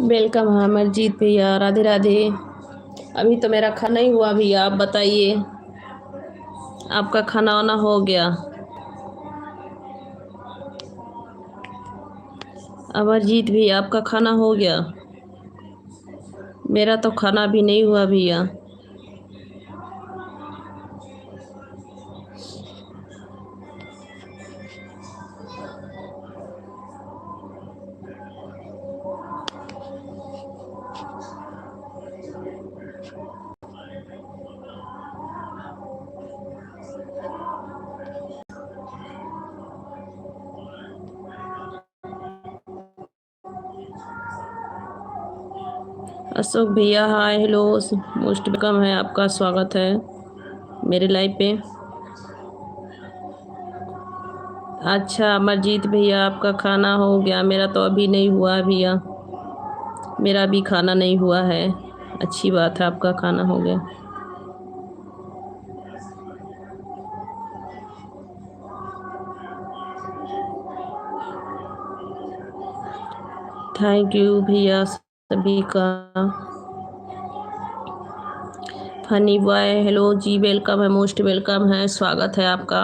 Welcome. हाँ अमरजीत भैया, राधे राधे। अभी तो मेरा खाना ही हुआ भैया, आप बताइए आपका खाना वाना हो गया? अमरजीत भैया आपका खाना हो गया? मेरा तो खाना भी नहीं हुआ भैया। अशोक भैया हाय हेलो, मोस्ट वेलकम है, आपका स्वागत है मेरे लाइव पे। अच्छा अमरजीत भैया आपका खाना हो गया, मेरा तो अभी नहीं हुआ भैया, मेरा भी खाना नहीं हुआ है। अच्छी बात है, आपका खाना हो गया। थैंक यू भैया सभी का। फनी बॉय हेलो जी, वेलकम है, मोस्ट वेलकम है, स्वागत है आपका।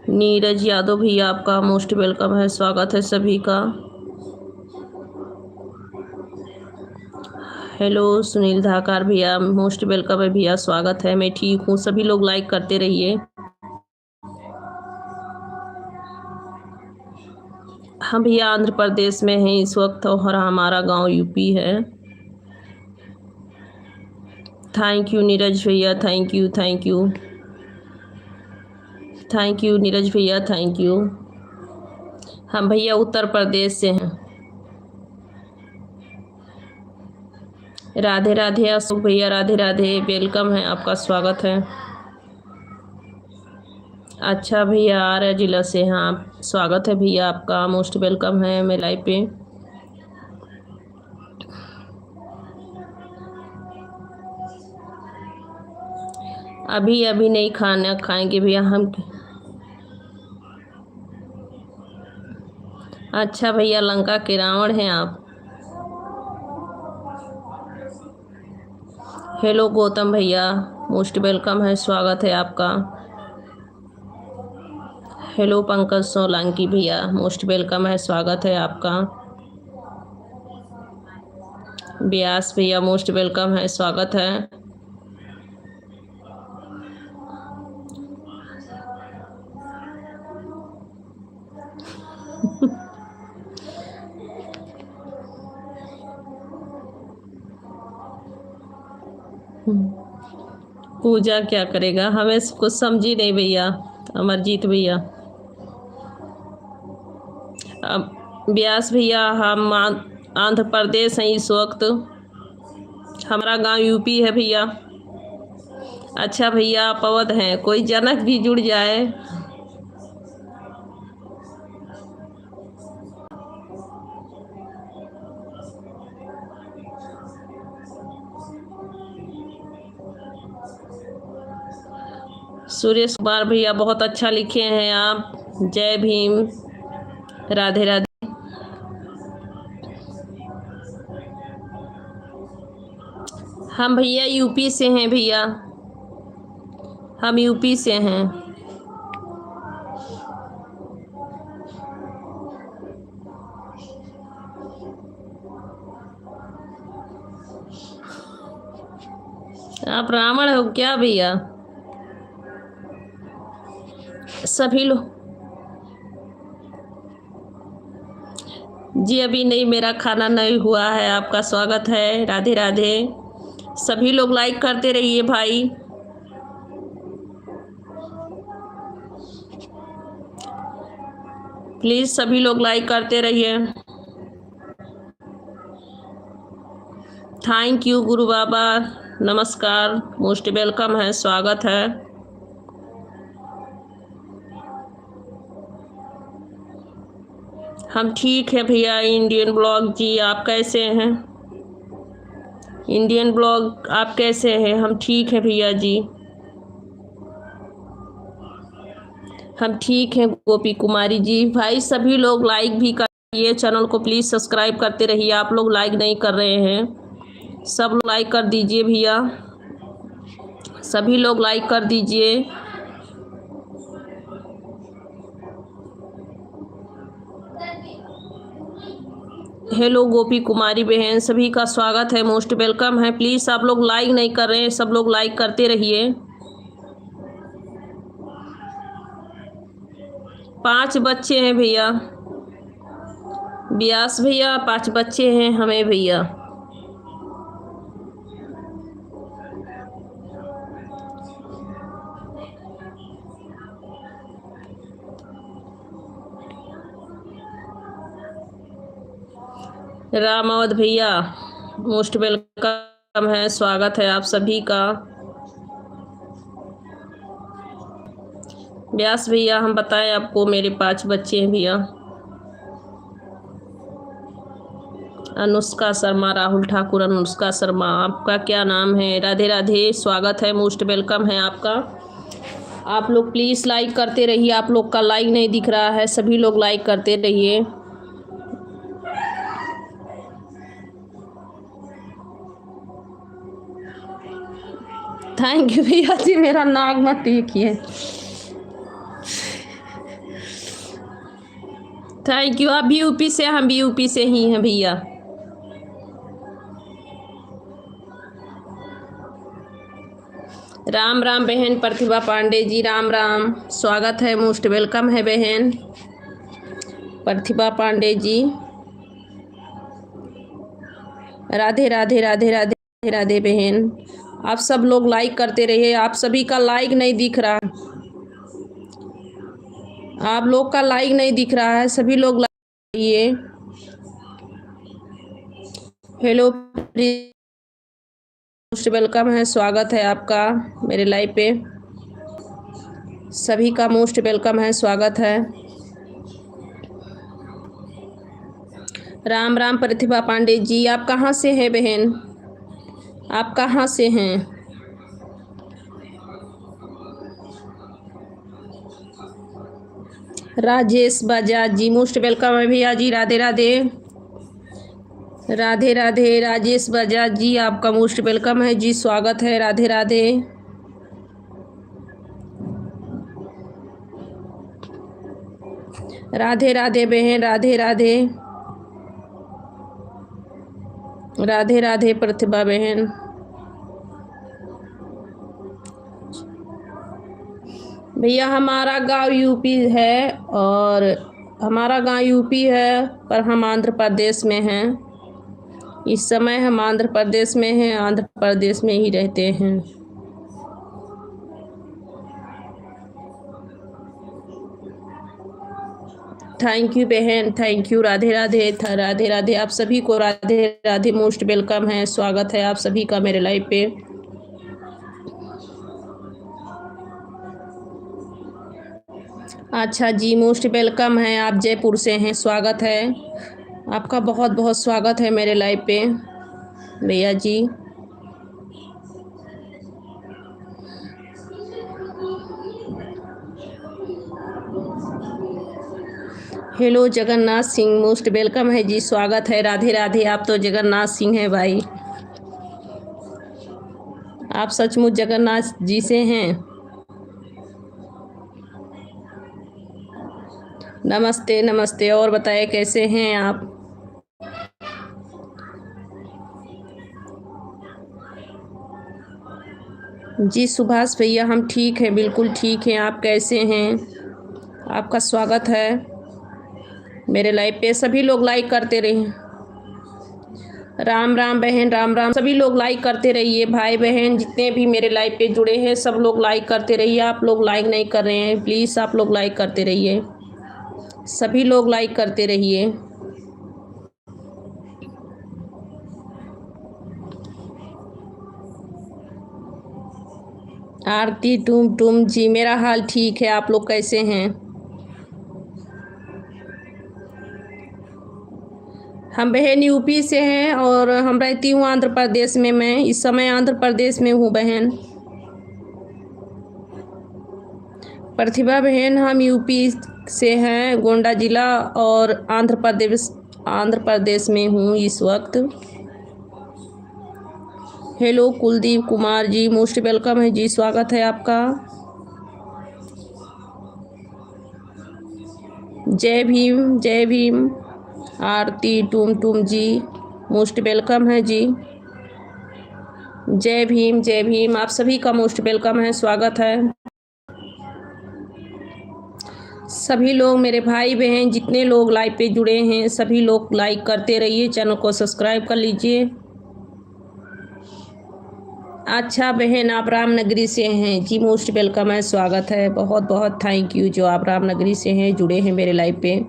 नीरज यादव भैया आपका मोस्ट वेलकम है, स्वागत है सभी का। हेलो सुनील धाकार भैया, मोस्ट वेलकम है भैया, स्वागत है। मैं ठीक हूँ, सभी लोग लाइक करते रहिए। हम भैया आंध्र प्रदेश में हैं इस वक्त और हमारा गांव यूपी है। थैंक यू नीरज भैया, thank you thank you thank you Neeraj भैया, थैंक यू। हम भैया उत्तर प्रदेश से हैं। राधे राधे अशोक भैया, राधे राधे, वेलकम है आपका, स्वागत है। अच्छा भैया आर्य जिला से, हाँ स्वागत है भैया आपका, मोस्ट वेलकम है मैं लाइव पे। अभी अभी नहीं खाना खाएंगे भैया हम। अच्छा भैया लंका के रावण हैं आप। हेलो गौतम भैया, मोस्ट वेलकम है, स्वागत है आपका। हेलो पंकज सोलंकी भैया, मोस्ट वेलकम है, स्वागत है आपका। व्यास भैया मोस्ट वेलकम है, स्वागत है। पूजा क्या करेगा, हमें कुछ समझी नहीं भैया अमरजीत भैया। अब व्यास भैया हम आंध्र प्रदेश हैं इस वक्त, हमारा गांव यूपी है भैया। अच्छा भैया आप अवध हैं, कोई जनक भी जुड़ जाए। सुरेश कुमार भैया बहुत अच्छा लिखे हैं आप। जय भीम, राधे राधे। हम भैया यूपी से हैं भैया, हम यूपी से हैं। आप ब्राह्मण हो क्या भैया? सभी लोग जी अभी नहीं, मेरा खाना नहीं हुआ है। आपका स्वागत है, राधे राधे। सभी लोग लाइक करते रहिए भाई। प्लीज सभी लोग लाइक करते रहिए। थैंक यू गुरु बाबा, नमस्कार, मोस्ट वेलकम है, स्वागत है। हम ठीक है भैया। इंडियन ब्लॉग जी आप कैसे हैं? इंडियन ब्लॉग आप कैसे हैं? हम ठीक है भैया जी, हम ठीक हैं। गोपी कुमारी जी भाई, सभी लोग लाइक भी करिए, चैनल को प्लीज़ सब्सक्राइब करते रहिए। आप लोग लाइक नहीं कर रहे हैं, सब लोग लाइक कर दीजिए भैया, सभी लोग लाइक कर दीजिए। हेलो गोपी कुमारी बहन, सभी का स्वागत है, मोस्ट वेलकम है। प्लीज़ आप लोग लाइक नहीं कर रहे हैं, सब लोग लाइक करते रहिए। 5 बच्चे हैं भैया, व्यास भैया 5 बच्चे हैं हमें भैया। रामावत भैया मोस्ट वेलकम है, स्वागत है आप सभी का। व्यास भैया हम बताएं आपको, मेरे 5 बच्चे हैं भैया। अनुष्का शर्मा, राहुल ठाकुर, अनुष्का शर्मा। आपका क्या नाम है? राधे राधे, स्वागत है, मोस्ट वेलकम है आपका। आप लोग प्लीज़ लाइक करते रहिए, आप लोग का लाइक नहीं दिख रहा है, सभी लोग लाइक करते रहिए। थैंक यू भैया जी, मेरा नाक मत देखिए। Thank you. आप भी यूपी से, हम भी यूपी से ही हैं भैया। राम राम बहन प्रतिभा पांडे जी, राम राम, स्वागत है, मोस्ट वेलकम है बहन प्रतिभा पांडे जी। राधे राधे राधे राधे राधे बहन। आप सब लोग लाइक करते रहिए, आप सभी का लाइक नहीं दिख रहा, आप लोग का लाइक नहीं दिख रहा है, सभी लोग लाइक करिए। हेलो, मोस्ट वेलकम है, स्वागत है आपका मेरे लाइव पे, सभी का मोस्ट वेलकम है, स्वागत है। राम राम प्रतिभा पांडे जी, आप कहाँ से हैं बहन? आप कहाँ से हैं? राजेश बजाज जी, मोस्ट वेलकम है भैया जी, राधे राधे राधे राधे। राजेश बजाज जी आपका मोस्ट वेलकम है जी, स्वागत है, राधे राधे। राधे राधे बहन, राधे राधे राधे राधे प्रतिभा बहन। भैया हमारा गांव यूपी है, और हमारा गांव यूपी है पर हम आंध्र प्रदेश में हैं। इस समय हम आंध्र प्रदेश में हैं, आंध्र प्रदेश में ही रहते हैं। थैंक यू बहन, थैंक यू, राधे राधे राधे राधे। आप सभी को राधे राधे, मोस्ट वेलकम है, स्वागत है आप सभी का मेरे लाइव पे। अच्छा जी, मोस्ट वेलकम है, आप जयपुर से हैं, स्वागत है आपका, बहुत बहुत स्वागत है मेरे लाइव पे भैया जी। Hello Jagannath Singh, most welcome है जी, स्वागत है। राधे राधे। आप तो जगन्नाथ सिंह हैं भाई, आप सचमुच जगन्नाथ जी से हैं। नमस्ते नमस्ते। और बताएं कैसे हैं आप? जी सुभाष भैया, हम ठीक हैं, बिल्कुल ठीक हैं। आप कैसे हैं? आपका स्वागत है मेरे लाइव पे। सभी लोग लाइक करते रहिए। राम राम बहन, राम राम। सभी लोग लाइक करते रहिए, भाई बहन जितने भी मेरे लाइव पे जुड़े हैं सब लोग लाइक करते रहिए। आप लोग लाइक नहीं कर रहे हैं, प्लीज़ आप लोग लाइक करते रहिए। सभी लोग लाइक करते रहिए। आरती टूम टूम जी, मेरा हाल ठीक है। आप लोग कैसे हैं? हम बहन यूपी से हैं और हम रहती हूँ आंध्र प्रदेश में। मैं इस समय आंध्र प्रदेश में हूँ बहन। प्रतिभा बहन, हम यूपी से हैं, गोंडा जिला, और आंध्र प्रदेश में हूँ इस वक्त। Hello Kuldeep Kumar ji, most welcome है जी, स्वागत है आपका। जय भीम जय भीम। आरती टूम टूम जी, मोस्ट वेलकम है जी। जय भीम जय भीम। आप सभी का मोस्ट वेलकम है, स्वागत है। सभी लोग मेरे भाई बहन जितने लोग लाइव पे जुड़े हैं सभी लोग लाइक करते रहिए, चैनल को सब्सक्राइब कर लीजिए। अच्छा बहन, आप रामनगरी से हैं जी, मोस्ट वेलकम है, स्वागत है। बहुत बहुत थैंक यू जो आप रामनगरी से हैं, जुड़े हैं मेरे लाइव पे।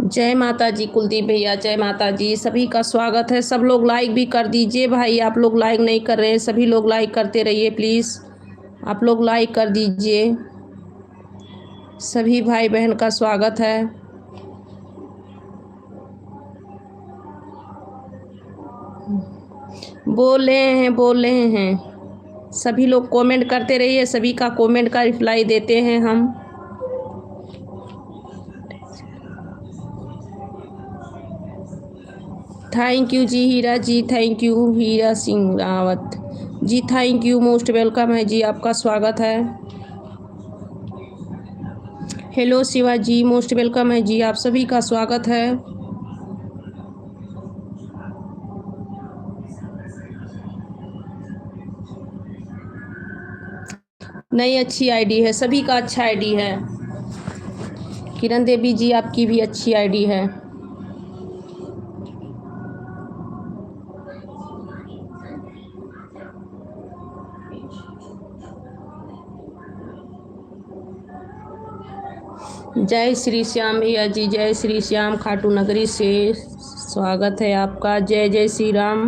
जय माता जी कुलदीप भैया, जय माता जी। सभी का स्वागत है। सब लोग लाइक भी कर दीजिए भाई, आप लोग लाइक नहीं कर रहे हैं, सभी लोग लाइक करते रहिए प्लीज़। आप लोग लाइक कर दीजिए। सभी भाई बहन का स्वागत है। बोल रहे हैं। सभी लोग कमेंट करते रहिए, सभी का कमेंट का रिप्लाई देते हैं हम। Thank you ji Heera ji, thank you Heera Singh Rawat ji, thank you, most welcome है जी, आपका स्वागत है। Hello Shiva ji, most welcome है जी, आप सभी का स्वागत है। नई अच्छी आईडी है, सभी का अच्छा आईडी है। किरण देवी जी, आपकी भी अच्छी आईडी है। जय श्री श्याम भैया जी, जय श्री श्याम, खाटू नगरी से स्वागत है आपका। जय जय श्री राम।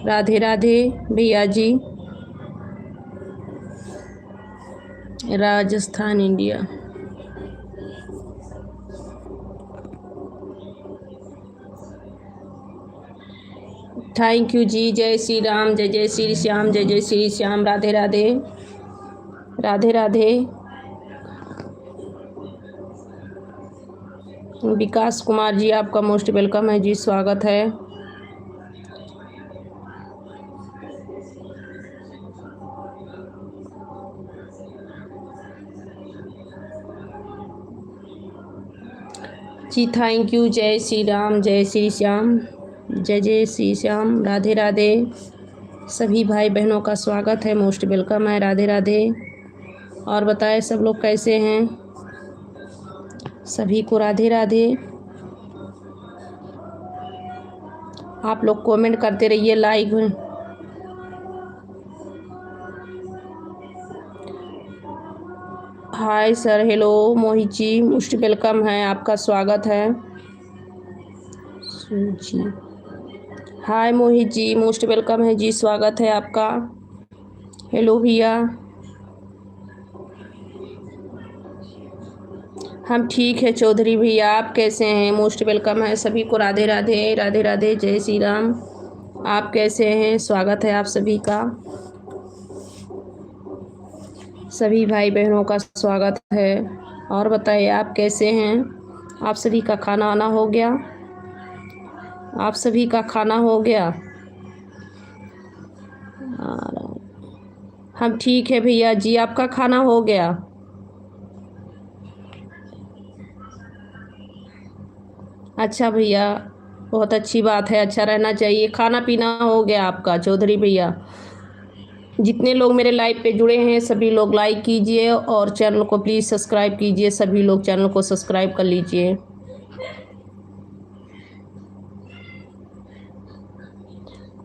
राधे राधे भैया जी, राजस्थान इंडिया। थैंक यू जी। जय श्री राम, जय जय श्री श्याम, जय जय श्री श्याम। राधे राधे राधे राधे। विकास कुमार जी, आपका मोस्ट वेलकम है जी, स्वागत है। जी थैंक यू। जय श्री राम, जय श्री श्याम, जय जय श्री श्याम। राधे राधे। सभी भाई बहनों का स्वागत है, मोस्ट वेलकम है। राधे राधे। और बताएं सब लोग कैसे हैं? सभी को राधे राधे। आप लोग कमेंट करते रहिए, like. Hi sir, hello Mohit ji, most welcome है, आपका स्वागत है। जी हाय मोहित जी, मोस्ट वेलकम है जी, स्वागत है आपका। हेलो भैया। हम ठीक है चौधरी भैया, आप कैसे हैं? मोस्ट वेलकम है सभी को। राधे राधे, राधे राधे, जय श्री राम। आप कैसे हैं? स्वागत है आप सभी का। सभी भाई बहनों का स्वागत है। और बताइए आप कैसे हैं? आप सभी का खाना आना हो गया? आप सभी का खाना हो गया? हम ठीक है भैया जी, आपका खाना हो गया? अच्छा भैया, बहुत अच्छी बात है, अच्छा रहना चाहिए। खाना पीना हो गया आपका चौधरी भैया? जितने लोग मेरे लाइव पे जुड़े हैं सभी लोग लाइक कीजिए और चैनल को प्लीज़ सब्सक्राइब कीजिए। सभी लोग चैनल को सब्सक्राइब कर लीजिए।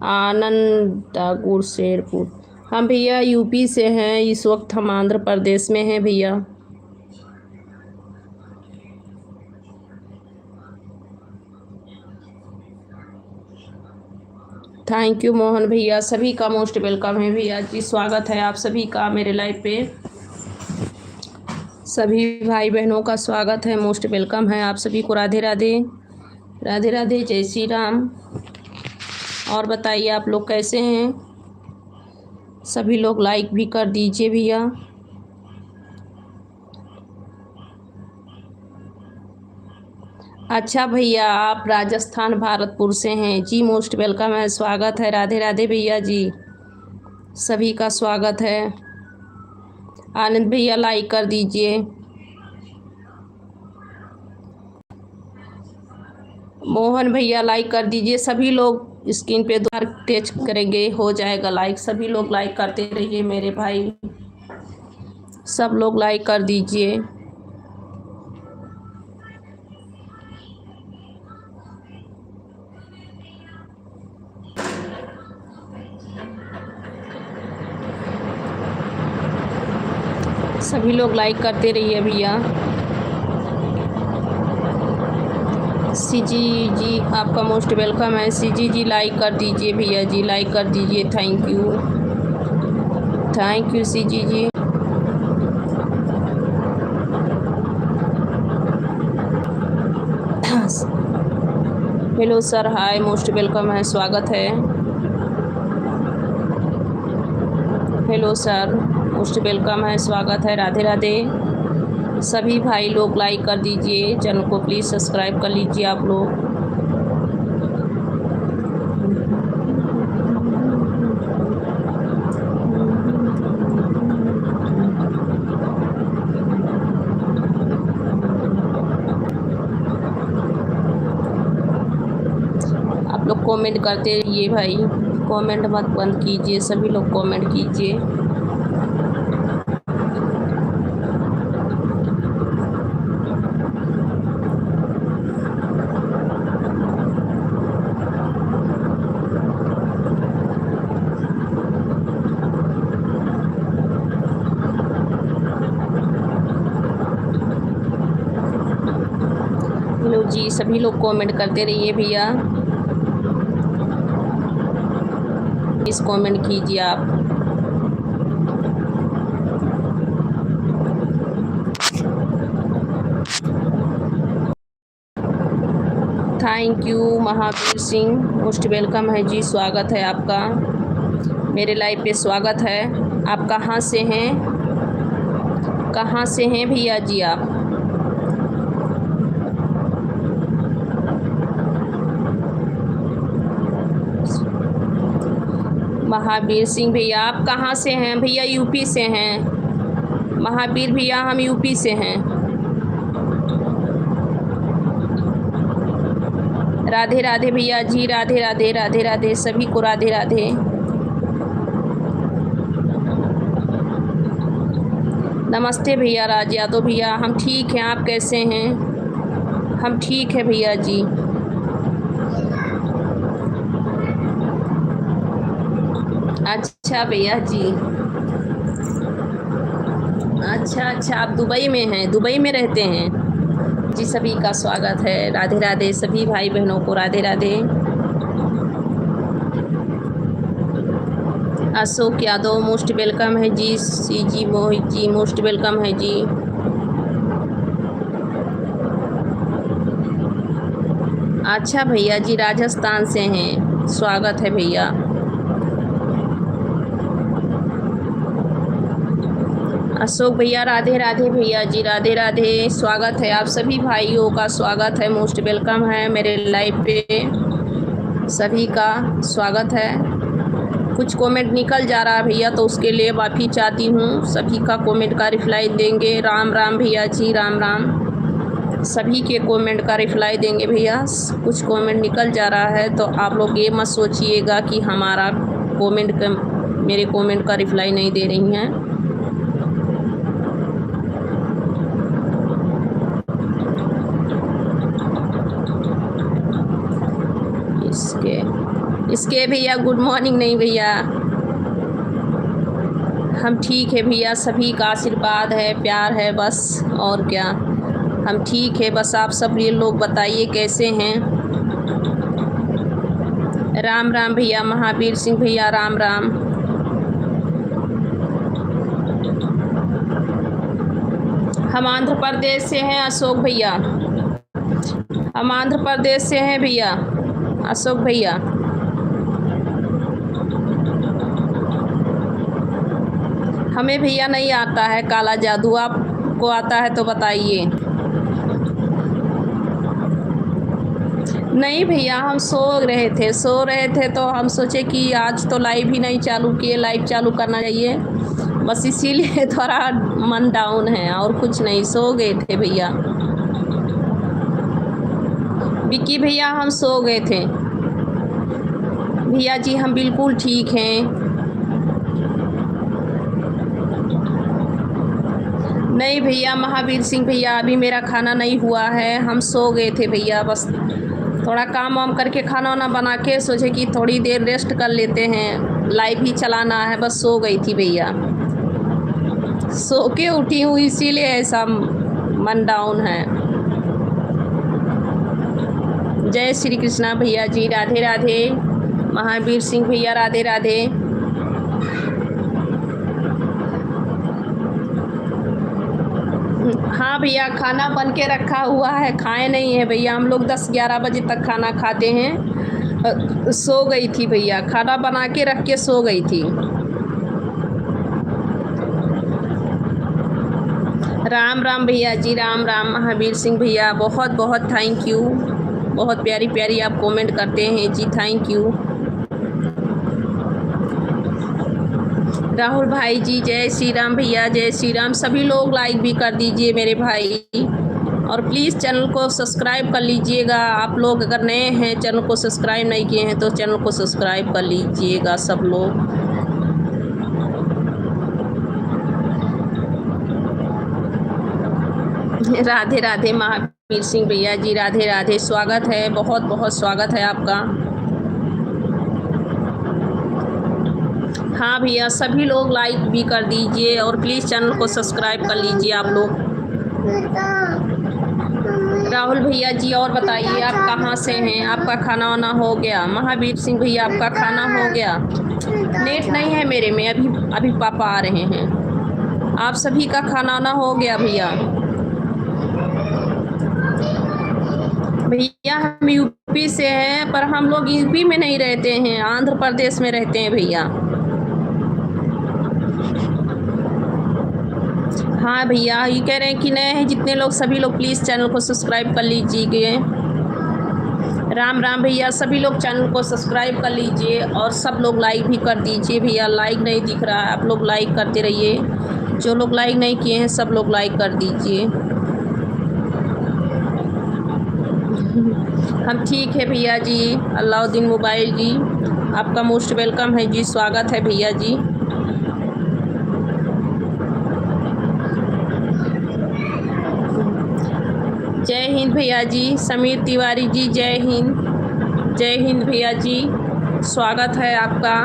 आनंद ठाकुर शेरपुर, हम भैया यूपी से हैं। इस वक्त हम आंध्र प्रदेश में हैं भैया। थैंक यू मोहन भैया, सभी का मोस्ट वेलकम है भैया जी। स्वागत है आप सभी का मेरे लाइव पे। सभी भाई बहनों का स्वागत है, मोस्ट वेलकम है आप सभी को। राधे राधे, राधे राधे, जय श्री राम। और बताइए आप लोग कैसे हैं? सभी लोग लाइक भी कर दीजिए भैया। अच्छा भैया, आप राजस्थान भारतपुर से हैं जी, मोस्ट वेलकम है, स्वागत है। राधे राधे भैया जी, सभी का स्वागत है। आनंद भैया लाइक कर दीजिए। मोहन भैया लाइक कर दीजिए। सभी लोग स्क्रीन पे 2 बार टच करेंगे, हो जाएगा लाइक। सभी लोग लाइक करते रहिए मेरे भाई, सब लोग लाइक कर दीजिए। सभी लोग लाइक करते रहिए भैया। सीजी जी आपका मोस्ट वेलकम है। सीजी जी लाइक कर दीजिए भैया जी, लाइक कर दीजिए। Thank you CG ji. Hello sir, hi, most welcome है, स्वागत है। हेलो सर, मोस्ट वेलकम है, स्वागत है। राधे राधे। सभी भाई लोग लाइक कर दीजिए, चैनल को प्लीज़ सब्सक्राइब कर लीजिए आप लोग। आप लोग कमेंट करते रहिए भाई, कमेंट मत बंद कीजिए, सभी लोग कमेंट कीजिए। हेलो जी, सभी लोग कमेंट करते रहिए भैया, प्लीज़ कमेंट कीजिए आप। Thank you Mahavir Singh, most welcome है जी, स्वागत है आपका मेरे लाइव पे, स्वागत है। आप कहाँ से हैं? कहाँ से हैं भैया जी आप? महावीर सिंह भैया, आप कहाँ से हैं भैया? यूपी से हैं महावीर भैया, हम यूपी से हैं। राधे राधे भैया जी, राधे राधे, राधे राधे, सभी को राधे राधे। नमस्ते भैया राज यादव भैया, हम ठीक हैं, आप कैसे हैं? हम ठीक है भैया जी। अच्छा भैया जी, अच्छा, आप दुबई में हैं, दुबई में रहते हैं जी। सभी का स्वागत है, राधे राधे, सभी भाई बहनों को राधे राधे। अशोक यादव मोस्ट वेलकम है जी। सी जी मोहित जी मोस्ट वेलकम है जी। अच्छा भैया जी, राजस्थान से हैं, स्वागत है भैया। अशोक भैया राधे राधे भैया जी, राधे राधे, स्वागत है। आप सभी भाइयों का स्वागत है, मोस्ट वेलकम है मेरे लाइव पे, सभी का स्वागत है। कुछ कमेंट निकल जा रहा है भैया, तो उसके लिए माफ़ी चाहती हूँ। सभी का कमेंट का रिप्लाई देंगे। राम राम भैया जी, राम राम। सभी के कमेंट का रिप्लाई देंगे भैया। कुछ कमेंट निकल जा रहा है तो आप लोग ये मत सोचिएगा कि हमारा मेरे कमेंट का रिप्लाई नहीं दे रही हैं। इसके भैया गुड मॉर्निंग नहीं भैया, हम ठीक है भैया, सभी का आशीर्वाद है, प्यार है बस, और क्या। हम ठीक है बस, आप सब ये लोग बताइए कैसे हैं। राम राम भैया, महावीर सिंह भैया, राम राम। हम आंध्र प्रदेश से हैं अशोक भैया, हम आंध्र प्रदेश से हैं भैया अशोक भैया। हमें भैया नहीं आता है काला जादू, आपको आता है तो बताइए। नहीं भैया, हम सो रहे थे तो हम सोचे कि आज तो लाइव ही नहीं चालू किए, लाइव चालू करना चाहिए, बस इसीलिए थोड़ा मन डाउन है और कुछ नहीं, सो गए थे भैया। विक्की भैया हम सो गए थे भैया जी, हम बिल्कुल ठीक हैं। नहीं भैया महावीर सिंह भैया, अभी मेरा खाना नहीं हुआ है, हम सो गए थे भैया, बस थोड़ा काम वाम करके खाना वाना बना के सोचे कि थोड़ी देर रेस्ट कर लेते हैं, लाइव ही चलाना है, बस सो गई थी भैया, सो के उठी हूँ इसीलिए ऐसा मन डाउन है। जय श्री कृष्णा भैया जी, राधे राधे। महावीर सिंह भैया राधे राधे। हाँ भैया, खाना बन के रखा हुआ है, खाए नहीं है भैया, हम लोग 10-11 बजे तक खाना खाते हैं। सो गई थी भैया, खाना बना के रख के सो गई थी। राम राम भैया जी, राम राम। महावीर सिंह भैया बहुत बहुत थैंक यू, बहुत प्यारी प्यारी आप कमेंट करते हैं जी, थैंक यू। राहुल भाई जी जय श्री राम भैया, जय श्री राम। सभी लोग लाइक भी कर दीजिए मेरे भाई, और प्लीज़ चैनल को सब्सक्राइब कर लीजिएगा। आप लोग अगर नए हैं, चैनल को सब्सक्राइब नहीं किए हैं तो चैनल को सब्सक्राइब कर लीजिएगा सब लोग। राधे राधे महावीर सिंह भैया जी, राधे राधे, स्वागत है, बहुत बहुत स्वागत है आपका। हाँ भैया, सभी लोग लाइक भी कर दीजिए और प्लीज़ चैनल को सब्सक्राइब कर लीजिए आप लोग। राहुल भैया जी और बताइए, आप कहाँ से हैं, आपका खाना वाना हो गया? महावीर सिंह भैया आपका खाना हो गया? नेट नहीं है मेरे में, अभी पापा आ रहे हैं। आप सभी का खाना वाना हो गया भैया? भैया हम यूपी से हैं, पर हम लोग यूपी में नहीं रहते हैं, आंध्र प्रदेश में रहते हैं भैया। हाँ भैया, ये कह रहे हैं कि नए हैं जितने लोग, सभी लोग प्लीज़ चैनल को सब्सक्राइब कर लीजिए। राम राम भैया, सभी लोग चैनल को सब्सक्राइब कर लीजिए और सब लोग लाइक भी कर दीजिए भैया। लाइक नहीं दिख रहा है, आप लोग लाइक करते रहिए। जो लोग लाइक नहीं किए हैं सब लोग लाइक कर दीजिए। हम ठीक है भैया जी। अलाउद्दीन मोबाइल जी, आपका मोस्ट वेलकम है जी, स्वागत है भैया जी। जय हिंद भैया जी। समीर तिवारी जी जय हिंद, जय हिंद भैया जी, स्वागत है आपका,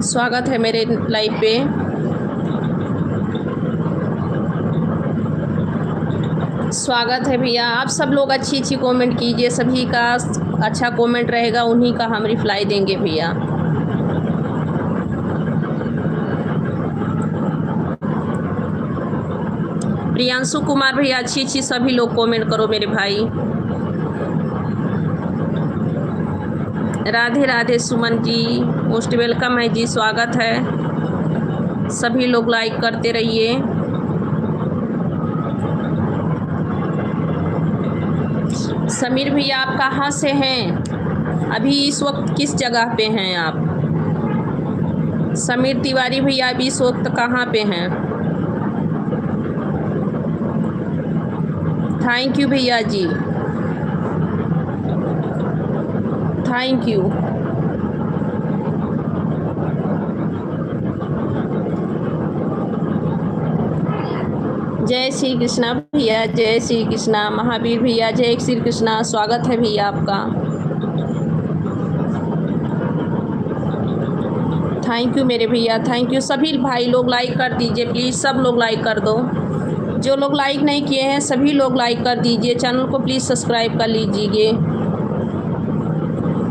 स्वागत है मेरे लाइव पे। स्वागत है भैया। आप सब लोग अच्छी अच्छी कमेंट कीजिए, सभी का अच्छा कमेंट रहेगा उन्हीं का हम रिप्लाई देंगे भैया। प्रियांशु कुमार भैया, अच्छी अच्छी सभी लोग कमेंट करो मेरे भाई। राधे राधे सुमन जी, मोस्ट वेलकम है जी, स्वागत है। सभी लोग लाइक करते रहिए। समीर भैया आप कहाँ से हैं? अभी इस वक्त किस जगह पे हैं आप? समीर तिवारी भैया अभी इस वक्त कहाँ पे हैं? थैंक यू भैया जी, थैंक यू। जय श्री कृष्णा भैया, जय श्री कृष्णा। महावीर भैया जय श्री कृष्णा, स्वागत है भैया आपका। थैंक यू मेरे भैया, थैंक यू। सभी भाई लोग लाइक कर दीजिए प्लीज़, सब लोग लाइक कर दो। जो लोग लाइक नहीं किए हैं सभी लोग लाइक कर दीजिए। चैनल को प्लीज़ सब्सक्राइब कर लीजिए।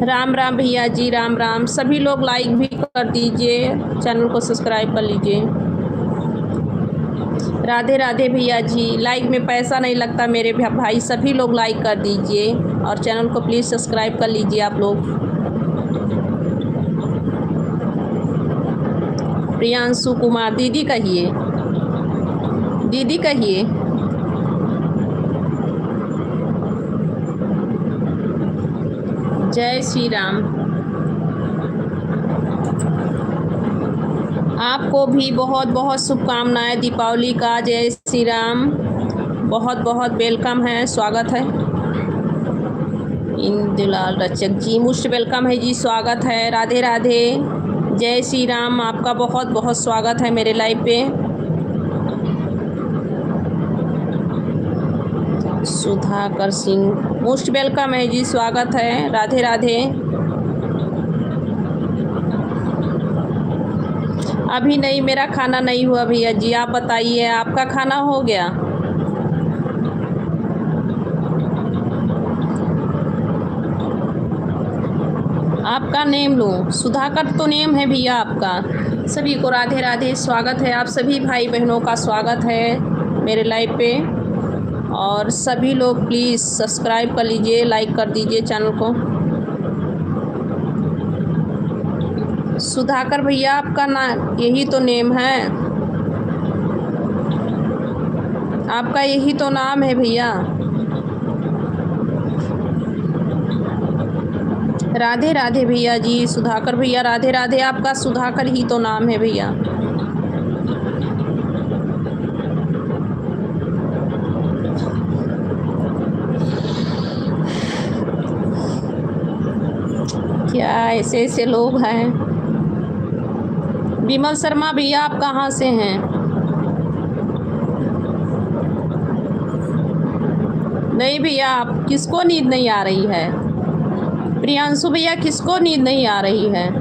राम राम भैया जी, राम राम। सभी लोग लाइक भी कर दीजिए, चैनल को सब्सक्राइब कर लीजिए। राधे राधे भैया जी। लाइक में पैसा नहीं लगता मेरे भाई, सभी लोग लाइक कर दीजिए और चैनल को प्लीज़ सब्सक्राइब कर लीजिए आप लोग। प्रियांशु कुमार, दीदी कहिए, दीदी कहिए। जय श्री राम। आपको भी बहुत बहुत शुभकामनाएं दीपावली का। जय श्री राम, बहुत बहुत वेलकम है, स्वागत है। इंदुलाल रचक जी मोस्ट वेलकम है जी, स्वागत है। राधे राधे, जय श्री राम। आपका बहुत बहुत स्वागत है मेरे लाइव पे। सुधाकर सिंह मोस्ट वेलकम है जी, स्वागत है। राधे राधे। अभी नहीं, मेरा खाना नहीं हुआ भैया जी, आप बताइए आपका खाना हो गया? आपका नेम लूँ? सुधाकर तो नेम है भैया आपका। सभी को राधे राधे, स्वागत है। आप सभी भाई बहनों का स्वागत है मेरे लाइव पे। और सभी लोग प्लीज़ सब्सक्राइब कर लीजिए, लाइक कर दीजिए चैनल को। सुधाकर भैया आपका नाम यही तो नेम है, आपका यही तो नाम है भैया। राधे राधे भैया जी, सुधाकर भैया राधे राधे। आपका सुधाकर ही तो नाम है भैया। क्या ऐसे ऐसे लोग हैं। विमल शर्मा भैया आप कहाँ से हैं? नहीं भैया, आप किसको नींद नहीं आ रही है? प्रियांशु भैया किसको नींद नहीं आ रही है?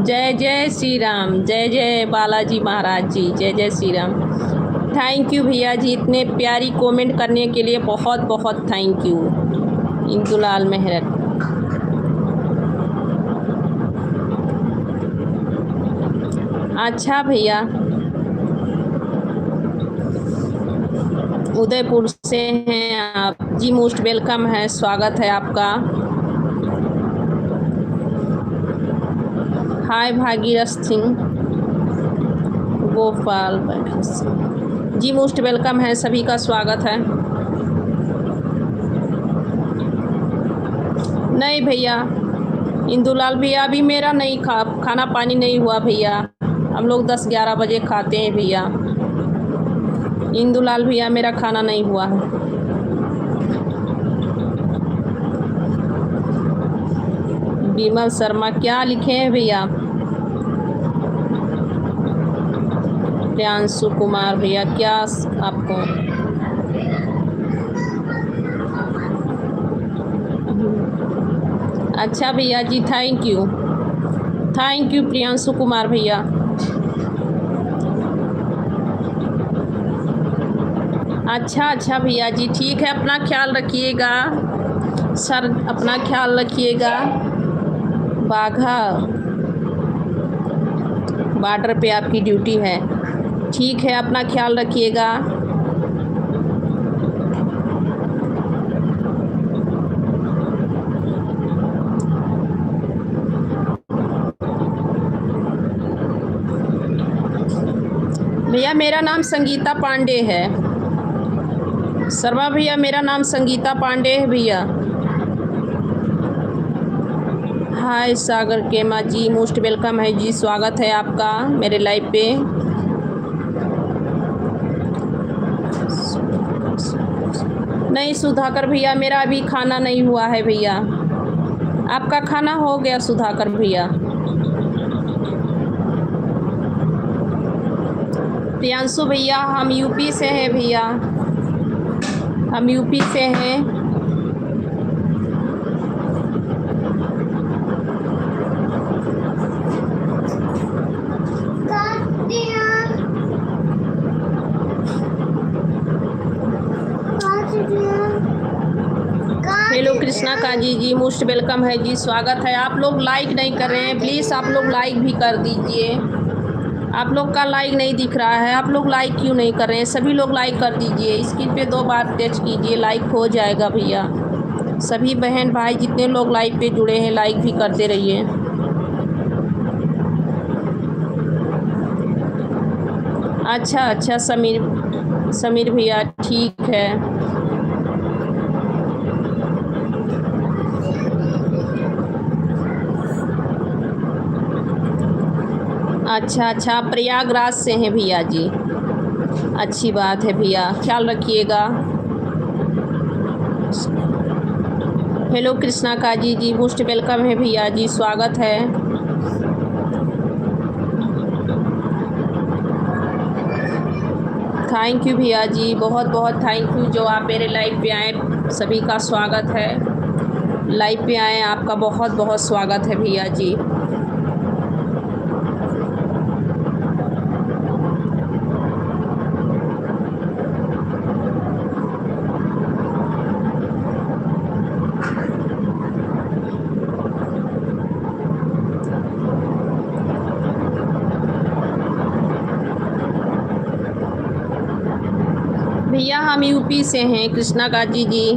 जय जय श्री राम, जय जय बालाजी महाराज जी, जय जय श्री राम। थैंक यू भैया जी, इतने प्यारी कमेंट करने के लिए बहुत बहुत थैंक यू। इंदुलाल मेहरत। अच्छा भैया, उदयपुर से हैं आप जी, मोस्ट वेलकम है, स्वागत है आपका। हाय भागीरथ सिंह, गोपाल जी मोस्ट वेलकम है, सभी का स्वागत है। नहीं भैया, इंदुलाल भैया अभी मेरा नहीं खाना पानी नहीं हुआ भैया, हम लोग 10-11 बजे खाते हैं भैया। इंदुलाल भैया मेरा खाना नहीं हुआ है। विमल शर्मा क्या लिखे हैं भैया? प्रियांशु कुमार भैया क्या आपको? अच्छा भैया जी, थैंक यू प्रियांशु कुमार भैया। अच्छा भैया जी, ठीक है, अपना ख्याल रखिएगा सर, अपना ख्याल रखिएगा। बाघा बॉर्डर पे आपकी ड्यूटी है। ठीक है, अपना ख्याल रखिएगा। भैया मेरा नाम संगीता पांडे है। शर्मा भैया मेरा नाम संगीता पांडे है भैया। हाय सागर केमा जी, मोस्ट वेलकम है जी, स्वागत है आपका मेरे लाइव पे। नहीं सुधाकर भैया, मेरा अभी खाना नहीं हुआ है भैया। आपका खाना हो गया सुधाकर भैया? प्रियांशु भैया हम यूपी से हैं भैया, हम यूपी से हैं। हेलो कृष्णा काजी जी, मोस्ट वेलकम है जी, स्वागत है। आप लोग लाइक नहीं कर रहे हैं, प्लीज़ आप लोग लाइक भी कर दीजिए। आप लोग का लाइक नहीं दिख रहा है, आप लोग लाइक क्यों नहीं कर रहे हैं? सभी लोग लाइक कर दीजिए, स्क्रीन पे 2 बार टच कीजिए, लाइक हो जाएगा भैया। सभी बहन भाई जितने लोग लाइव पे जुड़े हैं लाइक भी करते रहिए। अच्छा समीर भैया ठीक है। अच्छा प्रयागराज से हैं भैया जी, अच्छी बात है भैया, ख्याल रखिएगा। हेलो कृष्णा काजी जी, मोस्ट वेलकम है भैया जी, स्वागत है। थैंक यू भैया जी, बहुत बहुत थैंक यू जो आप मेरे लाइव पे आए, सभी का स्वागत है। लाइव पे आए आपका बहुत बहुत स्वागत है भैया जी। भैया हम यूपी से हैं, कृष्णा काजी जी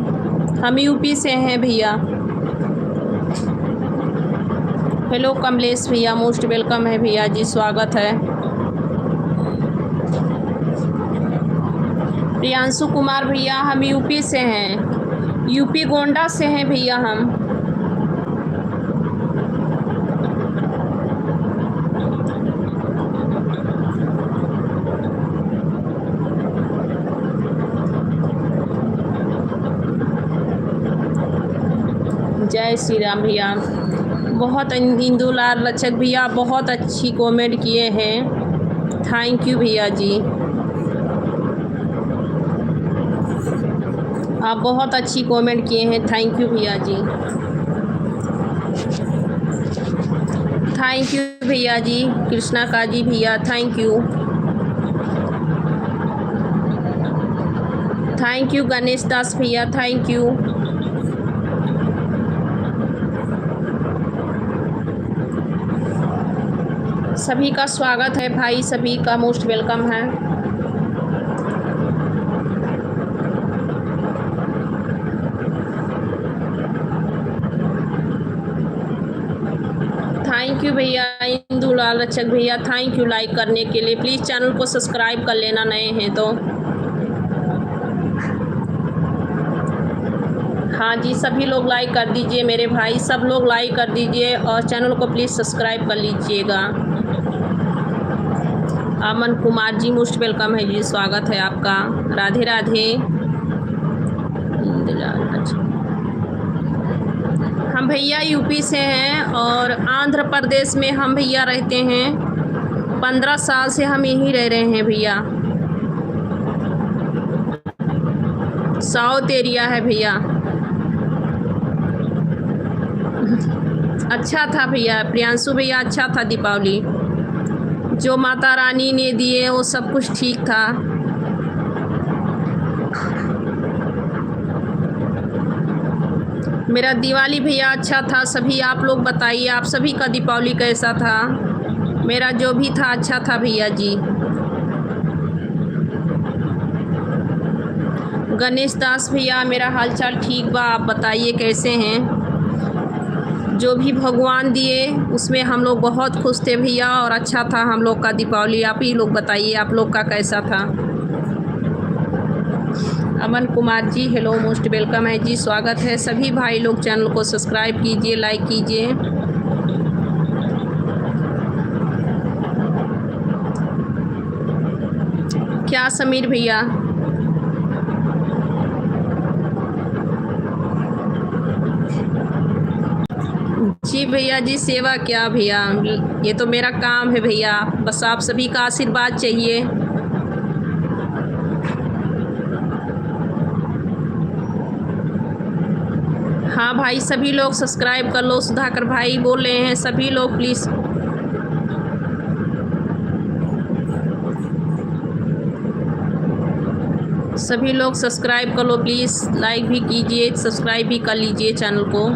हम यूपी से हैं भैया। हेलो कमलेश भैया, मोस्ट वेलकम है भैया जी, स्वागत है। प्रियांशु कुमार भैया हम यूपी से हैं, यूपी गोंडा से हैं भैया हम। जय श्री राम भैया। बहुत इंदुलाल रचक भैया बहुत अच्छी कमेंट किए हैं, थैंक यू भैया जी, आप बहुत अच्छी कमेंट किए हैं, थैंक यू भैया जी। थैंक यू भैया जी, कृष्णा काजी भैया thank you. Thank you Ganesh Das भैया, थैंक यू। सभी का स्वागत है भाई, सभी का मोस्ट वेलकम है। थैंक यू भैया इंदुलाल रचक भैया, थैंक यू लाइक करने के लिए। प्लीज़ चैनल को सब्सक्राइब कर लेना नए हैं तो। हाँ जी, सभी लोग लाइक कर दीजिए मेरे भाई, सब लोग लाइक कर दीजिए और चैनल को प्लीज़ सब्सक्राइब कर लीजिएगा। अमन कुमार जी मोस्ट वेलकम है जी, स्वागत है आपका। राधे राधे। हम भैया यूपी से हैं और आंध्र प्रदेश में हम भैया रहते हैं, 15 साल से हम यहीं रह रहे हैं भैया। साउथ एरिया है भैया। अच्छा था भैया, प्रियांशु भैया अच्छा था दीपावली, जो माता रानी ने दिए वो सब कुछ ठीक था। मेरा दिवाली भैया अच्छा था। सभी आप लोग बताइए, आप सभी का दीपावली कैसा था? मेरा जो भी था अच्छा था भैया जी। गणेश दास भैया, मेरा हालचाल ठीक बा, आप बताइए कैसे हैं? जो भी भगवान दिए उसमें हम लोग बहुत खुश थे भैया, और अच्छा था हम लोग का दीपावली। आप ही लोग बताइए आप लोग का कैसा था? Aman Kumar ji, hello, most welcome है जी, स्वागत है। सभी भाई लोग चैनल को सब्सक्राइब कीजिए, लाइक कीजिए। क्या समीर भैया? जी भैया जी, सेवा क्या भैया, ये तो मेरा काम है भैया, बस आप सभी का आशीर्वाद चाहिए। हाँ भाई, सभी लोग सब्सक्राइब कर लो। सुधाकर भाई बोल रहे हैं, सभी लोग प्लीज़। सभी लोग सब्सक्राइब कर लो प्लीज़, लाइक भी कीजिए, सब्सक्राइब भी कर लीजिए चैनल को।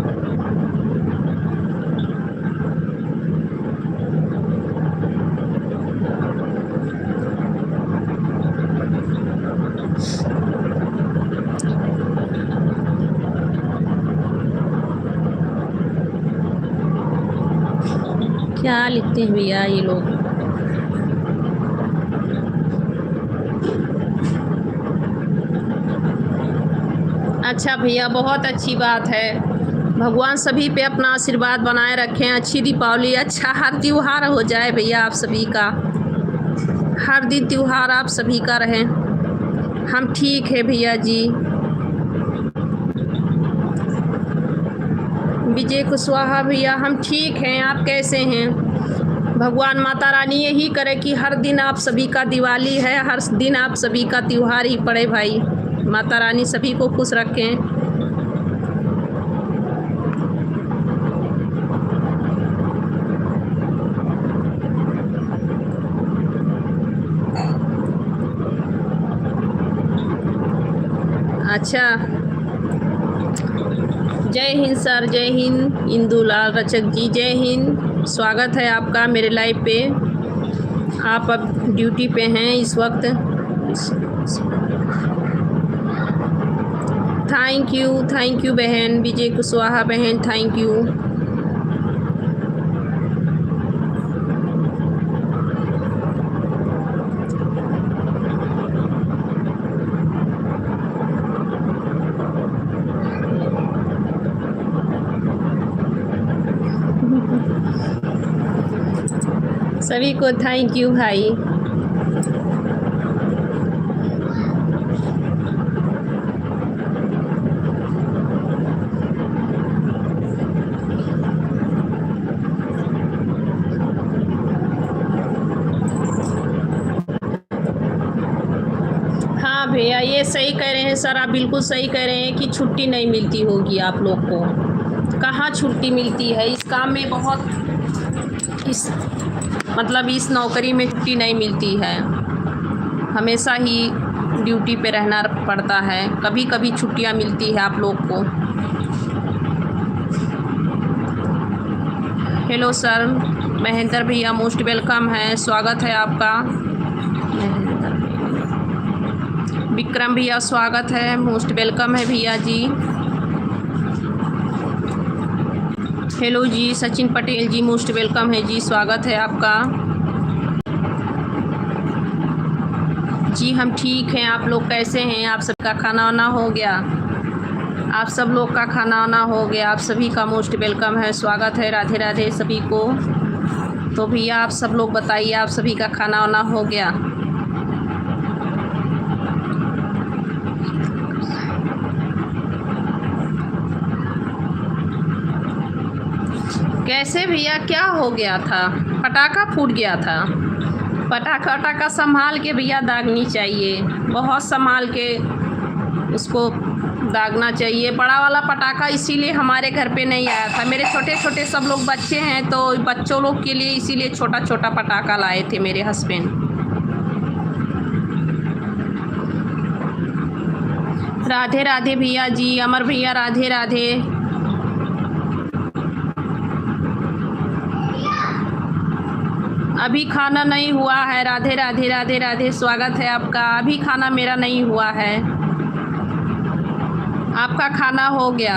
क्या लिखते हैं भैया ये लोग? अच्छा भैया, बहुत अच्छी बात है। भगवान सभी पे अपना आशीर्वाद बनाए रखें। अच्छी दीपावली, अच्छा हर त्यौहार हो जाए भैया आप सभी का, हर दिन त्यौहार आप सभी का रहे। हम ठीक है भैया जी। विजय कुशवाहा भैया, हम ठीक हैं, आप कैसे हैं? भगवान माता रानी यही करे कि हर दिन आप सभी का दिवाली है, हर दिन आप सभी का त्यौहार ही पड़े भाई। माता रानी सभी को खुश रखें। अच्छा, जय हिंद सर, जय हिंद। इंदुलाल रचक जी, जय हिंद, स्वागत है आपका मेरे लाइव पे। आप अब ड्यूटी पे हैं इस वक्त। थैंक यू बहन विजय कुशवाहा बहन, थैंक यू। सभी को थैंक यू भाई। हाँ भैया, ये सही कह रहे हैं सर, आप बिल्कुल सही कह रहे हैं कि छुट्टी नहीं मिलती होगी आप लोग को। कहाँ छुट्टी मिलती है इस काम में, बहुत इस नौकरी में छुट्टी नहीं मिलती है, हमेशा ही ड्यूटी पे रहना पड़ता है। कभी कभी छुट्टियां मिलती है आप लोग को। हेलो सर, महेंद्र भैया मोस्ट वेलकम है, स्वागत है आपका। विक्रम भैया स्वागत है, मोस्ट वेलकम है भैया जी। हेलो जी, सचिन पटेल जी मोस्ट वेलकम है जी, स्वागत है आपका जी। हम ठीक हैं, आप लोग कैसे हैं? आप सबका खाना वाना हो गया? आप सब लोग का खाना वाना हो गया? आप सभी का मोस्ट वेलकम है, स्वागत है, राधे राधे सभी को। तो भैया आप सब लोग बताइए, आप सभी का खाना वाना हो गया? कैसे भैया, क्या हो गया था? पटाखा फूट गया था? पटाखा संभाल के भैया दागनी चाहिए, बहुत संभाल के उसको दागना चाहिए। बड़ा वाला पटाखा इसीलिए हमारे घर पे नहीं आया था, मेरे छोटे छोटे सब लोग बच्चे हैं तो बच्चों लोग के लिए इसीलिए छोटा छोटा पटाखा लाए थे मेरे हस्बैंड। राधे राधे भैया जी, अमर भैया राधे राधे। अभी खाना नहीं हुआ है। राधे राधे राधे राधे, स्वागत है आपका। अभी खाना मेरा नहीं हुआ है, आपका खाना हो गया।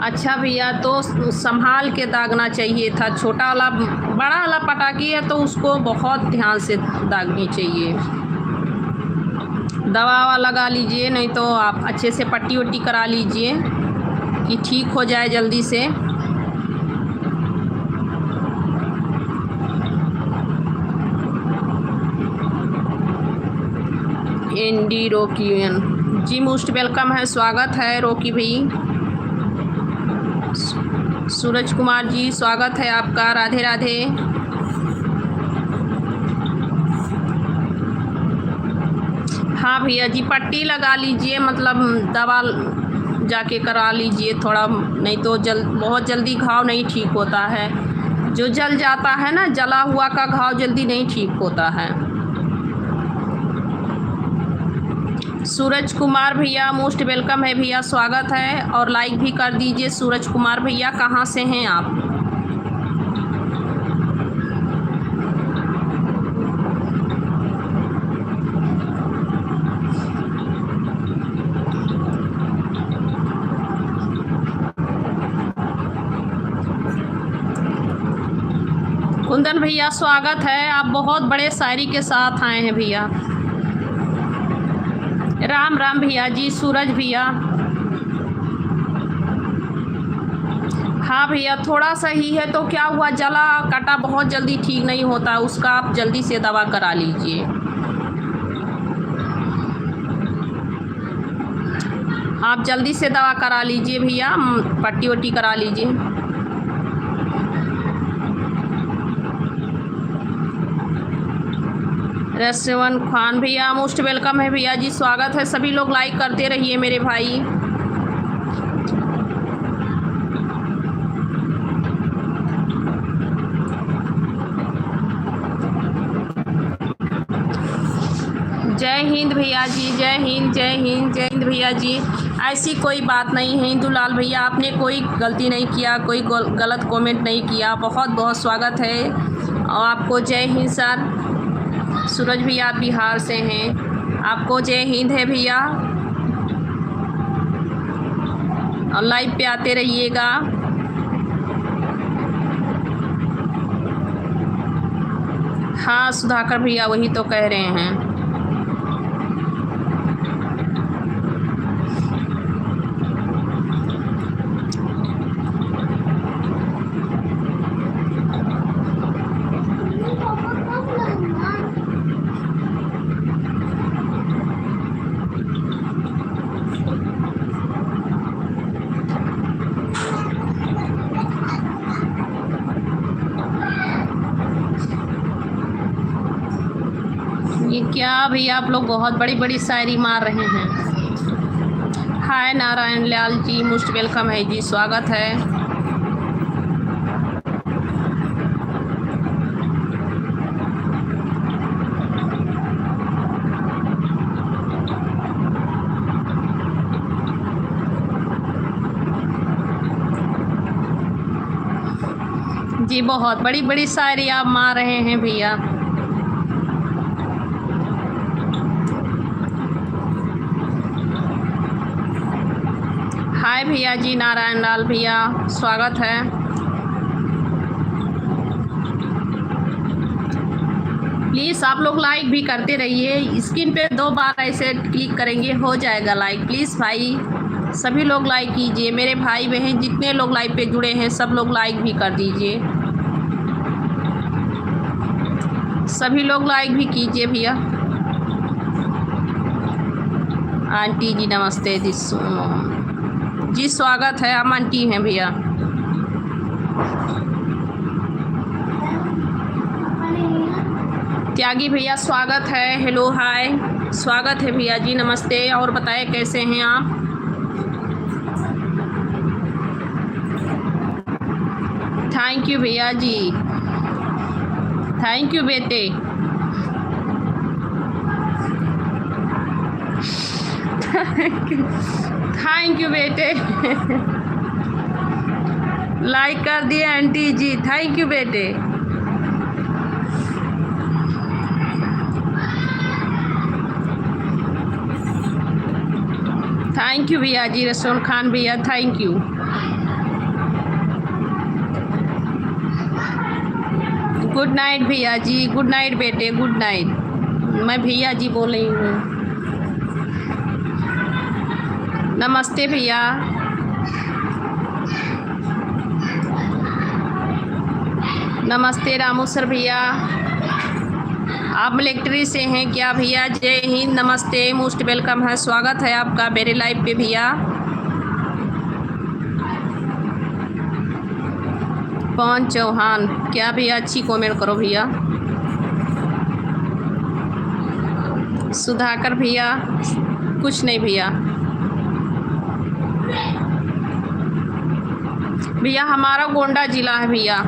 अच्छा भैया, तो संभाल के दागना चाहिए था। छोटा वाला, बड़ा वाला पटाखी है तो उसको बहुत ध्यान से दागनी चाहिए। दवा ववा लगा लीजिए, नहीं तो आप अच्छे से पट्टी वट्टी करा लीजिए कि ठीक हो जाए जल्दी से। एनडी रोकीन जी, मोस्ट वेलकम है, स्वागत है रोकी भाई। सूरज कुमार जी, स्वागत है आपका। राधे राधे। हाँ भैया जी, पट्टी लगा लीजिए, मतलब दवा जाके करा लीजिए थोड़ा, नहीं तो बहुत जल्दी घाव नहीं ठीक होता है। जो जल जाता है ना, जला हुआ का घाव जल्दी नहीं ठीक होता है। सूरज कुमार भैया, मोस्ट वेलकम है भैया, स्वागत है। और लाइक भी कर दीजिए। सूरज कुमार भैया, कहाँ से हैं आप? कुंदन भैया, स्वागत है। आप बहुत बड़े शायरी के साथ आए हैं भैया। राम राम भैया जी। सूरज भैया, हाँ भैया, थोड़ा सा ही है तो क्या हुआ, जला कटा बहुत जल्दी ठीक नहीं होता, उसका आप जल्दी से दवा करा लीजिए। आप जल्दी से दवा करा लीजिए भैया, पट्टी वट्टी करा लीजिए। रसवन खान भैया, मोस्ट वेलकम है भैया जी, स्वागत है। सभी लोग लाइक करते रहिए मेरे भाई। जय हिंद भैया जी, जय हिंद जय हिंद जय हिंद भैया जी। ऐसी कोई बात नहीं है हिंदूलाल भैया, आपने कोई गलती नहीं किया, कोई गलत कमेंट नहीं किया। बहुत बहुत स्वागत है और आपको जय हिंद सर। सूरज भैया, आप बिहार से हैं, आपको जय हिंद है भैया। और लाइव पे आते रहिएगा। हाँ सुधाकर भैया, वही तो कह रहे हैं। ये क्या भैया, आप लोग बहुत बड़ी बड़ी शायरी मार रहे हैं। हाय नारायण लाल जी, मोस्ट वेलकम है जी, स्वागत है। जी बहुत बड़ी बड़ी शायरी आप मार रहे हैं भैया। हाय भैया जी, नारायण लाल भैया, स्वागत है। प्लीज़ आप लोग लाइक भी करते रहिए। स्क्रीन पे 2 बार ऐसे क्लिक करेंगे, हो जाएगा लाइक। प्लीज़ भाई सभी लोग लाइक कीजिए। मेरे भाई बहन जितने लोग लाइव पे जुड़े हैं सब लोग लाइक भी कर दीजिए। सभी लोग लाइक भी कीजिए भैया। आंटी जी नमस्ते जी, स्वागत है। हम आंटी हैं भैया। त्यागी भैया, स्वागत है। हेलो हाय, स्वागत है भैया जी, नमस्ते। और बताएं कैसे हैं आप? थैंक यू भैया जी, थैंक यू बेटे। थैंक यू बेटे। लाइक कर दिए आंटी जी, थैंक यू बेटे। थैंक यू भैया जी, रसूल खान भैया थैंक यू। गुड नाइट भैया जी, गुड नाइट बेटे, गुड नाइट। मैं भैया जी बोल रही हूँ। नमस्ते भैया। नमस्ते रामू सर भैया, आप मिलिट्री से हैं क्या भैया? जय हिंद, नमस्ते, मोस्ट वेलकम है, स्वागत है आपका मेरे लाइव पे भैया। पवन चौहान, क्या भैया? अच्छी कमेंट करो भैया। सुधाकर भैया, कुछ नहीं भैया। भैया हमारा गोंडा जिला है भैया।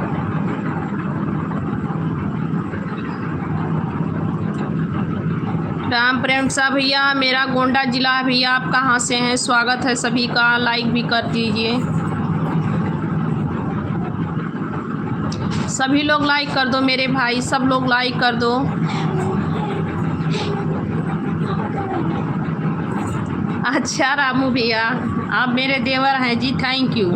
राम प्रेम साहब भैया, मेरा गोंडा जिला है भैया। आप कहाँ से हैं? स्वागत है सभी का, लाइक भी कर दीजिए। सभी लोग लाइक कर दो मेरे भाई, सब लोग लाइक कर दो। अच्छा रामू भैया, आप मेरे देवर हैं जी, थैंक यू।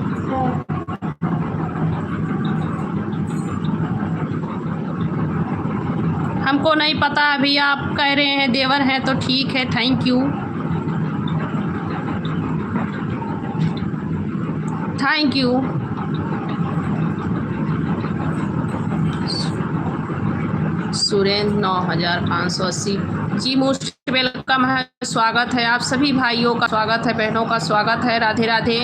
हमको नहीं पता है भैया, आप कह रहे हैं देवर हैं तो ठीक है, thank you. Thank you. Surendra 9580 ji, most welcome है, स्वागत है। आप सभी भाइयों का स्वागत है, बहनों का स्वागत है, राधे राधे।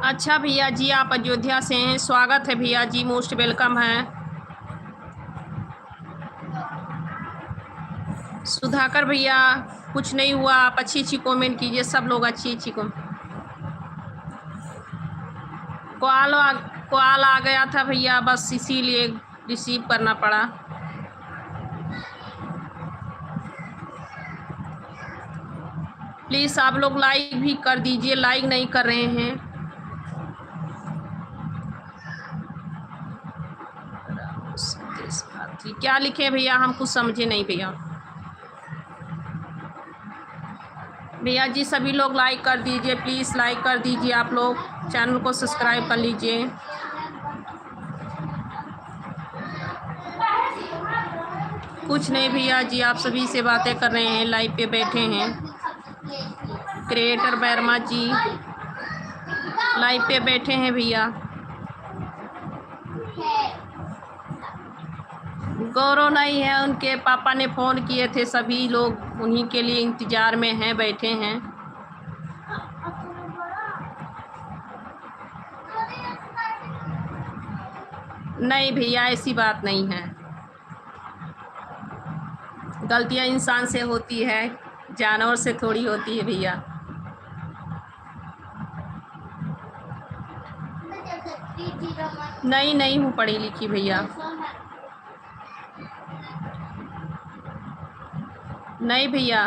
अच्छा भैया जी, आप अयोध्या से हैं, स्वागत है भैया जी, मोस्ट वेलकम है। सुधाकर भैया, कुछ नहीं हुआ, आप अच्छी अच्छी कमेंट कीजिए, सब लोग अच्छी अच्छी कॉल आ गया था भैया, बस इसीलिए रिसीव करना पड़ा। प्लीज़ आप लोग लाइक भी कर दीजिए, लाइक नहीं कर रहे हैं। क्या लिखे भैया, हम कुछ समझे नहीं भैया। भैया जी सभी लोग लाइक कर दीजिए, प्लीज़ लाइक कर दीजिए, आप लोग चैनल को सब्सक्राइब कर लीजिए। कुछ नहीं भैया जी, आप सभी से बातें कर रहे हैं, लाइव पे बैठे हैं। क्रिएटर बैरमा जी लाइव पे बैठे हैं भैया। गौरव नहीं है, उनके पापा ने फ़ोन किए थे, सभी लोग उन्हीं के लिए इंतज़ार में हैं, बैठे हैं। नहीं भैया, ऐसी बात नहीं है, गलतियां इंसान से होती है, जानवर से थोड़ी होती है भैया। नहीं हूँ पढ़ी लिखी भैया, नहीं भैया।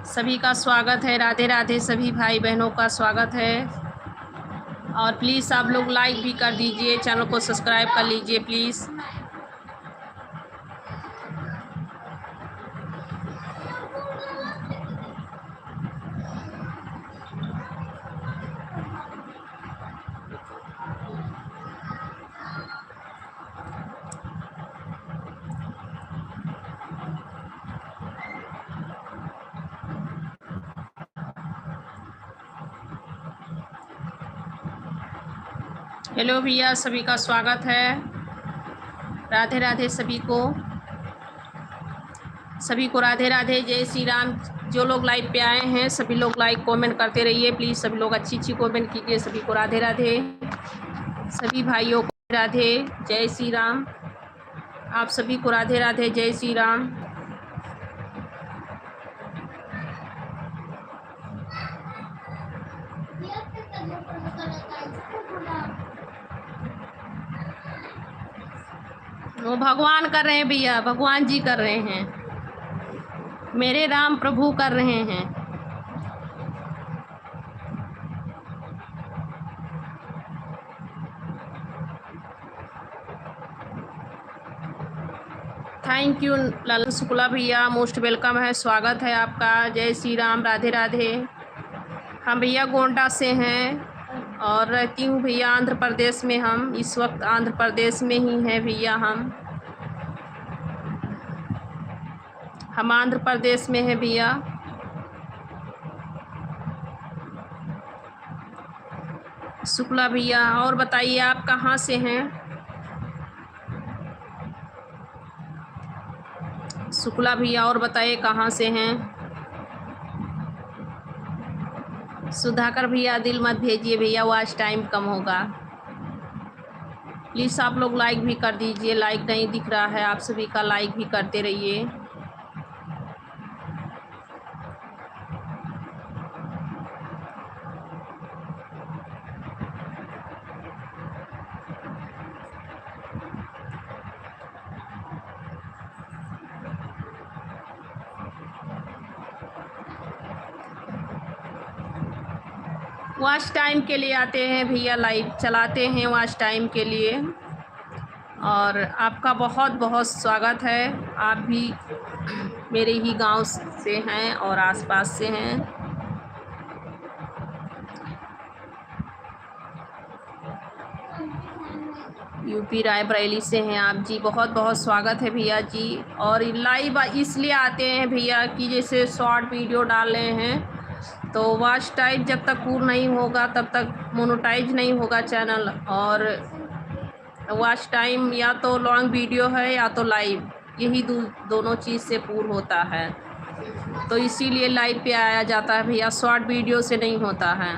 सभी का स्वागत है, राधे राधे, सभी भाई बहनों का स्वागत है। और प्लीज़ आप लोग लाइक भी कर दीजिए, चैनल को सब्सक्राइब कर लीजिए प्लीज़। हेलो भैया, सभी का स्वागत है, राधे राधे सभी को। सभी को राधे राधे, जय श्री राम। जो लोग लाइव पे आए हैं सभी लोग लाइक कमेंट करते रहिए प्लीज़। सभी लोग अच्छी अच्छी कमेंट कीजिए। सभी को राधे राधे, सभी भाइयों को राधे, जय श्री राम। आप सभी को राधे राधे, जय श्री राम। वो भगवान कर रहे हैं भैया, भगवान जी कर रहे हैं, मेरे राम प्रभु कर रहे हैं। थैंक यू ललन शुक्ला भैया, मोस्ट वेलकम है, स्वागत है आपका। जय श्री राम, राधे राधे। हम भैया गोंडा से हैं और रहती हूँ भैया आंध्र प्रदेश में। हम इस वक्त आंध्र प्रदेश में ही हैं भैया। हम आंध्र प्रदेश में हैं भैया। शुक्ला भैया, और बताइए आप कहाँ से हैं? शुक्ला भैया और बताइए कहाँ से हैं? सुधाकर भैया दिल मत भेजिए भैया, वॉच टाइम कम होगा। प्लीज़ आप लोग लाइक भी कर दीजिए, लाइक नहीं दिख रहा है, आप सभी का लाइक भी करते रहिए। वॉच टाइम के लिए आते हैं भैया, लाइव चलाते हैं वॉच टाइम के लिए। और आपका बहुत बहुत स्वागत है। आप भी मेरे ही गांव से हैं और आसपास से हैं। यूपी रायबरेली से हैं आप जी, बहुत बहुत स्वागत है भैया जी। और लाइव इसलिए आते हैं भैया कि जैसे शॉर्ट वीडियो डाल रहे हैं तो वॉच टाइम जब तक पूर्ण नहीं होगा तब तक मोनेटाइज नहीं होगा चैनल। और वॉच टाइम या तो लॉन्ग वीडियो है या तो लाइव, यही दोनों चीज़ से पूर्ण होता है। तो इसीलिए लाइव पे आया जाता है भैया, शॉर्ट वीडियो से नहीं होता है।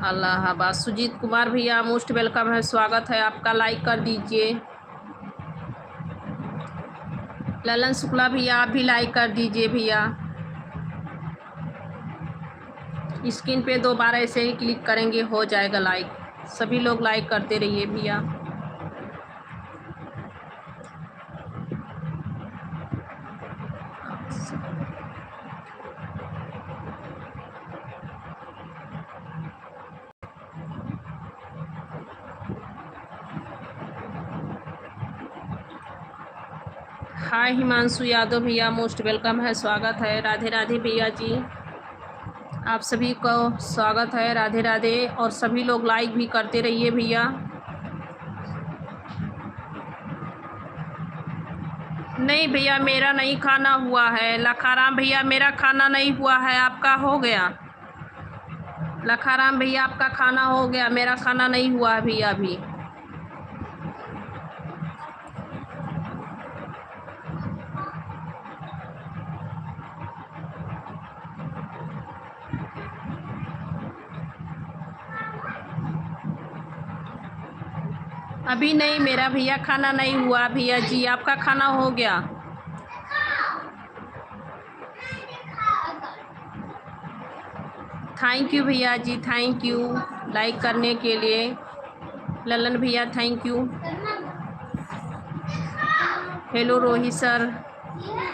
अल्लाहाबाद सुजीत कुमार भैया मोस्ट वेलकम है, स्वागत है आपका, लाइक कर दीजिए। ललन शुक्ला भैया आप भी लाइक कर दीजिए भैया। स्क्रीन पे 2 बार ऐसे ही क्लिक करेंगे हो जाएगा लाइक। सभी लोग लाइक करते रहिए भैया। हाय हिमांशु यादव भैया मोस्ट वेलकम है, स्वागत है, राधे राधे भैया जी। आप सभी को स्वागत है, राधे राधे। और सभी लोग लाइक भी करते रहिए भैया। नहीं भैया मेरा नहीं खाना हुआ है। लखाराम भैया मेरा खाना नहीं हुआ है, आपका हो गया? लखाराम भैया आपका खाना हो गया, मेरा खाना नहीं हुआ है भैया अभी। अभी नहीं, मेरा भैया खाना नहीं हुआ भैया जी, आपका खाना हो गया? थैंक यू भैया जी, थैंक यू लाइक करने के लिए। ललन भैया thank you. Hello Rohit sir,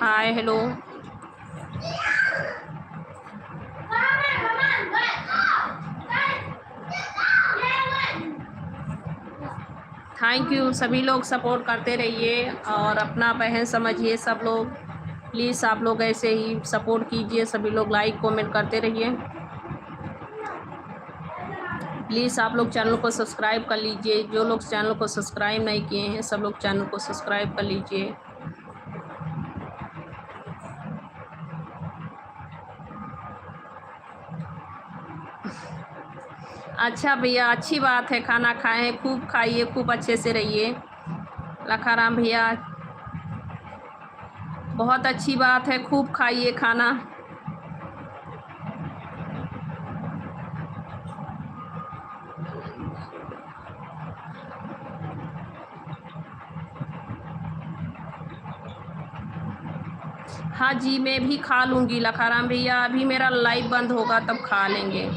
hi hello. Thank you, सभी लोग सपोर्ट करते रहिए और अपना बहन समझिए सब लोग। प्लीज़ आप लोग ऐसे ही सपोर्ट कीजिए, सभी लोग लाइक कमेंट करते रहिए। प्लीज़ आप लोग चैनल को सब्सक्राइब कर लीजिए, जो लोग चैनल को सब्सक्राइब नहीं किए हैं सब लोग चैनल को सब्सक्राइब कर लीजिए। अच्छा भैया, अच्छी बात है, खाना खाएं, खूब खाइए, खूब अच्छे से रहिए। लखाराम भैया, बहुत अच्छी बात है, खूब खाइए खाना। हाँ जी, मैं भी खा लूँगी लखाराम भैया, अभी मेरा लाइव बंद होगा तब खा लेंगे।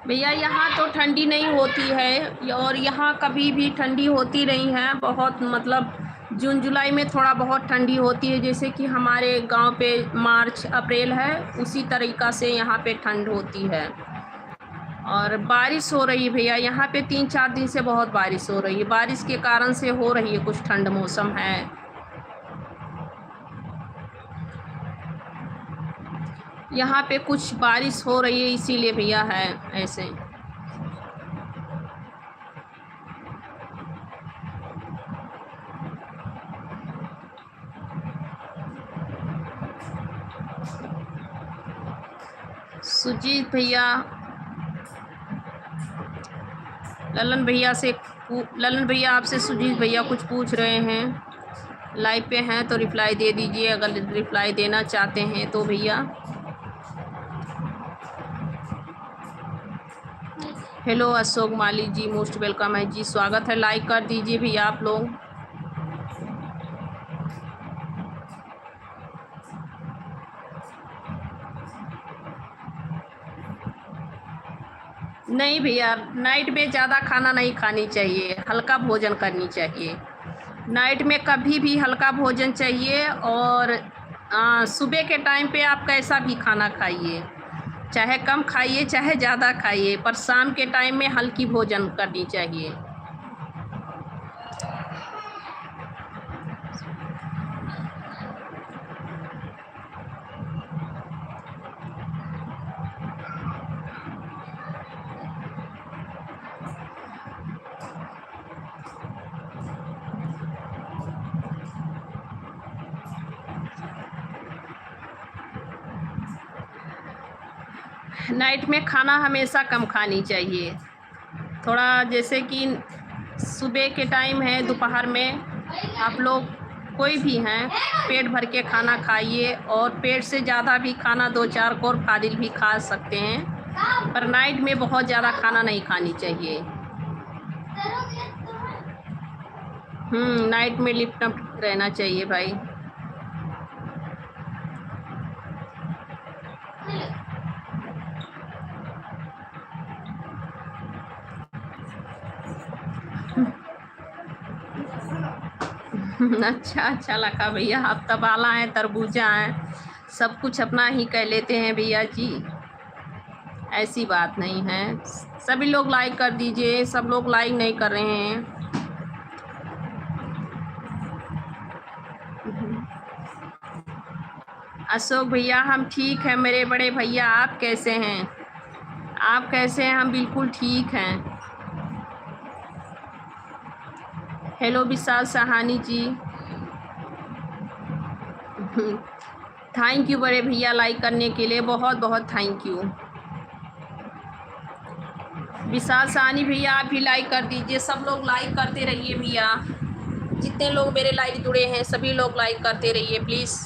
भैया यहाँ तो ठंडी नहीं होती है, और यहाँ कभी भी ठंडी होती नहीं है। बहुत मतलब जून जुलाई में थोड़ा बहुत ठंडी होती है, जैसे कि हमारे गांव पे मार्च अप्रैल है, उसी तरीक़ा से यहाँ पे ठंड होती है। और बारिश हो रही है भैया, यहाँ पे 3-4 दिन से बहुत बारिश हो रही है, बारिश के कारण से हो रही है, कुछ ठंड मौसम है। यहाँ पे कुछ बारिश हो रही है इसीलिए भैया है ऐसे। सुजीत भैया, ललन भैया आपसे सुजीत भैया कुछ पूछ रहे हैं, लाइव पे हैं तो रिप्लाई दे दीजिए, अगर रिप्लाई देना चाहते हैं तो भैया। हेलो अशोक माली जी, मोस्ट वेलकम है जी, स्वागत है, लाइक कर दीजिए भैया आप लोग। नहीं भैया, नाइट में ज़्यादा खाना नहीं खानी चाहिए, हल्का भोजन करनी चाहिए। नाइट में कभी भी हल्का भोजन चाहिए, और सुबह के टाइम पे आप कैसा भी खाना खाइए, चाहे कम खाइए चाहे ज़्यादा खाइए, पर शाम के टाइम में हल्की भोजन करनी चाहिए। नाइट में खाना हमेशा कम खानी चाहिए, थोड़ा जैसे कि सुबह के टाइम है, दोपहर में आप लोग कोई भी हैं पेट भर के खाना खाइए, और पेट से ज़्यादा भी खाना 2-4 कोर फादिल भी खा सकते हैं, पर नाइट में बहुत ज़्यादा खाना नहीं खानी चाहिए। नाइट में लिपटप रहना चाहिए भाई। अच्छा लगा भैया, आप तबाला हैं, तरबूजा हैं, सब कुछ अपना ही कह लेते हैं भैया जी, ऐसी बात नहीं है। सभी लोग लाइक कर दीजिए, सब लोग लाइक नहीं कर रहे हैं। अशोक भैया हम ठीक हैं मेरे बड़े भैया, आप कैसे हैं? आप कैसे हैं? हम बिल्कुल ठीक हैं। Hello Vishal Sahani ji, thank you बड़े भैया लाइक करने के लिए, बहुत बहुत थैंक यू। विशाल सहानी भैया आप भी लाइक कर दीजिए, सब लोग लाइक करते रहिए भैया, जितने लोग मेरे लाइव जुड़े हैं सभी लोग लाइक करते रहिए प्लीज़,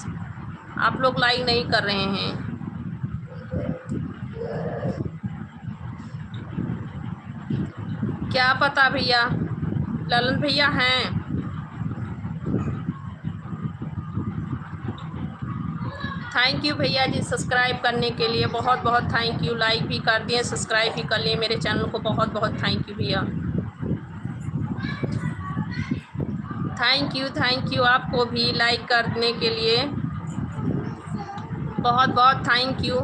आप लोग लाइक नहीं कर रहे हैं। क्या पता भैया, ललन भैया हैं। थैंक यू भैया जी सब्सक्राइब करने के लिए, बहुत बहुत थैंक यू, लाइक भी कर दिए, सब्सक्राइब भी कर लिए मेरे चैनल को, बहुत बहुत थैंक यू भैया। थैंक यू आपको भी लाइक करने के लिए, बहुत बहुत थैंक यू,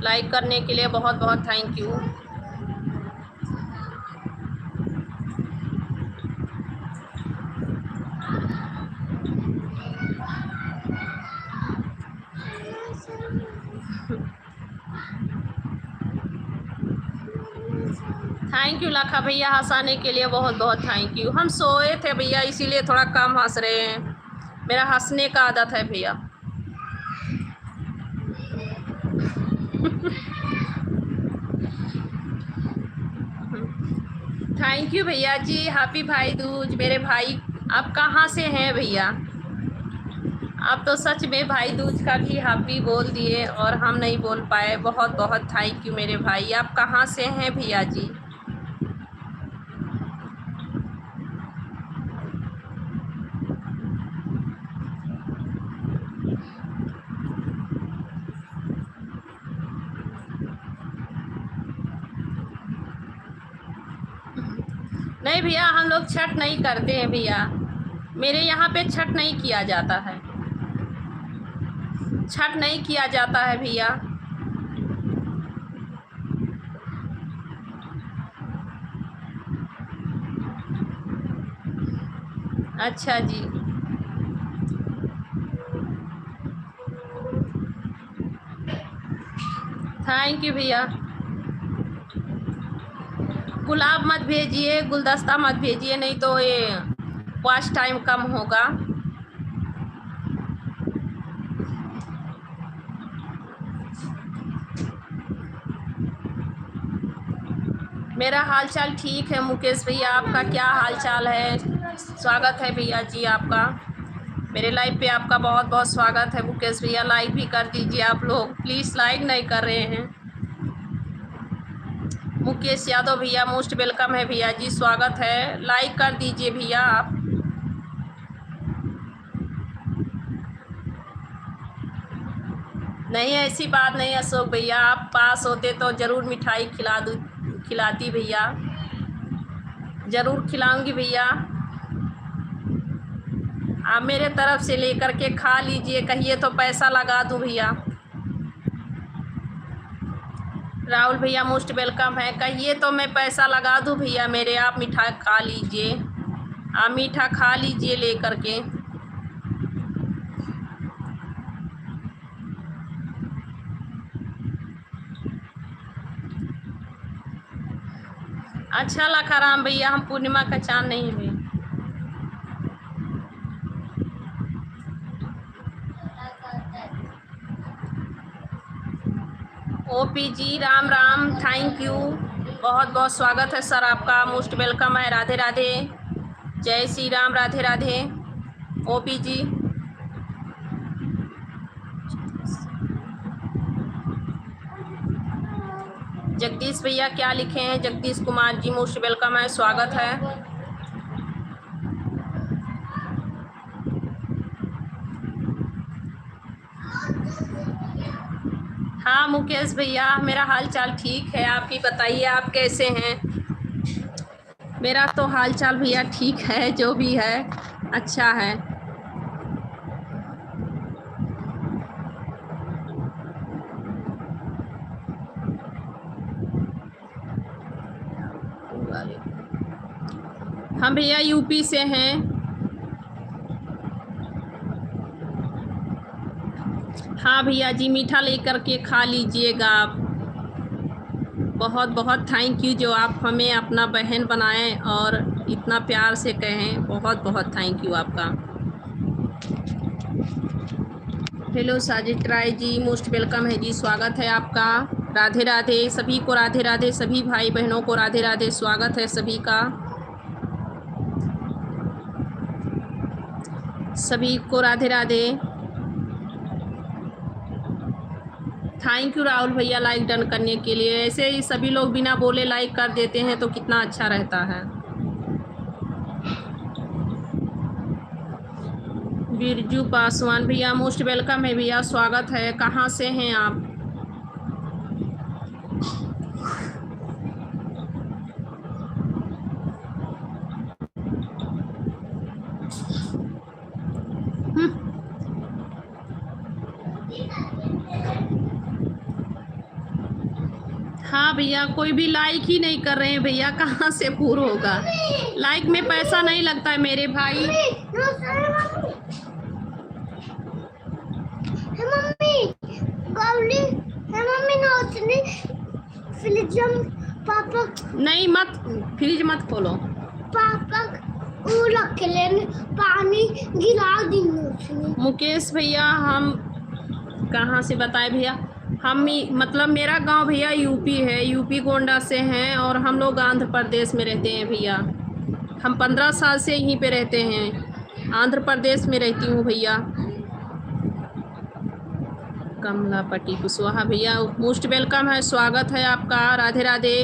लाइक करने के लिए बहुत बहुत थैंक यू। थैंक यू लाखा भैया, हंसाने के लिए बहुत बहुत थैंक यू। हम सोए थे भैया, इसीलिए थोड़ा कम हंस रहे हैं। मेरा हंसने का आदत है भैया। थैंक यू भैया जी, हैप्पी भाई दूज मेरे भाई। आप कहाँ से हैं भैया? आप तो सच में भाई दूज का भी हैप्पी बोल दिए और हम नहीं बोल पाए। बहुत बहुत थैंक यू मेरे भाई। आप कहाँ से हैं भैया जी? नहीं भैया, हम लोग छठ नहीं करते हैं भैया। मेरे यहाँ पे छठ नहीं किया जाता है। छठ नहीं किया जाता है भैया। अच्छा जी। थैंक यू भैया। गुलाब मत भेजिए, गुलदस्ता मत भेजिए, नहीं तो ये वॉच टाइम कम होगा। मेरा हाल चाल ठीक है मुकेश भैया, आपका क्या हाल चाल है? स्वागत है भैया जी आपका मेरे लाइव पे। आपका बहुत बहुत स्वागत है मुकेश भैया। लाइक भी कर दीजिए आप लोग, प्लीज़ लाइक नहीं कर रहे हैं। मुकेश यादव भैया मोस्ट वेलकम है भैया जी, स्वागत है। लाइक कर दीजिए भैया आप। नहीं ऐसी बात नहीं अशोक भैया, आप पास होते तो ज़रूर मिठाई खिलाती भैया, ज़रूर खिलाऊंगी भैया। आप मेरे तरफ से लेकर के खा लीजिए, कहिए तो पैसा लगा दूं भैया। राहुल भैया मोस्ट वेलकम है, कहिए तो मैं पैसा लगा दूं भैया मेरे। आप मिठाई खा लीजिए, आप मीठा खा लीजिए लेकर के। अच्छा लखाराम भैया, हम पूर्णिमा का चांद नहीं हुए। OP ji Ram Ram, thank you, बहुत बहुत स्वागत है सर आपका, मोस्ट वेलकम है। राधे राधे, जय श्री राम, राधे राधे ओपी जी। जगदीश भैया क्या लिखे हैं? जगदीश कुमार जी मोस्ट वेलकम है, स्वागत है। हाँ मुकेश भैया, मेरा हाल चाल ठीक है, आप ही बताइए आप कैसे हैं? मेरा तो हाल चाल भैया ठीक है, जो भी है अच्छा है। हम भैया यूपी से हैं। हाँ भैया जी, मीठा लेकर के खा लीजिएगा आप। बहुत बहुत थैंक यू जो आप हमें अपना बहन बनाएं और इतना प्यार से कहें, बहुत बहुत थैंक यू आपका। Hello Sajid Rai ji most welcome है जी, स्वागत है आपका। राधे राधे सभी को, राधे राधे सभी भाई बहनों को, राधे राधे, स्वागत है सभी का, सभी को राधे राधे। थैंक यू राहुल भैया लाइक डन करने के लिए। ऐसे ही सभी लोग बिना बोले लाइक कर देते हैं तो कितना अच्छा रहता है। बिरजू पासवान भैया मोस्ट वेलकम है भैया, स्वागत है। कहाँ से हैं आप? हाँ भैया, कोई भी लाइक ही नहीं कर रहे हैं भैया, कहाँ से पूरा होगा? लाइक में पैसा नहीं लगता है मेरे भाई। पापा नहीं, मत फ्रिज मत खोलो। पापा वो रख लेने, पानी गिरा देंगे उसमें। मुकेश भैया, हम कहाँ से बताए भैया, हम मतलब मेरा गांव भैया यूपी है, यूपी गोंडा से हैं, और हम लोग आंध्र प्रदेश में रहते हैं भैया। हम 15 साल से यहीं पे रहते हैं, आंध्र प्रदेश में रहती हूँ भैया। कमलापति कुशवाहा भैया, मोस्ट वेलकम है, स्वागत है आपका, राधे राधे।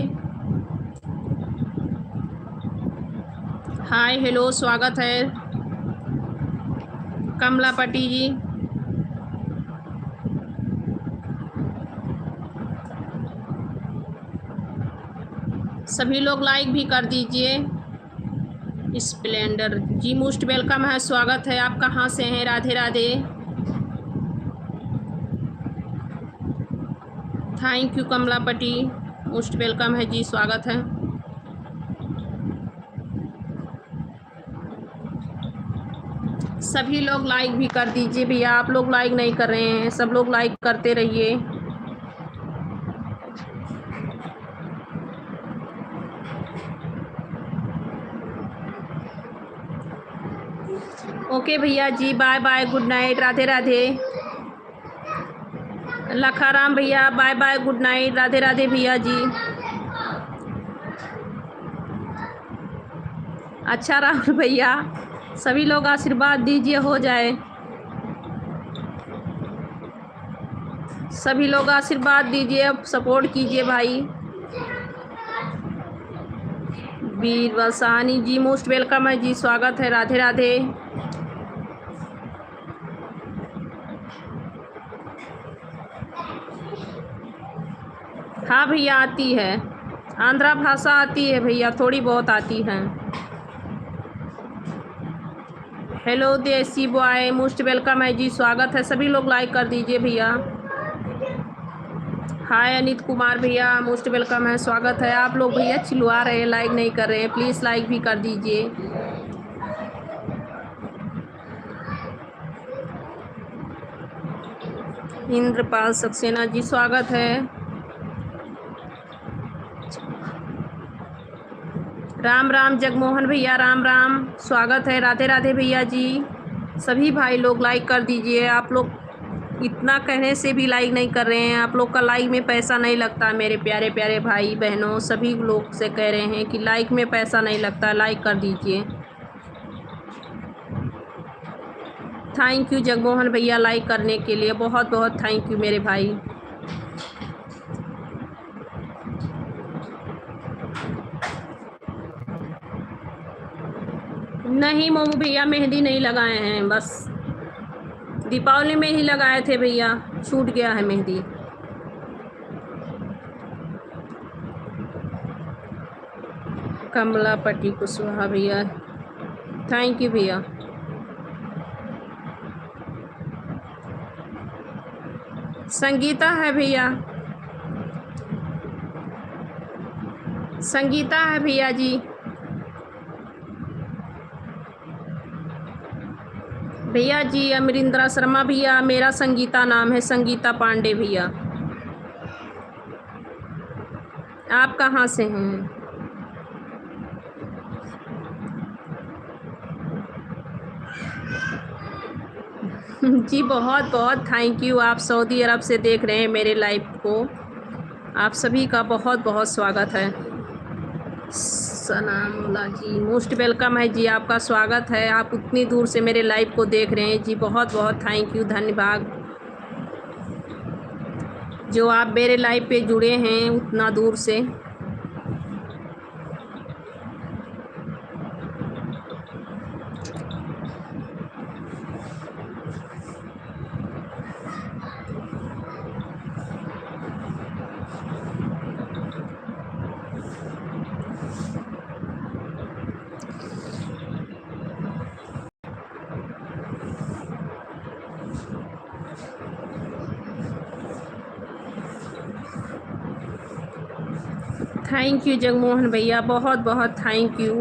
हाय हेलो, स्वागत है कमलापति जी। सभी लोग लाइक भी कर दीजिए। स्प्लेंडर जी मोस्ट वेलकम है, स्वागत है, आप कहाँ से हैं, Radhe Radhe. Thank you Kamlapati, most welcome है जी, स्वागत है। सभी लोग लाइक भी कर दीजिए भैया, आप लोग लाइक नहीं कर रहे हैं, सब लोग लाइक करते रहिए। ओके भैया जी, bye bye, good night, Radhe Radhe. Lakharam भैया bye bye, good night, Radhe Radhe भैया जी। अच्छा राहुल भैया, सभी लोग आशीर्वाद दीजिए हो जाए, सभी लोग आशीर्वाद दीजिए, सपोर्ट कीजिए भाई। वीर वसानी जी मोस्ट वेलकम है जी, स्वागत है, राधे राधे। हाँ भैया आती है, आंध्रा भाषा आती है भैया, थोड़ी बहुत आती है। हेलो देसी बॉय, मोस्ट वेलकम है जी, स्वागत है, सभी लोग लाइक कर दीजिए भैया। हाय अनित कुमार भैया, मोस्ट वेलकम है, स्वागत है। आप लोग भैया चिल्ला रहे हैं, लाइक नहीं कर रहे हैं, प्लीज़ लाइक भी कर दीजिए। इंद्रपाल सक्सेना जी, स्वागत है। राम राम जगमोहन भैया, राम राम, स्वागत है, राधे राधे भैया जी। सभी भाई लोग लाइक कर दीजिए, आप लोग इतना कहने से भी लाइक नहीं कर रहे हैं, आप लोग का लाइक में पैसा नहीं लगता। मेरे प्यारे प्यारे भाई बहनों, सभी लोग से कह रहे हैं कि लाइक में पैसा नहीं लगता, लाइक कर दीजिए। थैंक यू जगमोहन भैया लाइक करने के लिए, बहुत बहुत थैंक यू मेरे भाई। नहीं मोमू भैया, मेहंदी नहीं लगाए हैं, बस दीपावली में ही लगाए थे भैया, छूट गया है मेहंदी। कमलापति कुशवाहा भैया, थैंक यू भैया। संगीता है भैया, संगीता है भैया जी। भैया जी अमरिंद्रा शर्मा भैया, मेरा संगीता नाम है, संगीता पांडे भैया। आप कहाँ से हैं? जी बहुत बहुत थैंक यू, आप सऊदी अरब से देख रहे हैं मेरे लाइव को, आप सभी का बहुत बहुत स्वागत है। सनामुल्ला जी मोस्ट वेलकम है जी, आपका स्वागत है, आप उतनी दूर से मेरे लाइव को देख रहे हैं जी, बहुत बहुत थैंक यू, धन्यवाद जो आप मेरे लाइव पे जुड़े हैं उतना दूर से। थैंक यू जगमोहन भैया, बहुत बहुत थैंक यू।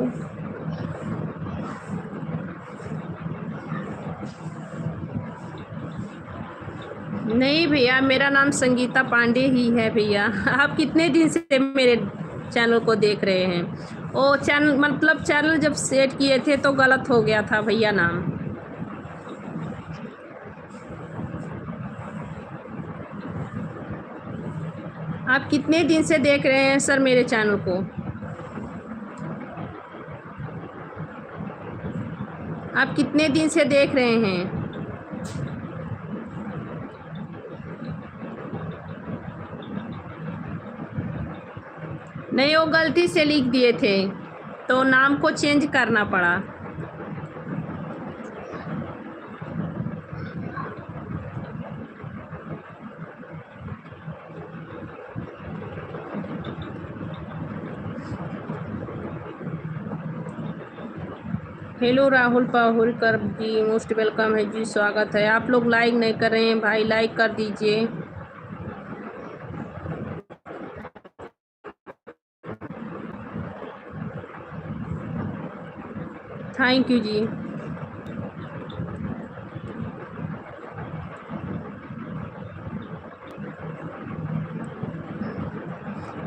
नहीं भैया, मेरा नाम संगीता पांडे ही है भैया। आप कितने दिन से मेरे चैनल को देख रहे हैं। ओ चैनल मतलब चैनल जब सेट किए थे तो गलत हो गया था भैया नाम। आप कितने दिन से देख रहे हैं सर मेरे चैनल को? आप कितने दिन से देख रहे हैं? नहीं, वो गलती से लिख दिए थे तो नाम को चेंज करना पड़ा। हेलो राहुल पाहुलकर जी, मोस्ट वेलकम है जी, स्वागत है। आप लोग लाइक नहीं कर रहे हैं भाई, लाइक कर दीजिए। थैंक यू जी।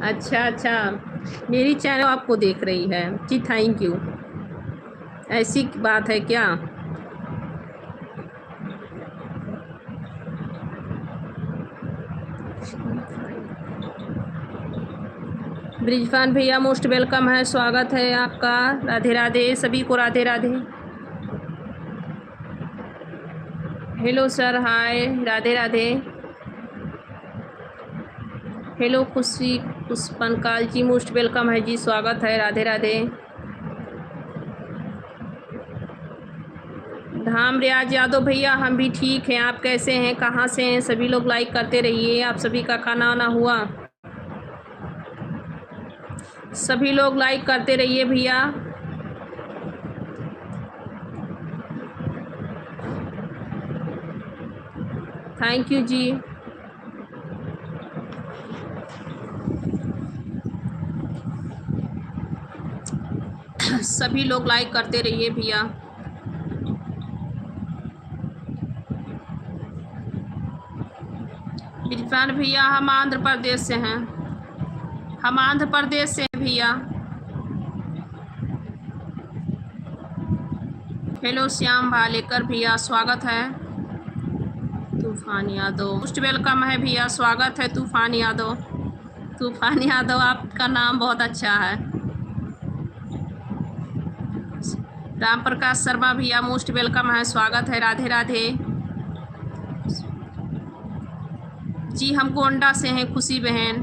अच्छा, मेरी चैनल आपको देख रही है जी, थैंक यू। ऐसी बात है क्या? ब्रिजफान भैया मोस्ट वेलकम है, स्वागत है आपका। राधे राधे, सभी को राधे राधे। हेलो सर, हाय, राधे राधे। हेलो खुशी पुष्पनकाल जी, मोस्ट वेलकम है जी, स्वागत है, राधे राधे। धाम रियाज यादव भैया, हम भी ठीक हैं, आप कैसे हैं, कहाँ से हैं? सभी लोग लाइक करते रहिए। आप सभी का खाना वाना हुआ? सभी लोग लाइक करते रहिए भैया। थैंक यू जी। सभी लोग लाइक करते रहिए भैया। इरफान भैया, हम आंध्र प्रदेश से हैं, हम आंध्र प्रदेश से हैं भैया। हेलो श्याम भालेकर भैया, स्वागत है। तूफान यादव मोस्ट वेलकम है भैया, स्वागत है तूफान यादव। तूफान यादव, आपका नाम बहुत अच्छा है। राम प्रकाश शर्मा भैया, मोस्ट वेलकम है, स्वागत है, राधे राधे जी। हम गोंडा से हैं, खुशी बहन।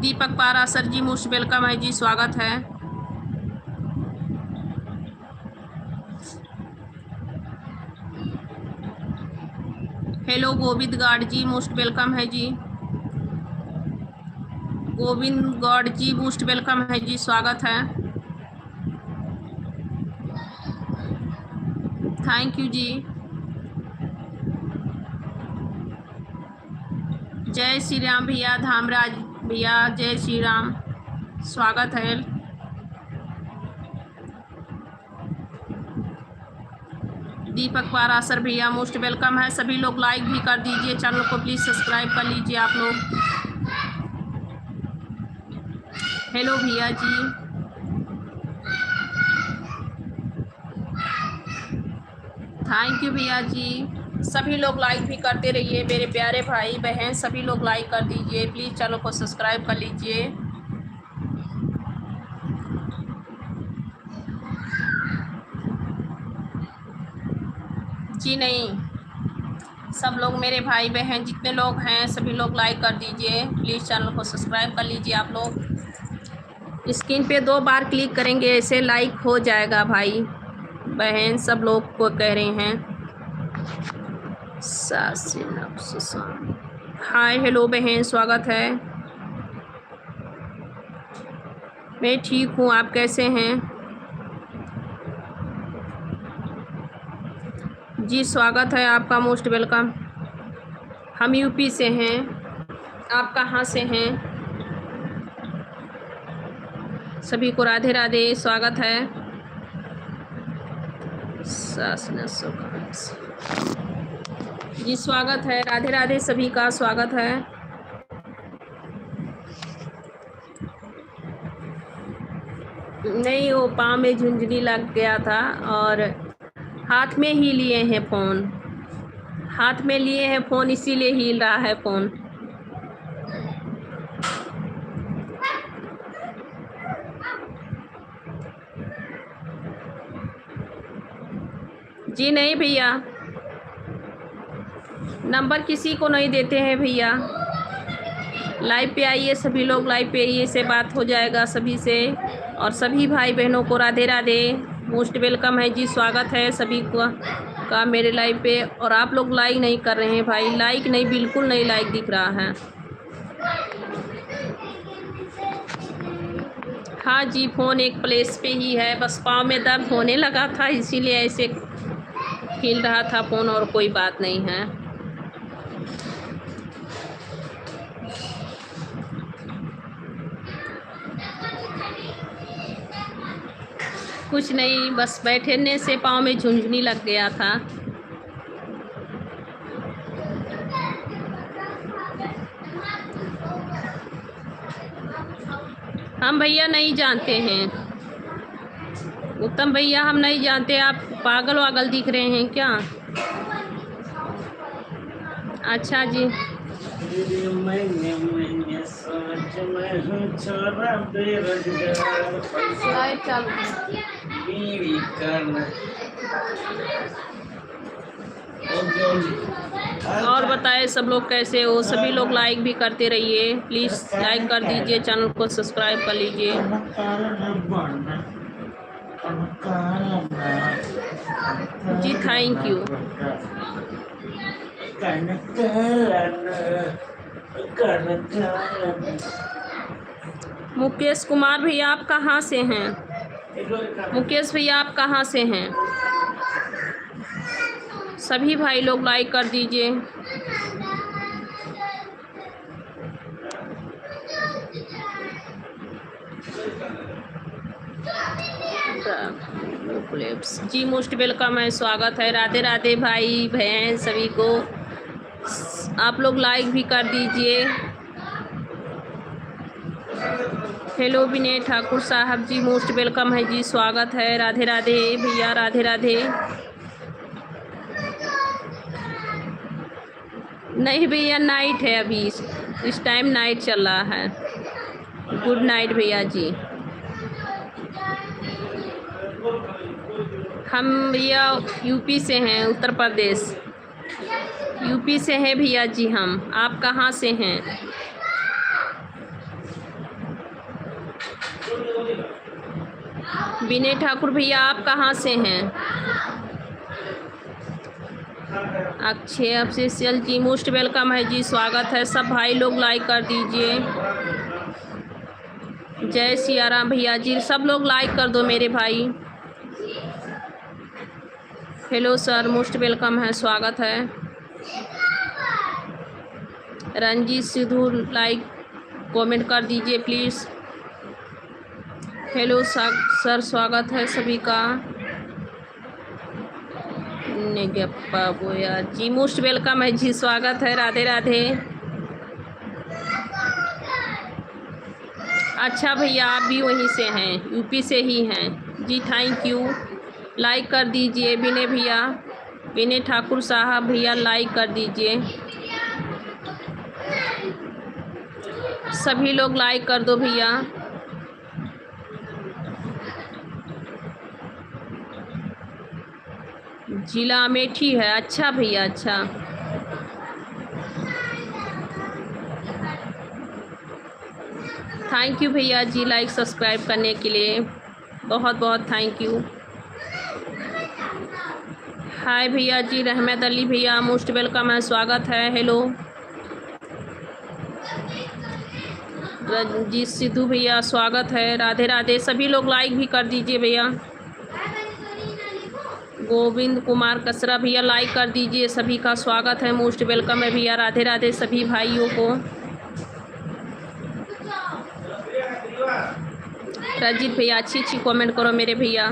दीपक पारा सर जी, मोस्ट वेलकम है जी, स्वागत है। हेलो गोविंद गौड़ जी, मोस्ट वेलकम है जी। गोविंद गौड़ जी, मोस्ट वेलकम है जी, स्वागत है। थैंक यू जी। जय श्री राम भैया, धामराज भैया, जय श्री राम, स्वागत है। दीपक पारासर भैया, मोस्ट वेलकम है। सभी लोग लाइक भी कर दीजिए, चैनल को प्लीज़ सब्सक्राइब कर लीजिए आप लोग। हेलो भैया जी, थैंक यू भैया जी। सभी लोग लाइक भी करते रहिए मेरे प्यारे भाई बहन, सभी लोग लाइक कर दीजिए प्लीज़, चैनल को सब्सक्राइब कर लीजिए। जी नहीं, सब लोग मेरे भाई बहन जितने लोग हैं सभी लोग लाइक कर दीजिए प्लीज़, चैनल को सब्सक्राइब कर लीजिए आप लोग। स्क्रीन पे 2 बार क्लिक करेंगे, ऐसे लाइक हो जाएगा भाई बहन, सब लोग को कह रहे हैं। हाय हेलो बहन, स्वागत है। मैं ठीक हूँ, आप कैसे हैं? जी स्वागत है आपका, मोस्ट वेलकम। हम यूपी से हैं, आप कहाँ से हैं? सभी को राधे राधे, स्वागत है। जी स्वागत है, राधे राधे, सभी का स्वागत है। नहीं, वो पाँव में झुंझुनी लग गया था और हाथ में ही लिए हैं फ़ोन, हाथ में लिए हैं फ़ोन, इसीलिए हिल रहा है फ़ोन। जी नहीं भैया, नंबर किसी को नहीं देते हैं भैया। लाइव पे आइए, सभी लोग लाइव पे आइए, से बात हो जाएगा सभी से। और सभी भाई बहनों को राधे राधे, मोस्ट वेलकम है जी, स्वागत है सभी का मेरे लाइव पे। और आप लोग लाइक नहीं कर रहे हैं भाई, लाइक नहीं, बिल्कुल नहीं लाइक दिख रहा है। हाँ जी, फ़ोन एक प्लेस पे ही है, बस पाँव में दर्द होने लगा था इसीलिए ऐसे हिल रहा था फ़ोन, और कोई बात नहीं है। कुछ नहीं, बस बैठने से पाँव में झुंझुनी लग गया था। हम भैया नहीं जानते हैं, उत्तम भैया हम नहीं जानते, आप पागल वागल दिख रहे हैं क्या? अच्छा जी, और बताएं सब लोग कैसे हो? सभी लोग लाइक भी करते रहिए, प्लीज़ लाइक कर दीजिए, चैनल को सब्सक्राइब कर लीजिए। जी थैंक यू। मुकेश कुमार भैया आप कहाँ से हैं? मुकेश भैया आप कहाँ से हैं? सभी भाई लोग लाइक कर दीजिए। जी मोस्ट वेलकम है, स्वागत है, राधे राधे भाई बहन सभी को। आप लोग लाइक भी कर दीजिए। हेलो विनय ठाकुर साहब जी, मोस्ट वेलकम है जी, स्वागत है, राधे राधे भैया, राधे राधे। नहीं भैया, नाइट है अभी, इस टाइम नाइट चल रहा है। गुड नाइट भैया जी। हम भैया यूपी से हैं, उत्तर प्रदेश यूपी से हैं भैया जी हम। आप कहाँ से हैं? विनय ठाकुर भैया आप कहाँ से हैं? अक्षय ऑफिशियल जी, मोस्ट वेलकम है जी, स्वागत है। सब भाई लोग लाइक कर दीजिए। जय सिया राम भैया जी, सब लोग लाइक कर दो मेरे भाई। हेलो सर, मोस्ट वेलकम है, स्वागत है। रंजीत सिद्धू लाइक कमेंट कर दीजिए प्लीज़। हेलो सर, स्वागत है सभी का। नेगप्पा बोया जी, मोस्ट वेलकम है जी, स्वागत है, राधे राधे। अच्छा भैया, आप भी वहीं से हैं, यूपी से ही हैं जी, थैंक यू। लाइक कर दीजिए विनय भैया, विनय ठाकुर साहब भैया लाइक कर दीजिए। सभी लोग लाइक कर दो भैया। जिला अमेठी है, अच्छा भैया, अच्छा। थैंक यू भैया जी, लाइक सब्सक्राइब करने के लिए बहुत बहुत थैंक यू। हाय भैया जी, रहमत अली भैया मोस्ट वेलकम है, स्वागत है। हेलो रंजीत सिद्धू भैया, स्वागत है, राधे राधे। सभी लोग लाइक भी कर दीजिए भैया। गोविंद कुमार कसरा भैया लाइक कर दीजिए, सभी का स्वागत है, मोस्ट वेलकम है भैया, राधे राधे सभी भाइयों को। रंजीत भैया अच्छी कमेंट करो मेरे भैया।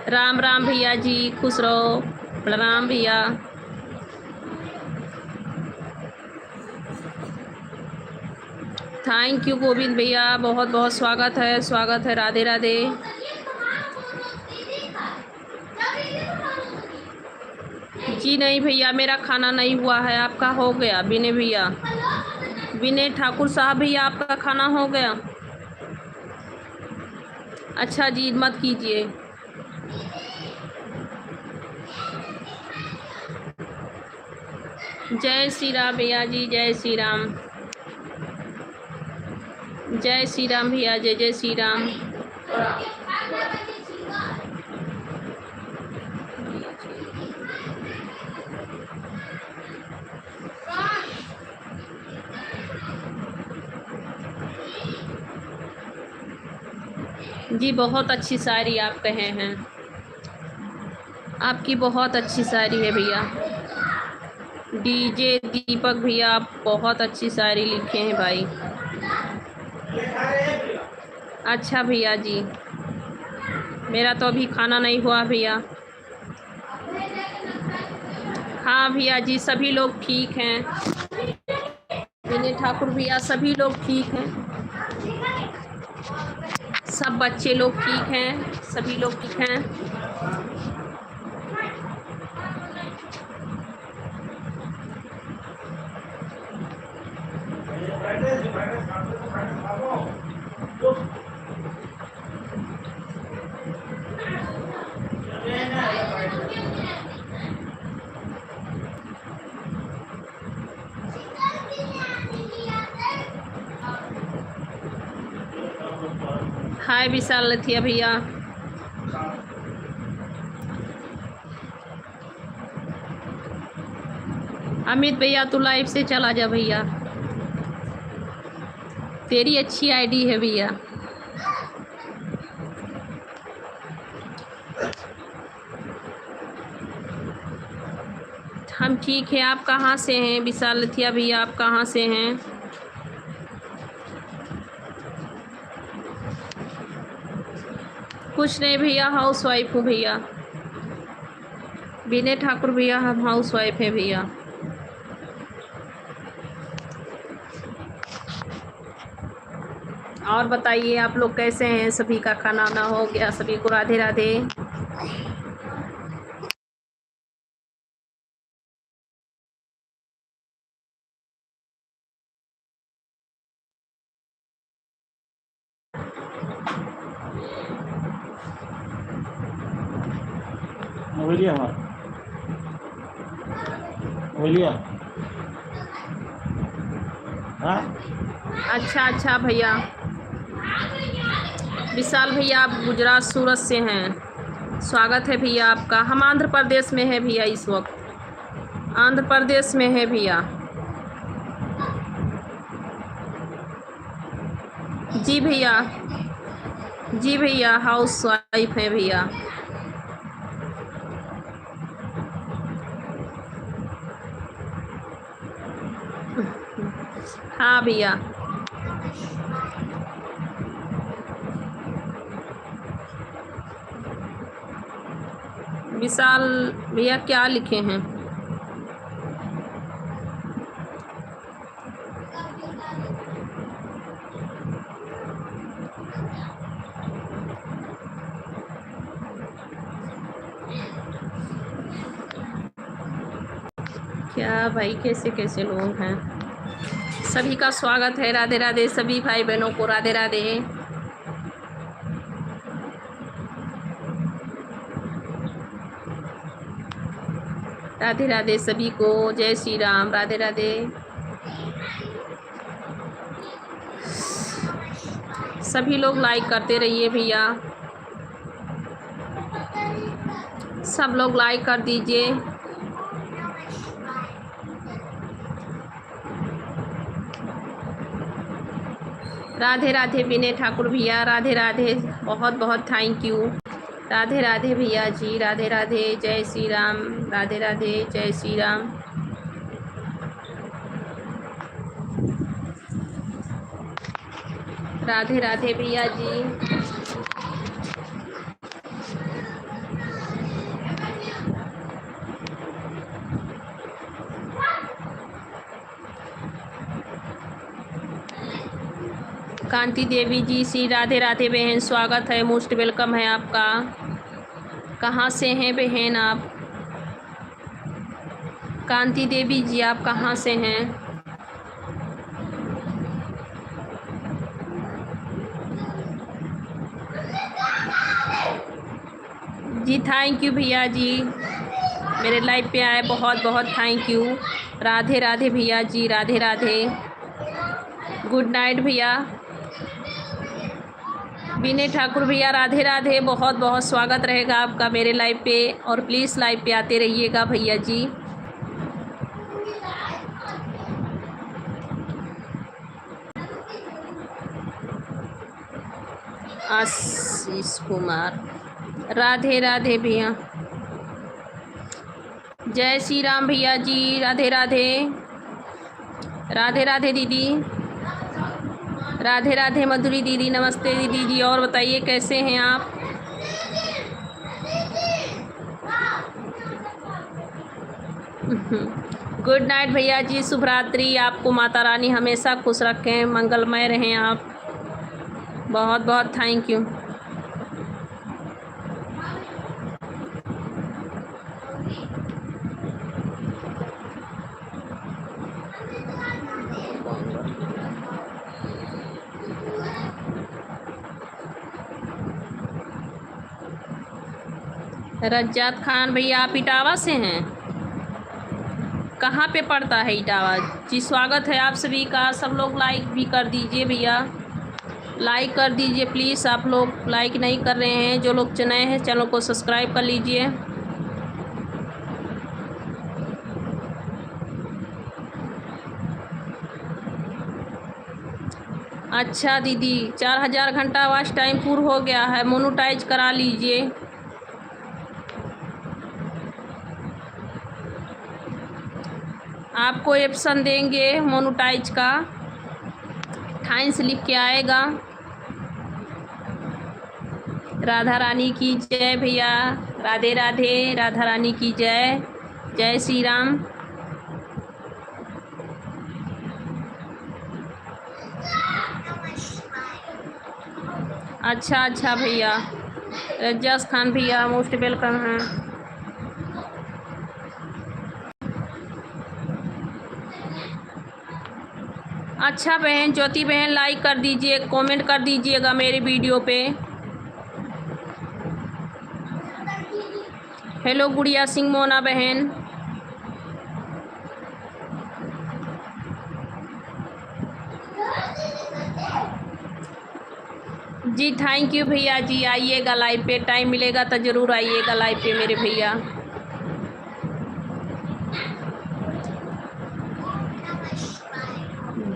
राम राम भैया जी, खुश रहो। प्रणाम भैया। थैंक यू गोविंद भैया, बहुत बहुत स्वागत है, स्वागत है। राधे राधे। जी नहीं भैया, मेरा खाना नहीं हुआ है। आपका हो गया विनय भैया? विनय ठाकुर साहब भैया, आपका खाना हो गया? अच्छा जी, मत कीजिए। जय श्री राम भैया जी, जय श्री राम। जय श्री राम भैया, जय जय श्री राम। जी बहुत अच्छी शायरी आप कहे हैं, आपकी बहुत अच्छी शायरी है भैया। डीजे दीपक भैया, आप बहुत अच्छी शायरी लिखे हैं भाई। अच्छा भैया जी, मेरा तो अभी खाना नहीं हुआ भैया। हाँ भैया जी, सभी लोग ठीक हैं। विनय ठाकुर भैया, सभी लोग ठीक हैं, सब बच्चे लोग ठीक हैं, सभी लोग ठीक हैं। हाय विशाल लथिया भैया। अमित भैया, तू लाइव से चला जा भैया, तेरी अच्छी आईडी है भैया। हम ठीक हैं, आप कहाँ से हैं विशाल लथिया भैया, आप कहाँ से हैं? कुछ नहीं भैया, हाउस वाइफ हूँ भैया। विनय ठाकुर भैया, हम हाउस वाइफ हैं भैया। और बताइए आप लोग कैसे हैं? सभी का खाना वाना हो गया? सभी को राधे राधे। अच्छा अच्छा भैया। विशाल भैया, आप गुजरात सूरत से हैं, स्वागत है भैया आपका। हम आंध्र प्रदेश में है भैया, इस वक्त आंध्र प्रदेश में है भैया। जी भैया, जी भैया, हाउस वाइफ है भैया। हाँ भैया। विशाल भैया क्या लिखे हैं? क्या भाई, कैसे कैसे लोग हैं? सभी का स्वागत है, राधे राधे। सभी भाई बहनों को राधे राधे। राधे राधे सभी को, जय श्री राम, राधे राधे। सभी लोग लाइक करते रहिए भैया, सब लोग लाइक कर दीजिए। राधे राधे विनय ठाकुर भैया, राधे राधे, बहुत बहुत थैंक यू। राधे राधे भैया जी, राधे राधे, जय श्री राम, राधे राधे, जय श्री राम। राधे राधे भैया जी। कांति देवी जी, श्री राधे राधे बहन, स्वागत है, मोस्ट वेलकम है आपका। कहाँ से हैं बहन आप? कांति देवी जी, आप कहाँ से हैं? जी थैंक यू भैया जी, मेरे लाइव पे आए, बहुत बहुत थैंक यू। राधे राधे भैया जी, राधे राधे, गुड नाइट भैया। विनय ठाकुर भैया, राधे राधे, बहुत बहुत स्वागत रहेगा आपका मेरे लाइव पे, और प्लीज़ लाइव पे आते रहिएगा भैया जी। आशीष कुमार, राधे राधे भैया, जय श्री राम भैया जी, राधे राधे, राधे राधे दीदी, राधे राधे मधुरी दीदी, नमस्ते दीदी जी। और बताइए कैसे हैं आप? गुड नाइट भैया जी, शुभ रात्रि, आपको माता रानी हमेशा खुश रखें, मंगलमय रहें आप, बहुत बहुत थैंक यू। रज्जात खान भैया, आप इटावा से हैं? कहाँ पे पड़ता है इटावा जी? स्वागत है आप सभी का, सब लोग लाइक भी कर दीजिए भैया, लाइक कर दीजिए प्लीज़। आप लोग लाइक नहीं कर रहे हैं, जो लोग नए हैं चैनल को सब्सक्राइब कर लीजिए। अच्छा दीदी, 4000 घंटा वॉच टाइम पूरा हो गया है, मोनेटाइज करा लीजिए। आपको ऑप्शन देंगे मोनेटाइज का, थैंक्स लिख के आएगा। राधा रानी की जय भैया, राधे राधे, राधा रानी की जय, जय श्री राम। अच्छा अच्छा भैया, रज्जास खान भैया मोस्ट वेलकम हैं। अच्छा बहन ज्योति बहन, लाइक कर दीजिए, कमेंट कर दीजिएगा मेरे वीडियो पे। हेलो गुड़िया सिंह मोना बहन, जी थैंक यू भैया जी, आइएगा लाइव पे, टाइम मिलेगा तो ज़रूर आइएगा लाइव पे मेरे भैया।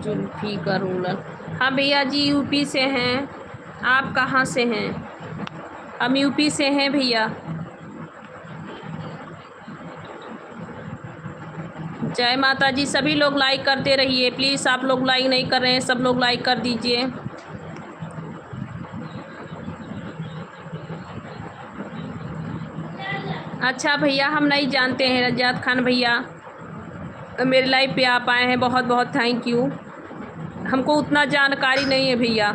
जुल्फिकार रूलर, हाँ भैया जी यूपी से हैं। आप कहाँ से हैं? हम यूपी से हैं भैया। जय माता जी, सभी लोग लाइक करते रहिए प्लीज़, आप लोग लाइक नहीं कर रहे हैं, सब लोग लाइक कर दीजिए। अच्छा भैया, हम नहीं जानते हैं रज्जात खान भैया, मेरे लाइव पे आप आए हैं, बहुत बहुत थैंक यू। हमको उतना जानकारी नहीं है भैया।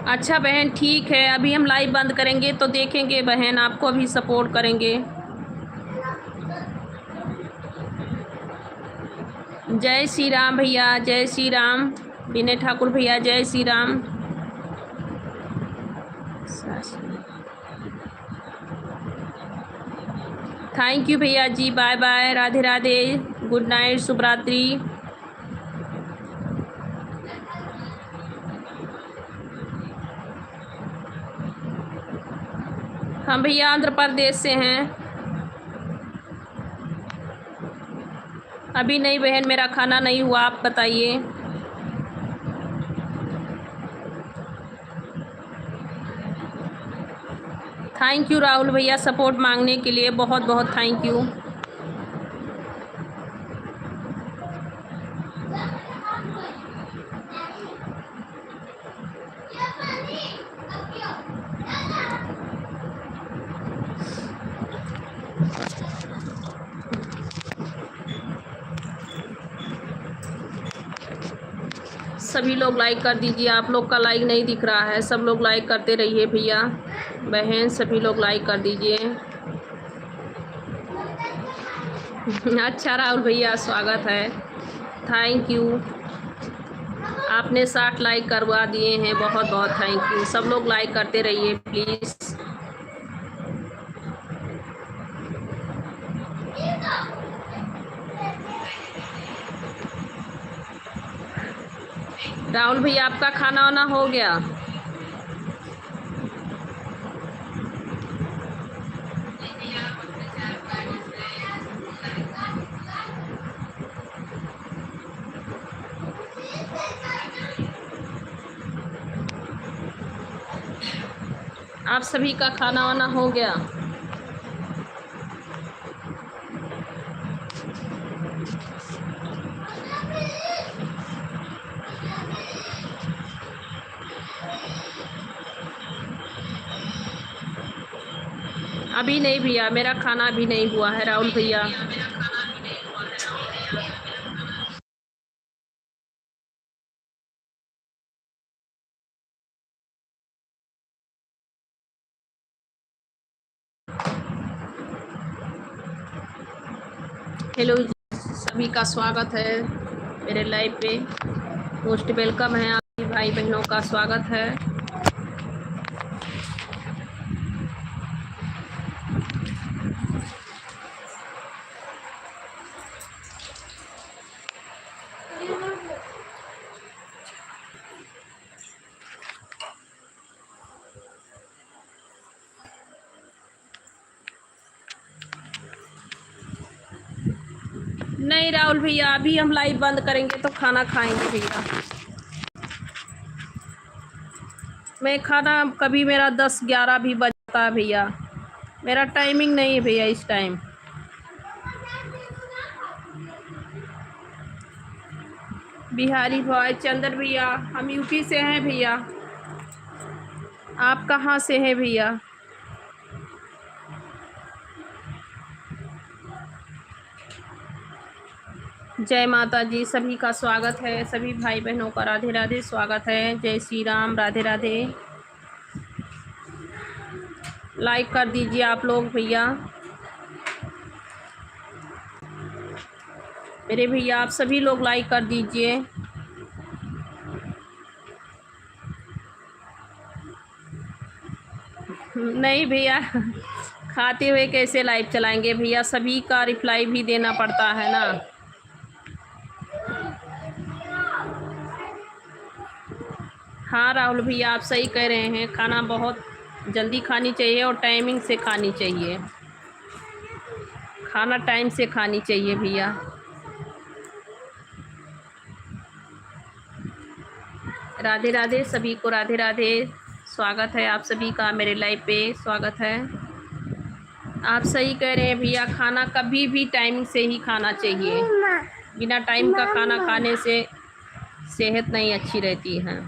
अच्छा बहन ठीक है, अभी हम लाइव बंद करेंगे तो देखेंगे बहन, आपको भी सपोर्ट करेंगे। जय श्री राम भैया, जय श्री राम। विनय ठाकुर भैया, जय श्री राम। थैंक यू भैया जी, bye bye, Radhe Radhe, good night, शुभ रात्रि। हम भैया आंध्र प्रदेश से हैं। अभी नहीं बहन, मेरा खाना नहीं हुआ, आप बताइए। थैंक यू राहुल भैया, सपोर्ट मांगने के लिए बहुत बहुत थैंक यू। सभी लोग लाइक कर दीजिए। आप लोग का लाइक नहीं दिख रहा है, सब लोग लाइक करते रहिए भैया बहन, सभी लोग लाइक कर दीजिए। अच्छा राहुल भैया स्वागत है, थैंक यू। आपने 60 लाइक करवा दिए हैं, बहुत बहुत थैंक यू। सब लोग लाइक करते रहिए प्लीज़। राहुल भैया आपका खाना वाना हो गया? आप सभी का खाना वाना हो गया? अभी नहीं भैया, मेरा खाना अभी नहीं हुआ है राहुल भैया। हेलो जी, सभी का स्वागत है मेरे लाइव पे। मोस्ट वेलकम है, आपकी भाई बहनों का स्वागत है। नहीं राहुल भैया, अभी हम लाइव बंद करेंगे तो खाना खाएंगे भैया। मैं खाना कभी मेरा 10-11 भी बजता है भैया, मेरा टाइमिंग नहीं है भैया इस टाइम। बिहारी भाई चंदर भैया, हम यूपी से हैं भैया। आप कहाँ से हैं भैया? जय माता जी, सभी का स्वागत है, सभी भाई बहनों का राधे राधे स्वागत है। जय श्री राम, राधे राधे। लाइक कर दीजिए आप लोग भैया मेरे भैया, आप सभी लोग लाइक कर दीजिए। नहीं भैया, खाते हुए कैसे लाइव चलाएंगे भैया, सभी का रिप्लाई भी देना पड़ता है ना। हाँ राहुल भैया, आप सही कह रहे हैं, खाना बहुत जल्दी खानी चाहिए और टाइमिंग से खानी चाहिए। खाना टाइम से खानी चाहिए भैया। राधे राधे, सभी को राधे राधे। स्वागत है आप सभी का मेरे लाइव पे, स्वागत है। आप सही कह रहे हैं भैया, खाना कभी भी टाइमिंग से ही खाना चाहिए। बिना टाइम का खाना खाने से सेहत नहीं अच्छी रहती है।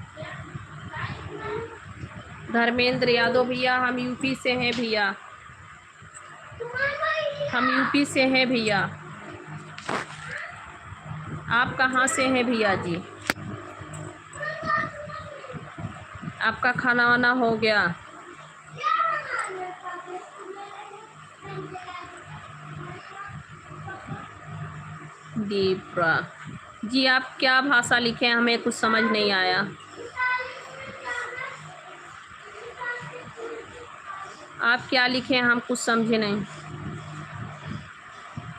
धर्मेंद्र यादव भैया, हम यूपी से हैं भैया, हम यूपी से हैं भैया। आप कहाँ से हैं भैया जी? आपका खाना वाना हो गया? दीपरा जी, आप क्या भाषा लिखे हैं, हमें कुछ समझ नहीं आया। आप क्या लिखे हैं, हम कुछ समझे नहीं,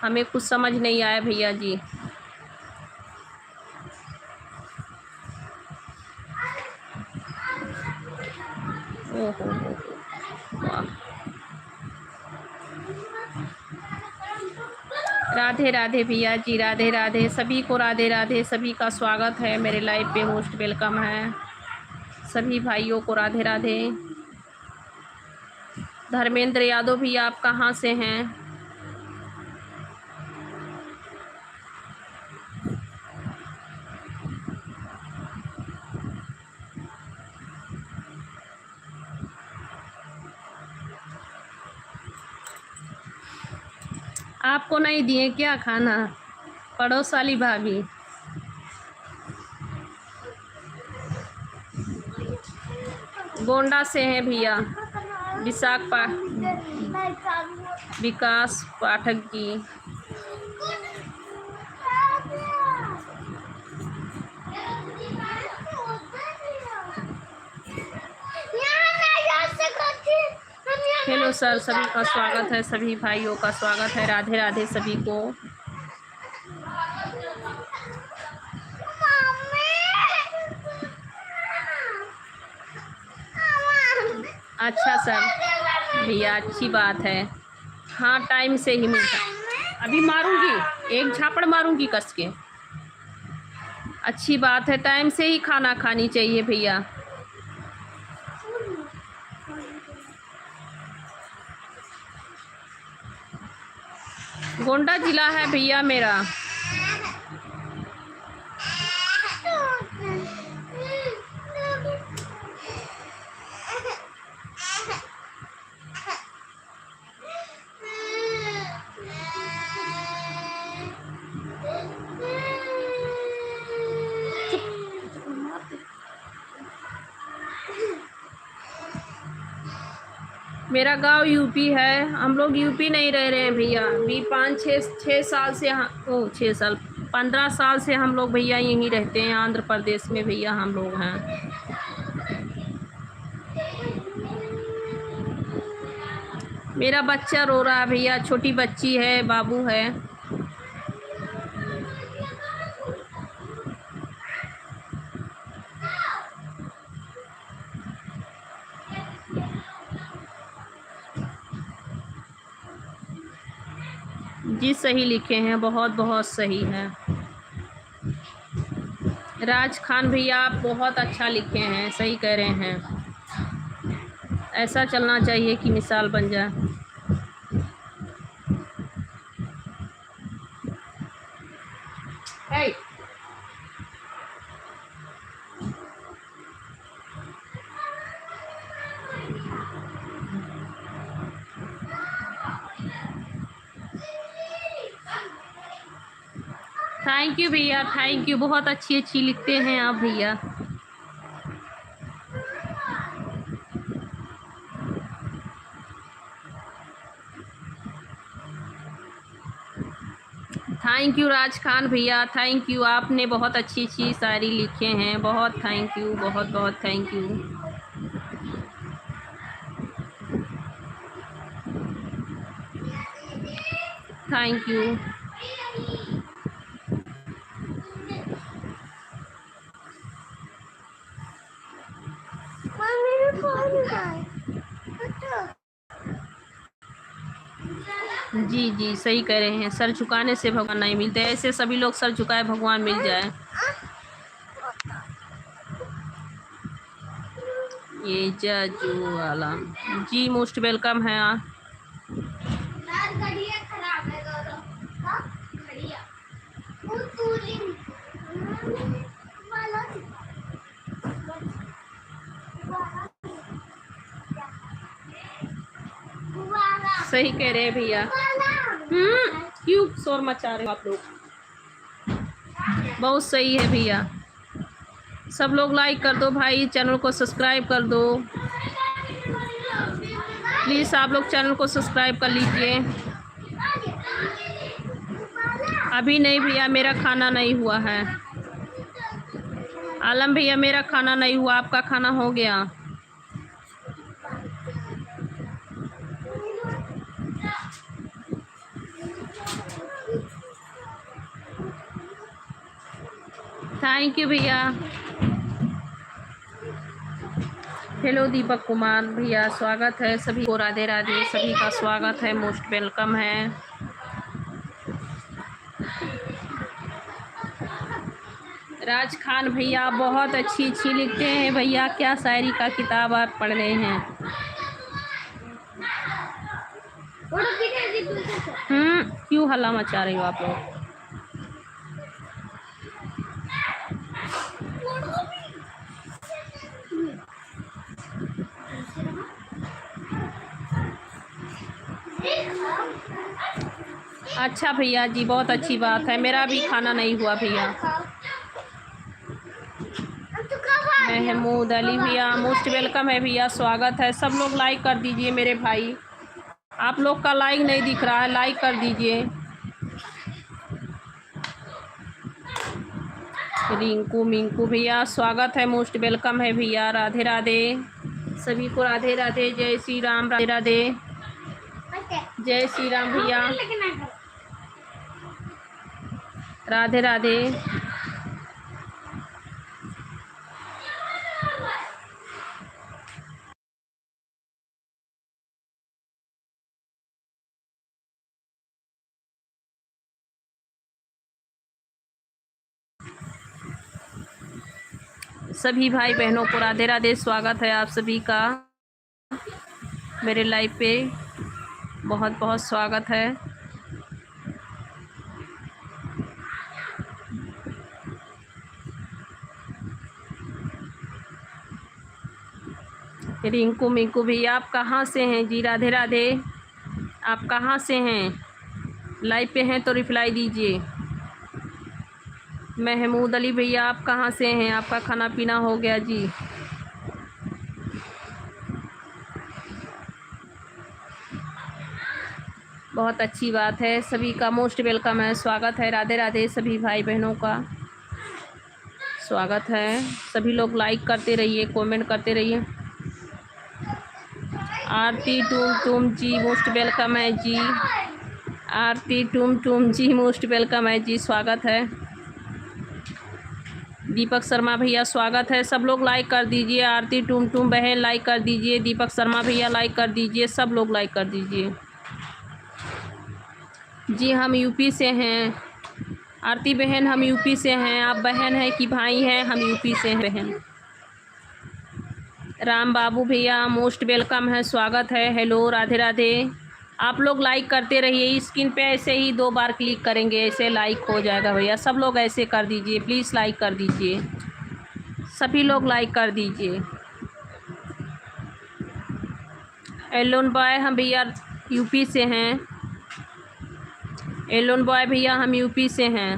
हमें कुछ समझ नहीं आया भैया जी। ओहो, वाह। राधे राधे भैया जी, राधे राधे, सभी को राधे राधे, सभी का स्वागत है मेरे लाइव पे, मोस्ट वेलकम है सभी भाइयों को, राधे राधे। धर्मेंद्र यादव भैया, आप कहाँ से हैं? आपको नहीं दिए क्या खाना? पड़ोस वाली भाभी, गोंडा से हैं भैया। विकास पाठक जी। हेलो सर, सभी का स्वागत है, सभी भाइयों का स्वागत है। राधे राधे सभी को। अच्छा सर भैया, अच्छी बात है। हाँ, टाइम से ही मिलता। अभी मारूंगी, एक झापड़ मारूंगी कस के। अच्छी बात है, टाइम से ही खाना खानी चाहिए भैया। गोंडा जिला है भैया मेरा। मेरा गांव यूपी है। हम लोग यूपी नहीं रह रहे हैं भैया। अभी 5-6 साल से 6 साल 15 साल से हम लोग भैया यहीं रहते हैं, आंध्र प्रदेश में भैया हम लोग हैं। मेरा बच्चा रो रहा है भैया, छोटी बच्ची है, बाबू है। जी सही लिखे हैं, बहुत बहुत सही है। राज खान भैया, आप बहुत अच्छा लिखे हैं, सही कह रहे हैं। ऐसा चलना चाहिए कि मिसाल बन जाए। hey! थैंक यू भैया, थैंक यू। बहुत अच्छी अच्छी लिखते हैं आप भैया। थैंक यू राज खान भैया, थैंक यू। आपने बहुत अच्छी अच्छी शायरी लिखे हैं, बहुत थैंक यू, बहुत बहुत थैंक यू। Thank you. जी जी सही कह रहे हैं। सर झुकाने से भगवान नहीं मिलते, ऐसे सभी लोग सर झुकाए भगवान मिल जाए। ये जजू वाला जी मोस्ट वेलकम है। सही कह रहे हैं भैया। क्यों शोर मचा रहे हो आप लोग? बहुत सही है भैया। सब लोग लाइक कर दो भाई, चैनल को सब्सक्राइब कर दो प्लीज़। आप लोग चैनल को सब्सक्राइब कर लीजिए। अभी नहीं भैया, मेरा खाना नहीं हुआ है। आलम भैया, मेरा खाना नहीं हुआ, आपका खाना हो गया? थैंक यू भैया। हेलो दीपक कुमार भैया, स्वागत है सभी को। राधे राधे, सभी का स्वागत है, मोस्ट वेलकम है। राज खान भैया बहुत अच्छी अच्छी लिखते हैं भैया। क्या शायरी का किताब आप पढ़ रहे हैं? क्यों हल्ला मचा रही हो आप लोग? अच्छा भैया जी, बहुत अच्छी बात है। मेरा भी खाना नहीं हुआ भैया। महमूद अली भैया मोस्ट वेलकम है भैया, स्वागत है। सब लोग लाइक कर दीजिए मेरे भाई, आप लोग का लाइक नहीं दिख रहा है, लाइक कर दीजिए। रिंकू मिंकू भैया स्वागत है, मोस्ट वेलकम है भैया। राधे राधे सभी को, राधे राधे, जय श्री राम, राधे राधे, जय श्री राम भैया, राधे राधे। सभी भाई बहनों को राधे राधे, स्वागत है आप सभी का मेरे लाइव पे, बहुत बहुत स्वागत है। रिंकू मिंकू भैया आप कहाँ से हैं जी? राधे राधे, आप कहाँ से हैं? लाइव पे हैं तो रिप्लाई दीजिए। महमूद अली भैया आप कहाँ से हैं? आपका खाना पीना हो गया जी? बहुत अच्छी बात है, सभी का मोस्ट वेलकम है, स्वागत है। राधे राधे सभी भाई बहनों का स्वागत है। सभी लोग लाइक करते रहिए, कमेंट करते रहिए। आरती टूम टूम जी मोस्ट वेलकम है जी, आरती टूम टूम जी मोस्ट वेलकम है जी, स्वागत है। दीपक शर्मा भैया स्वागत है, सब लोग लाइक कर दीजिए। आरती टूम टूम बहन लाइक कर दीजिए, दीपक शर्मा भैया लाइक कर दीजिए, सब लोग लाइक कर दीजिए जी। हम यूपी से हैं, आरती बहन हम यूपी से हैं। आप बहन हैं कि भाई हैं? हम यूपी से हैं बहन। राम बाबू भैया मोस्ट वेलकम है, स्वागत है। हेलो राधे राधे। आप लोग लाइक करते रहिए, स्क्रीन पे ऐसे ही 2 बार क्लिक करेंगे, ऐसे लाइक हो जाएगा भैया। सब लोग ऐसे कर दीजिए, प्लीज़ लाइक कर दीजिए, सभी लोग लाइक कर दीजिए। एलोन बॉय हम भैया यूपी से हैं, एलोन बॉय भैया हम यूपी से हैं।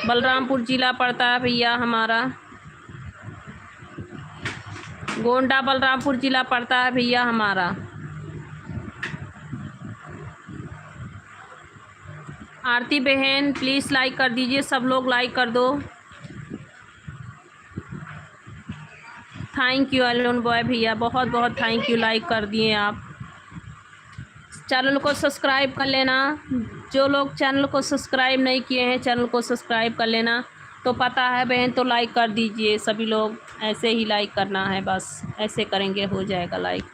बलरामपुर जिला पड़ता है भैया हमारा, गोंडा बलरामपुर जिला पड़ता है भैया हमारा। आरती बहन प्लीज़ लाइक कर दीजिए, सब लोग लाइक कर दो। थैंक यू एलोन बॉय भैया, बहुत बहुत थैंक यू, लाइक कर दिए आप। चैनल को सब्सक्राइब कर लेना, जो लोग चैनल को सब्सक्राइब नहीं किए हैं चैनल को सब्सक्राइब कर लेना। तो पता है बहन, तो लाइक कर दीजिए सभी लोग, ऐसे ही लाइक करना है, बस ऐसे करेंगे हो जाएगा लाइक।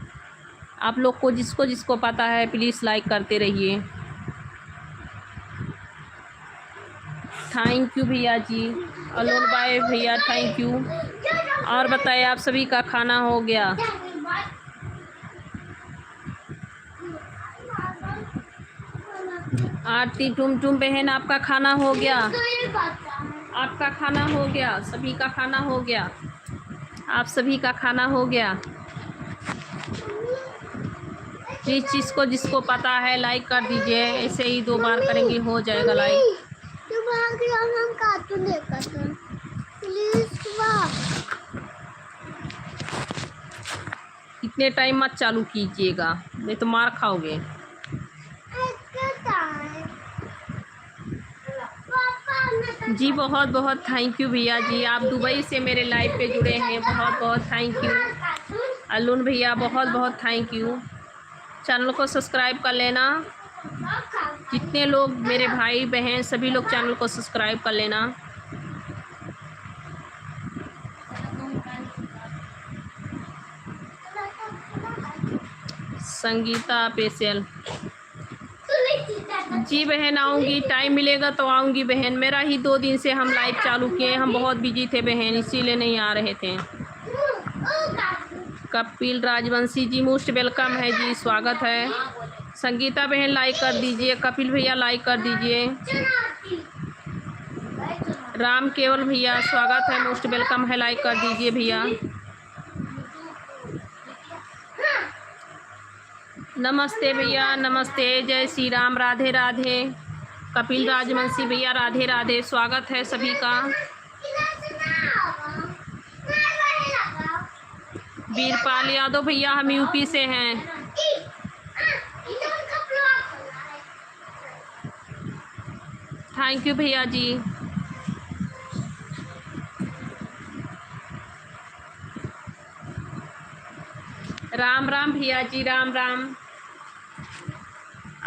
आप लोग को जिसको जिसको पता है प्लीज़ लाइक करते रहिए। थैंक यू भैया जी, अलोन बाय भैया थैंक यू। और बताइए आप सभी का खाना हो गया? आरती टुम टुम बहन आपका खाना हो गया? आपका खाना हो गया? सभी का खाना हो गया? आप सभी का खाना हो गया? प्लीज़ जिसको जिसको पता है लाइक कर दीजिए, ऐसे ही 2 बार करेंगे हो जाएगा लाइक। इतने टाइम मत चालू कीजिएगा, नहीं तो मार खाओगे। जी बहुत बहुत थैंक यू भैया जी, आप दुबई से मेरे लाइव पे जुड़े हैं, बहुत बहुत थैंक यू। अरुण भैया बहुत बहुत थैंक यू। चैनल को सब्सक्राइब कर लेना, जितने लोग मेरे भाई बहन सभी लोग चैनल को सब्सक्राइब कर लेना। संगीता पेशल जी बहन आऊँगी, टाइम मिलेगा तो आऊँगी बहन। मेरा ही 2 दिन से हम लाइव चालू किए, हम बहुत बिजी थे बहन, इसीलिए नहीं आ रहे थे। कपिल राजवंशी जी मोस्ट वेलकम है जी, स्वागत है। संगीता बहन लाइक कर दीजिए, कपिल भैया लाइक कर दीजिए। राम केवल भैया स्वागत है, मोस्ट वेलकम है, लाइक कर दीजिए भैया। नमस्ते भैया, नमस्ते, जय श्री राम, राधे राधे। कपिल राजवंशी भैया राधे राधे, स्वागत है सभी का। वीरपाल यादव भैया हम यूपी से हैं। थैंक यू भैया जी। राम राम भैया जी, राम राम।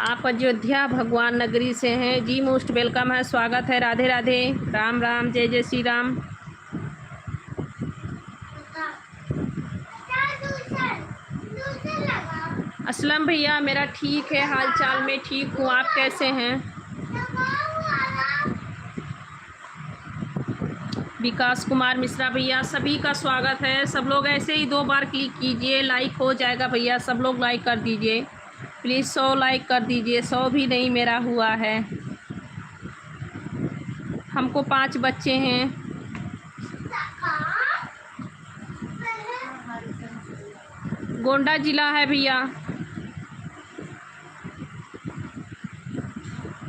आप अयोध्या भगवान नगरी से हैं जी, मोस्ट वेलकम है, स्वागत है, राधे राधे, राम राम, जय जय श्री राम। असलम भैया मेरा ठीक है, हाल चाल में ठीक हूँ, आप कैसे हैं? विकास कुमार मिश्रा भैया, सभी का स्वागत है। सब लोग ऐसे ही 2 बार क्लिक कीजिए, लाइक हो जाएगा भैया, सब लोग लाइक कर दीजिए प्लीज़, 100 लाइक कर दीजिए, 100 भी नहीं मेरा हुआ है। हमको 5 बच्चे हैं। गोंडा जिला है भैया।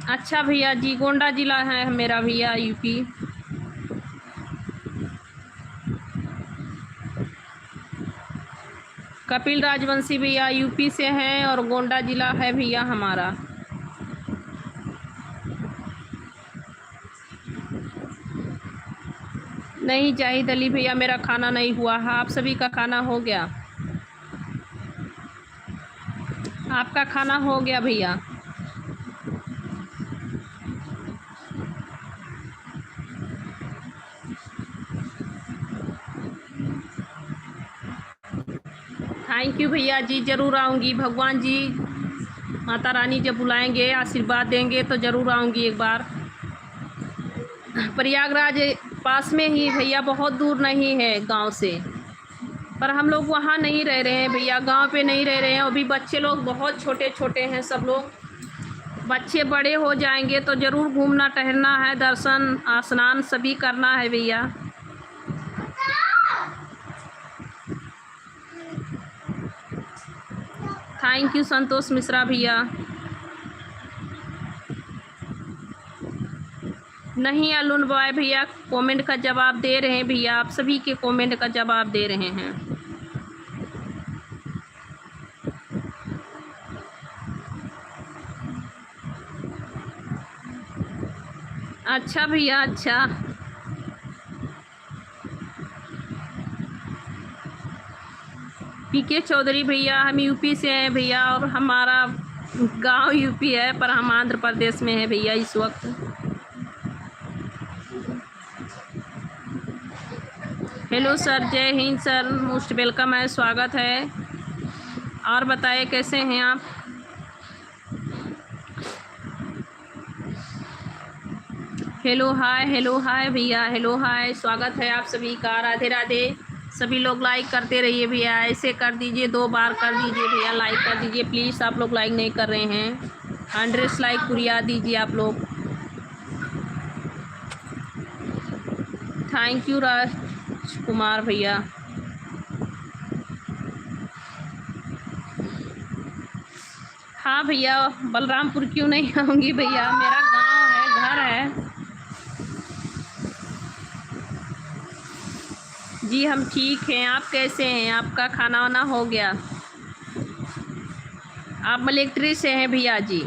अच्छा भैया जी, गोंडा जिला है मेरा भैया, यूपी। कपिल राजवंशी भैया यूपी से हैं और गोंडा जिला है भैया हमारा। नहीं जाहिद अली भैया, मेरा खाना नहीं हुआ है। आप सभी का खाना हो गया? आपका खाना हो गया भैया? थैंक यू भैया जी, ज़रूर आऊँगी। भगवान जी माता रानी जब बुलाएंगे, आशीर्वाद देंगे तो ज़रूर आऊँगी एक बार। प्रयागराज पास में ही भैया, बहुत दूर नहीं है गांव से, पर हम लोग वहाँ नहीं रह रहे हैं भैया, गांव पे नहीं रह रहे हैं। अभी बच्चे लोग बहुत छोटे छोटे हैं सब लोग, बच्चे बड़े हो जाएंगे तो ज़रूर घूमना टहलना है, दर्शन स्नान सभी करना है भैया। थैंक यू संतोष मिश्रा भैया। नहीं अरुण बॉय भैया, कमेंट का जवाब दे रहे हैं भैया, आप सभी के कमेंट का जवाब दे रहे हैं। अच्छा भैया, अच्छा। पीके चौधरी भैया, हम यूपी से हैं भैया, और हमारा गांव यूपी है पर हम आंध्र प्रदेश में हैं भैया इस वक्त। हेलो सर, जय हिंद सर, मोस्ट वेलकम है, स्वागत है। और बताइए कैसे हैं आप? हेलो हाय भैया, हेलो हाय, स्वागत है आप सभी का, राधे राधे। सभी लोग लाइक करते रहिए भैया, ऐसे कर दीजिए, 2 बार कर दीजिए भैया, लाइक कर दीजिए प्लीज़। आप लोग लाइक नहीं कर रहे हैं, 100 लाइक पुरिया दीजिए आप लोग। थैंक यू राजकुमार भैया। हाँ भैया, बलरामपुर क्यों नहीं आऊँगी भैया, मेरा गांव है, घर है जी। हम ठीक हैं, आप कैसे हैं? आपका खाना वाना हो गया? आप मिलिट्री से हैं भैया जी?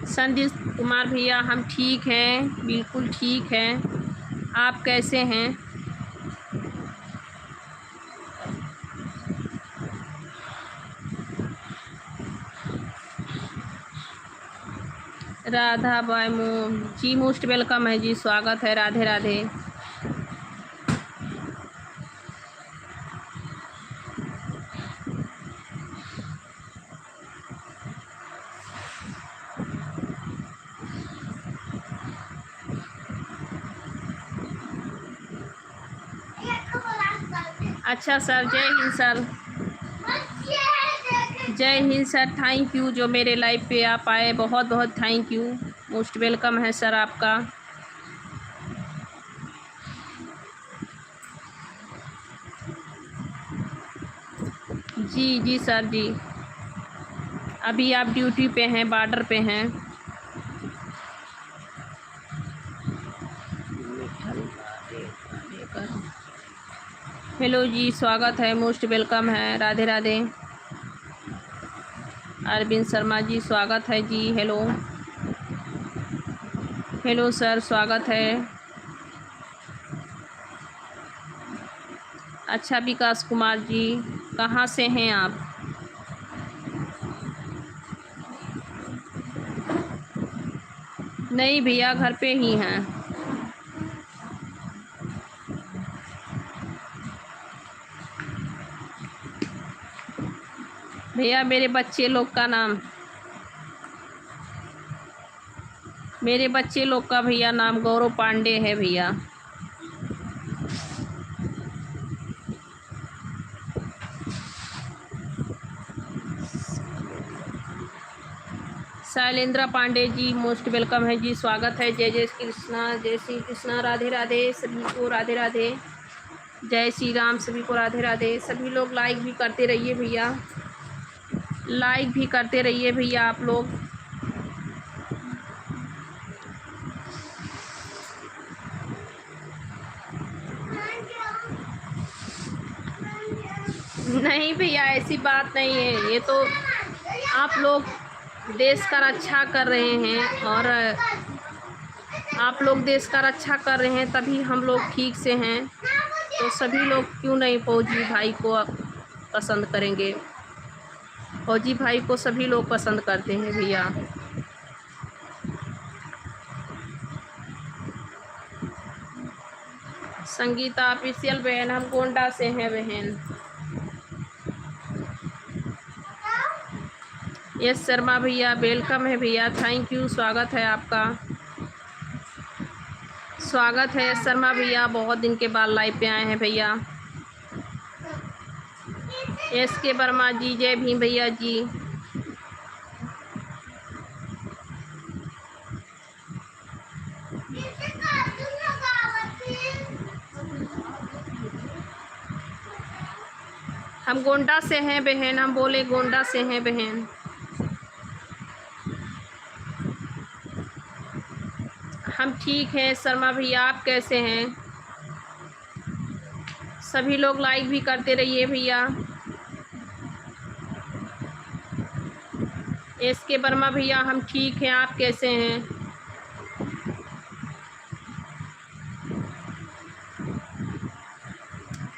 संदीप कुमार भैया, हम ठीक हैं, बिल्कुल ठीक हैं, आप कैसे हैं? राधा बाय जी, मोस्ट वेलकम है जी, स्वागत है, राधे राधे। अच्छा सर, जय हिंद सर। जय हिंद सर, थैंक यू जो मेरे लाइव पे आप आए, बहुत बहुत थैंक यू, मोस्ट वेलकम है सर आपका। जी जी सर जी, अभी आप ड्यूटी पे हैं, बॉर्डर पे हैं। हेलो जी, स्वागत है, मोस्ट वेलकम है, राधे राधे। अरविंद शर्मा जी स्वागत है जी, हेलो हेलो सर, स्वागत है। अच्छा विकास कुमार जी, कहाँ से हैं आप? नहीं भैया, घर पे ही हैं। भैया मेरे बच्चे लोग का नाम, मेरे बच्चे लोग का भैया नाम गौरव पांडे है भैया। शैलेंद्र पांडे जी मोस्ट वेलकम है जी, स्वागत है। जय जय कृष्णा, जय श्री कृष्णा, राधे राधे सभी को, राधे राधे, जय श्री राम सभी को, राधे राधे। सभी लोग लाइक भी करते रहिए भैया, लाइक भी करते रहिए भैया आप लोग। नहीं भैया, ऐसी बात नहीं है, ये तो आप लोग देश का रक्षा कर रहे हैं, और आप लोग देश का रक्षा कर रहे हैं तभी हम लोग ठीक से हैं। तो सभी लोग क्यों नहीं फौजी भाई को पसंद करेंगे? फौजी भाई को सभी लोग पसंद करते हैं भैया। संगीता ऑफिशियल बहन, हम गोंडा से हैं बहन। यस शर्मा भैया वेलकम है भैया, थैंक यू, स्वागत है आपका, स्वागत है शर्मा भैया, बहुत दिन के बाद लाइव पे आए हैं भैया। एस के वर्मा जी, जय भीम भैया जी। हम गोंडा से हैं बहन, हम बोले गोंडा से हैं बहन। हम ठीक हैं शर्मा भैया, आप कैसे हैं? सभी लोग लाइक भी करते रहिए भैया। एस के वर्मा भैया, हम ठीक हैं, आप कैसे हैं?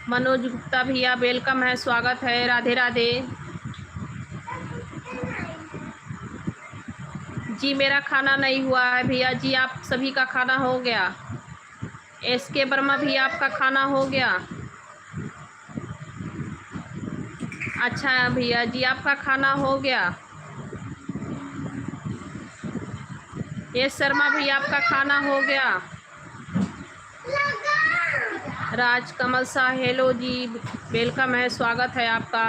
मनोज गुप्ता भैया वेलकम है, स्वागत है, राधे राधे जी। मेरा खाना नहीं हुआ है भैया जी, आप सभी का खाना हो गया? एस के वर्मा भैया, आपका खाना हो गया? अच्छा भैया जी, आपका खाना हो गया? एस शर्मा भैया, आपका खाना हो गया? राज कमल शाह, हेलो जी, वेलकम है, स्वागत है आपका।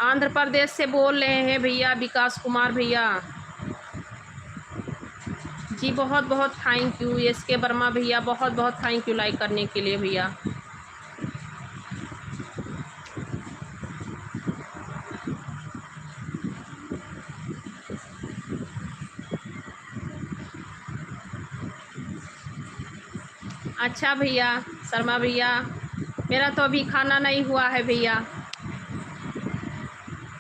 आंध्र प्रदेश से बोल रहे हैं भैया विकास कुमार भैया जी, बहुत बहुत थैंक यू। एस के वर्मा भैया, बहुत बहुत थैंक यू लाइक करने के लिए भैया। अच्छा भैया शर्मा भैया, मेरा तो अभी खाना नहीं हुआ है भैया,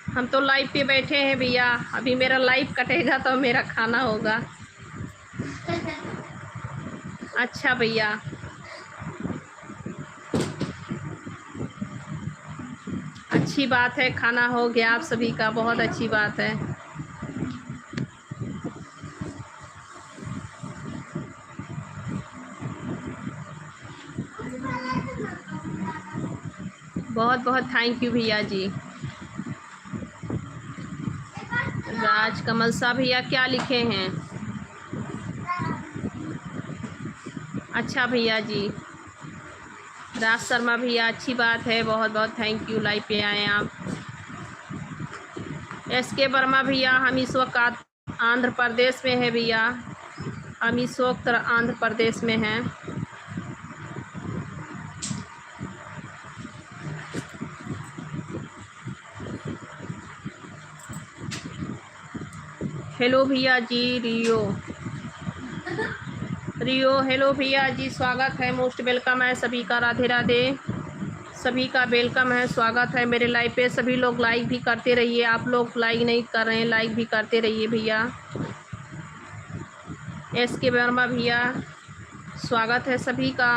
हम तो लाइव पे बैठे हैं भैया, अभी मेरा लाइव कटेगा तो मेरा खाना होगा। अच्छा भैया, अच्छी बात है, खाना हो गया आप सभी का, बहुत अच्छी बात है। बहुत बहुत थैंक यू भैया जी। राज कमल शाह भैया क्या लिखे हैं? अच्छा भैया जी। राज शर्मा भैया, अच्छी बात है, बहुत बहुत थैंक यू, लाइव पे आए आप। एस के वर्मा भैया, हम इस वक्त आंध्र प्रदेश में है भैया, हम इस वक्त आंध्र प्रदेश में हैं। हेलो भैया जी रियो हेलो भैया जी, स्वागत है, मोस्ट वेलकम है सभी का। राधे राधे, सभी का वेलकम है, स्वागत है मेरे लाइव पे। सभी लोग लाइक भी करते रहिए, आप लोग लाइक नहीं कर रहे हैं, लाइक भी करते रहिए भैया। SK वर्मा भैया, स्वागत है सभी का।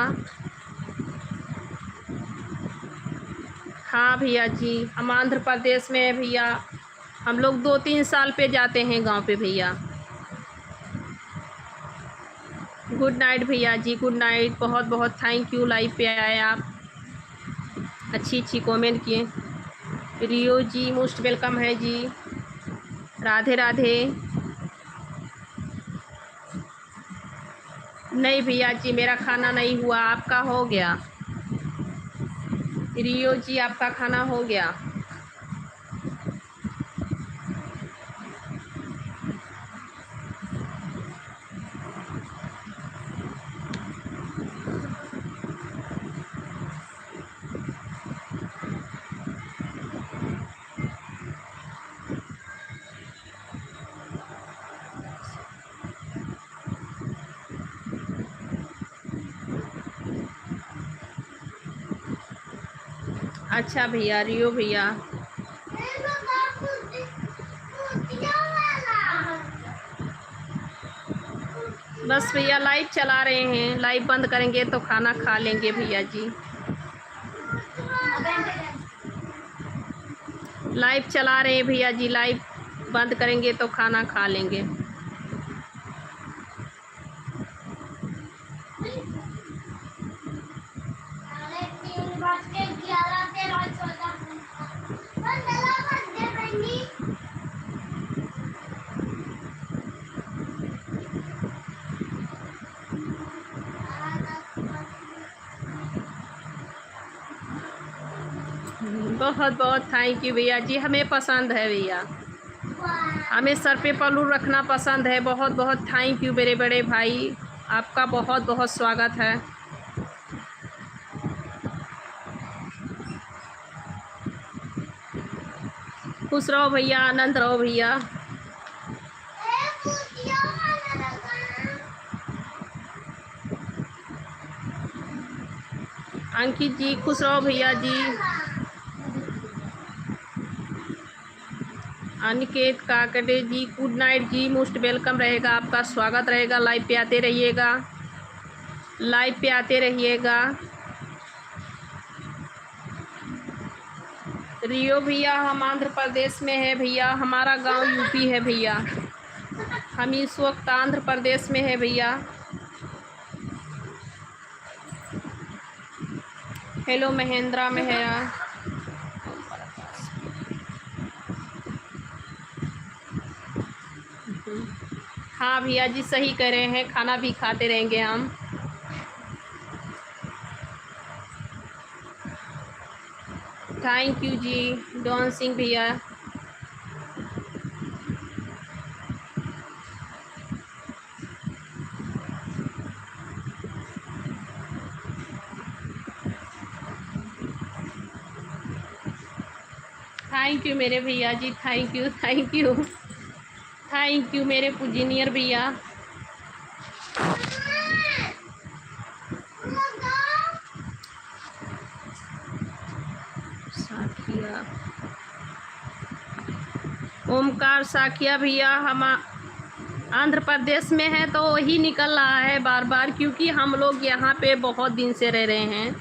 हाँ भैया जी, हम आंध्र प्रदेश में है भैया। हम लोग 2-3 साल पे जाते हैं गांव पे भैया। गुड नाइट भैया जी, गुड नाइट। बहुत बहुत थैंक यू, लाइव पे आए आप, अच्छी अच्छी कमेंट किए। रियो जी मोस्ट वेलकम है जी, राधे राधे। नहीं भैया जी, मेरा खाना नहीं हुआ, आपका हो गया? रियो जी आपका खाना हो गया? अच्छा भैया, रियो भैया। बस भैया लाइव चला रहे हैं, लाइव बंद करेंगे तो खाना खा लेंगे भैया जी। लाइव चला रहे हैं भैया जी, लाइव बंद करेंगे तो खाना खा लेंगे। बहुत बहुत थैंक यू भैया जी, हमें पसंद है भैया, हमें सर पे पल्लू रखना पसंद है। बहुत बहुत थैंक यू मेरे बड़े भाई, आपका बहुत बहुत स्वागत है। खुश रहो भैया, आनंद रहो भैया। अंकित जी खुश रहो भैया जी। अनिकेत काकड़े जी गुड नाइट जी, मोस्ट वेलकम रहेगा, आपका स्वागत रहेगा। लाइव पे आते रहिएगा, लाइव पे आते रहिएगा। रियो भैया, हम आंध्र प्रदेश में है भैया, हमारा गांव यूपी है भैया, हम इस वक्त आंध्र प्रदेश में है भैया। हेलो महेंद्रा मेहरा। हाँ भैया जी सही कह रहे हैं, खाना भी खाते रहेंगे हम। थैंक यू जी डॉन सिंह भैया। थैंक यू मेरे भैया जी, thank you thank you thank you मेरे पूजनीय भैया। साखिया ओमकार साखिया भैया, हम आंध्र प्रदेश में है तो वही निकल रहा है बार बार, क्योंकि हम लोग यहाँ पे बहुत दिन से रह रहे हैं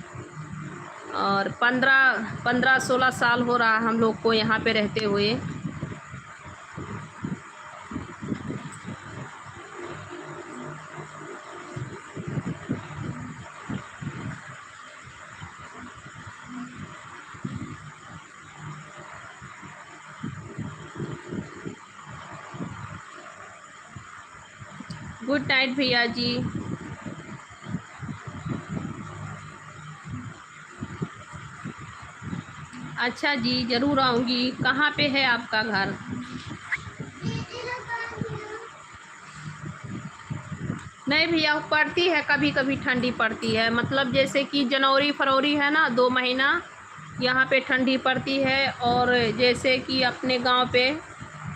और 15-16 साल हो रहा हम लोग को यहाँ पे रहते हुए। गुड नाइट भैया जी। अच्छा जी ज़रूर आऊँगी। कहाँ पे है आपका घर? नहीं भैया पड़ती है, कभी कभी ठंडी पड़ती है, मतलब जैसे कि जनवरी फरवरी है ना, 2 महीना यहाँ पे ठंडी पड़ती है। और जैसे कि अपने गांव पे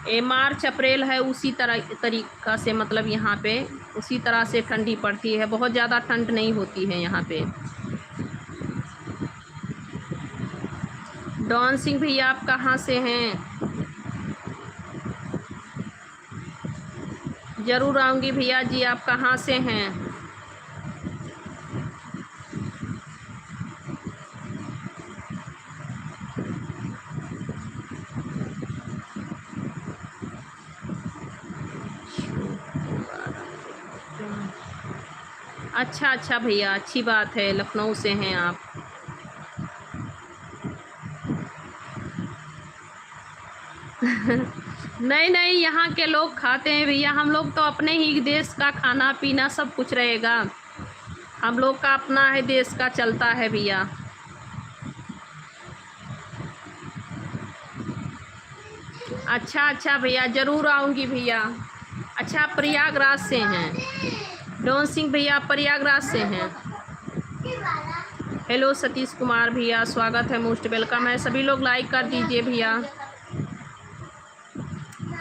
ये मार्च अप्रैल है, उसी तरीका से मतलब यहाँ पे उसी तरह से ठंडी पड़ती है, बहुत ज़्यादा ठंड नहीं होती है यहाँ पे। डॉन सिंह भैया आप कहाँ से हैं? ज़रूर आऊँगी भैया जी, आप कहाँ से हैं? अच्छा अच्छा भैया, अच्छी बात है, लखनऊ से हैं आप। नहीं नहीं, यहाँ के लोग खाते हैं भैया, हम लोग तो अपने ही देश का खाना पीना सब कुछ रहेगा, हम लोग का अपना है देश का चलता है भैया। अच्छा अच्छा भैया, ज़रूर आऊँगी भैया। अच्छा, आप प्रयागराज से हैं? डॉन सिंह भैया आप प्रयागराज से हैं? हेलो सतीश कुमार भैया, स्वागत है, मोस्ट वेलकम है। सभी लोग लाइक कर दीजिए भैया।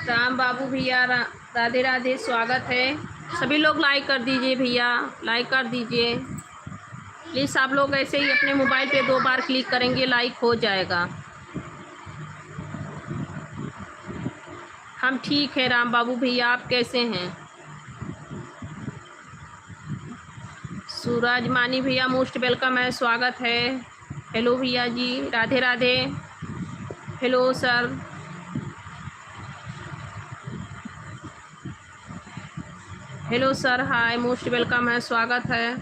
राम बाबू भैया राधे राधे, स्वागत है। सभी लोग लाइक कर दीजिए भैया, लाइक कर दीजिए प्लीज़। आप लोग ऐसे ही अपने मोबाइल पे 2 बार क्लिक करेंगे, लाइक हो जाएगा। हम ठीक हैं राम बाबू भैया, आप कैसे हैं? सूरज मानी भैया मोस्ट वेलकम है, स्वागत है। हेलो भैया जी, Radhe Radhe. Hello sir. Hello sir, hi, most welcome है, स्वागत है।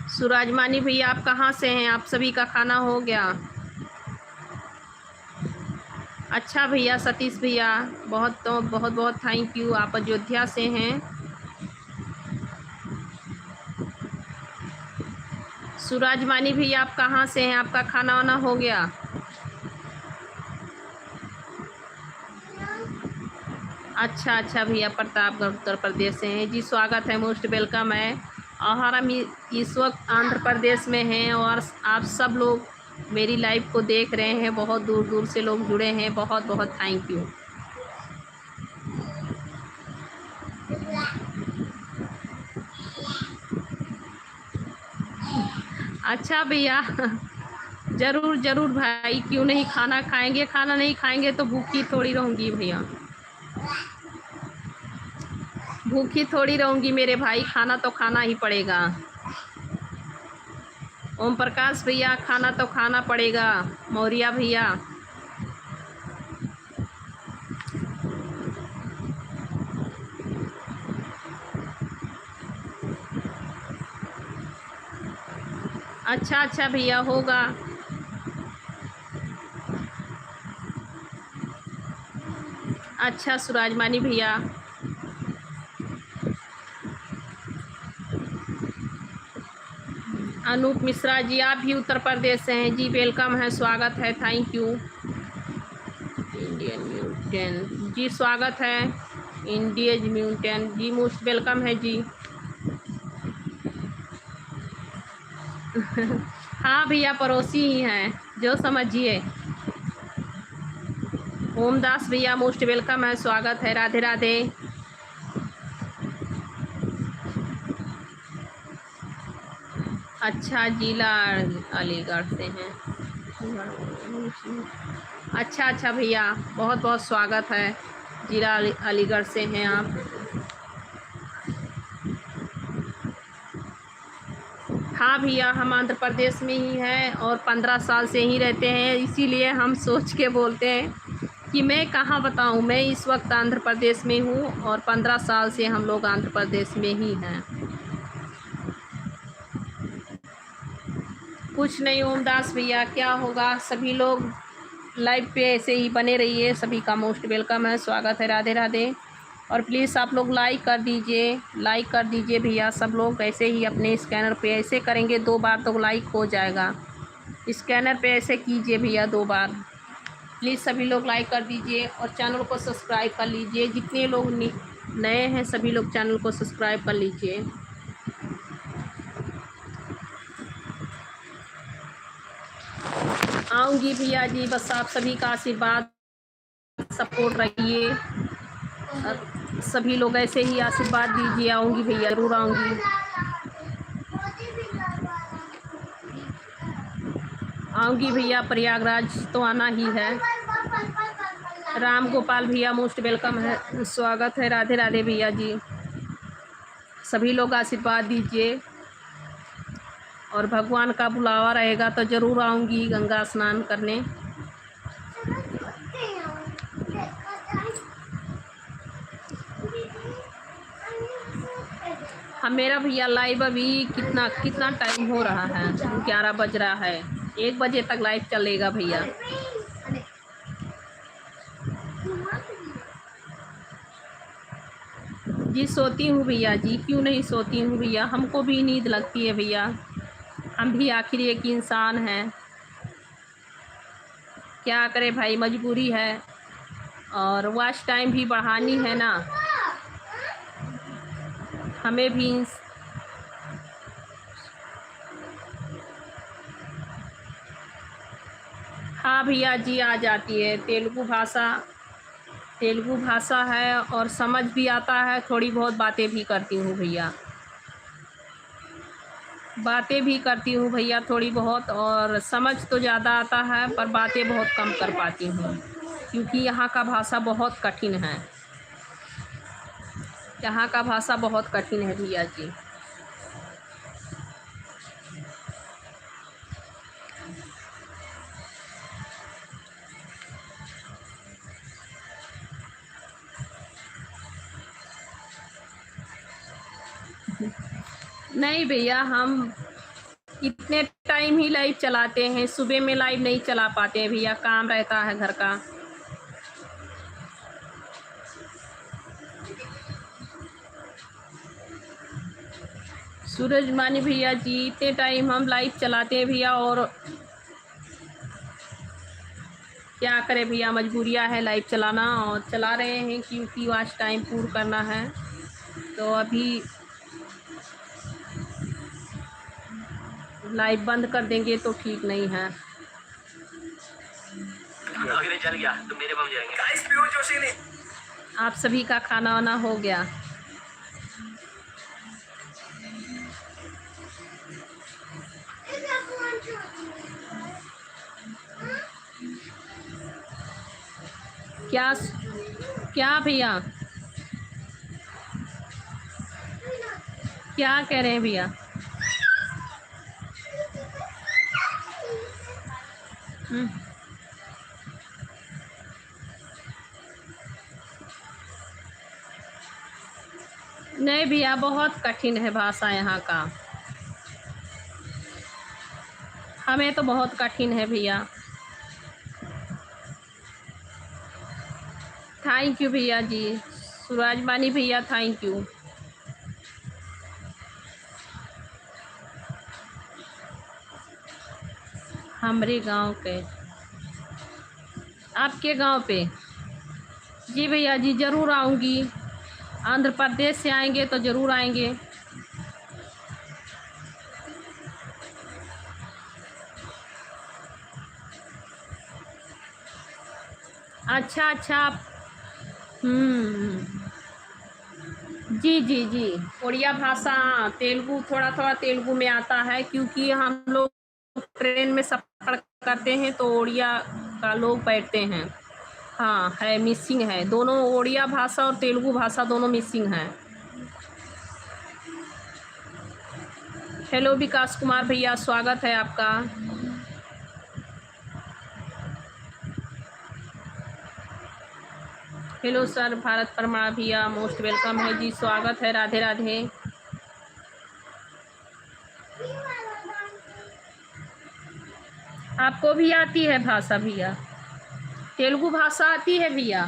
सूरज मानी भैया आप कहाँ से हैं? आप सभी का खाना हो गया? अच्छा भैया सतीश भैया, बहुत बहुत थैंक यू, आप अयोध्या से हैं। सूरज मानी भैया आप कहाँ से हैं? आपका खाना वाना हो गया? अच्छा अच्छा भैया, प्रतापगढ़ उत्तर प्रदेश से हैं जी, स्वागत है, मोस्ट वेलकम है। और हम इस वक्त आंध्र प्रदेश में हैं और आप सब लोग मेरी लाइव को देख रहे हैं, बहुत दूर दूर से लोग जुड़े हैं, बहुत बहुत थैंक यू। अच्छा भैया, ज़रूर ज़रूर भाई, क्यों नहीं, खाना खाएंगे, खाना नहीं खाएंगे तो भूखी थोड़ी रहूँगी भैया, भूखी थोड़ी रहूँगी मेरे भाई, खाना तो खाना ही पड़ेगा। ओम प्रकाश भैया खाना तो खाना पड़ेगा। मौर्या भैया, अच्छा अच्छा भैया, होगा। अच्छा सुराजमानी भैया, अनूप मिश्रा जी आप भी उत्तर प्रदेश से हैं जी, वेलकम है, स्वागत है, थैंक यू। इंडियन म्यूटेन जी, स्वागत है। इंडियन म्यूटेन जी, मोस्ट वेलकम है जी। हाँ भैया, पड़ोसी ही हैं, जो समझिए। ओमदास भैया मोस्ट वेलकम है, स्वागत है, राधे राधे। अच्छा, जिला अलीगढ़ से हैं। अच्छा अच्छा भैया, बहुत बहुत स्वागत है, जिला अलीगढ़ से हैं आप। हाँ भैया, हम आंध्र प्रदेश में ही हैं और 15 साल से ही रहते हैं, इसीलिए हम सोच के बोलते हैं कि मैं कहाँ बताऊँ, मैं इस वक्त आंध्र प्रदेश में हूँ और 15 साल से हम लोग आंध्र प्रदेश में ही हैं। कुछ नहीं ओमदास भैया, क्या होगा, सभी लोग लाइव पे ऐसे ही बने रहिए, सभी का मोस्ट वेलकम है, स्वागत है, राधे राधे। और प्लीज़ आप लोग लाइक कर दीजिए, लाइक कर दीजिए भैया, सब लोग ऐसे ही अपने स्कैनर पे ऐसे करेंगे 2 बार तो लाइक हो जाएगा। स्कैनर पे ऐसे कीजिए भैया 2 बार, प्लीज़ सभी लोग लाइक कर दीजिए और चैनल को सब्सक्राइब कर लीजिए, जितने लोग नए हैं सभी लोग चैनल को सब्सक्राइब कर लीजिए। आऊँगी भैया जी, बस आप सभी का आशीर्वाद सपोर्ट रहिए, सभी लोग ऐसे ही आशीर्वाद दीजिए। आऊँगी भैया, ज़रूर आऊँगी। आऊँगी भैया, प्रयागराज तो आना ही है। राम गोपाल भैया मोस्ट वेलकम है, स्वागत है। राधे राधे भैया जी, सभी लोग आशीर्वाद दीजिए और भगवान का बुलावा रहेगा तो ज़रूर आऊँगी गंगा स्नान करने। हम मेरा भैया लाइव अभी कितना टाइम हो रहा है? 11 बज रहा है, 1 बजे तक लाइव चलेगा भैया। जी सोती हूँ भैया जी, क्यों नहीं सोती हूँ भैया, हमको भी नींद लगती है भैया, हम भी आखिर एक इंसान हैं, क्या करें भाई, मजबूरी है और वॉच टाइम भी बढ़ानी है ना हमें भी। हाँ भैया जी, आ जाती है। तेलुगु भाषा है और समझ भी आता है, थोड़ी बहुत बातें भी करती हूँ भैया, थोड़ी बहुत, और समझ तो ज़्यादा आता है पर बातें बहुत कम कर पाती हूँ, क्योंकि यहाँ का भाषा बहुत कठिन है। यहाँ का भाषा बहुत कठिन है भैया जी। नहीं भैया, हम इतने टाइम ही लाइव चलाते हैं, सुबह में लाइव नहीं चला पाते हैं भैया, काम रहता है घर का। सूरज मानी भैया जी, इतने टाइम हम लाइव चलाते हैं भैया, और क्या करें भैया, मजबूरियां है लाइव चलाना, और चला रहे हैं क्योंकि वॉच टाइम पूरा करना है। तो अभी लाइव बंद कर देंगे तो ठीक नहीं है। चल गया तो मेरे बम जाएंगे। आप सभी का खाना वाना हो गया? क्या क्या भैया, क्या कह रहे हैं भैया? नहीं भैया, बहुत कठिन है भाषा यहाँ का, हमें तो बहुत कठिन है भैया। थैंक यू भैया जी, सूरजमानी भैया, थैंक यू। हमारे गांव के, आपके गांव पे? जी भैया जी, ज़रूर आऊँगी, आंध्र प्रदेश से आएंगे तो ज़रूर आएंगे। अच्छा अच्छा, जी जी जी, उड़िया भाषा, तेलुगु, थोड़ा थोड़ा तेलुगु में आता है, क्योंकि हम लोग ट्रेन में सफ़र करते हैं तो उड़िया का लोग बैठते हैं। हाँ है, मिसिंग है, दोनों उड़िया भाषा और तेलुगु भाषा दोनों मिसिंग हैं। हेलो विकास कुमार भैया, स्वागत है आपका। हेलो सर भारत परमार भैया, मोस्ट वेलकम है जी, स्वागत है। राधे राधे। आपको भी आती है भाषा भैया? तेलुगु भाषा आती है भैया?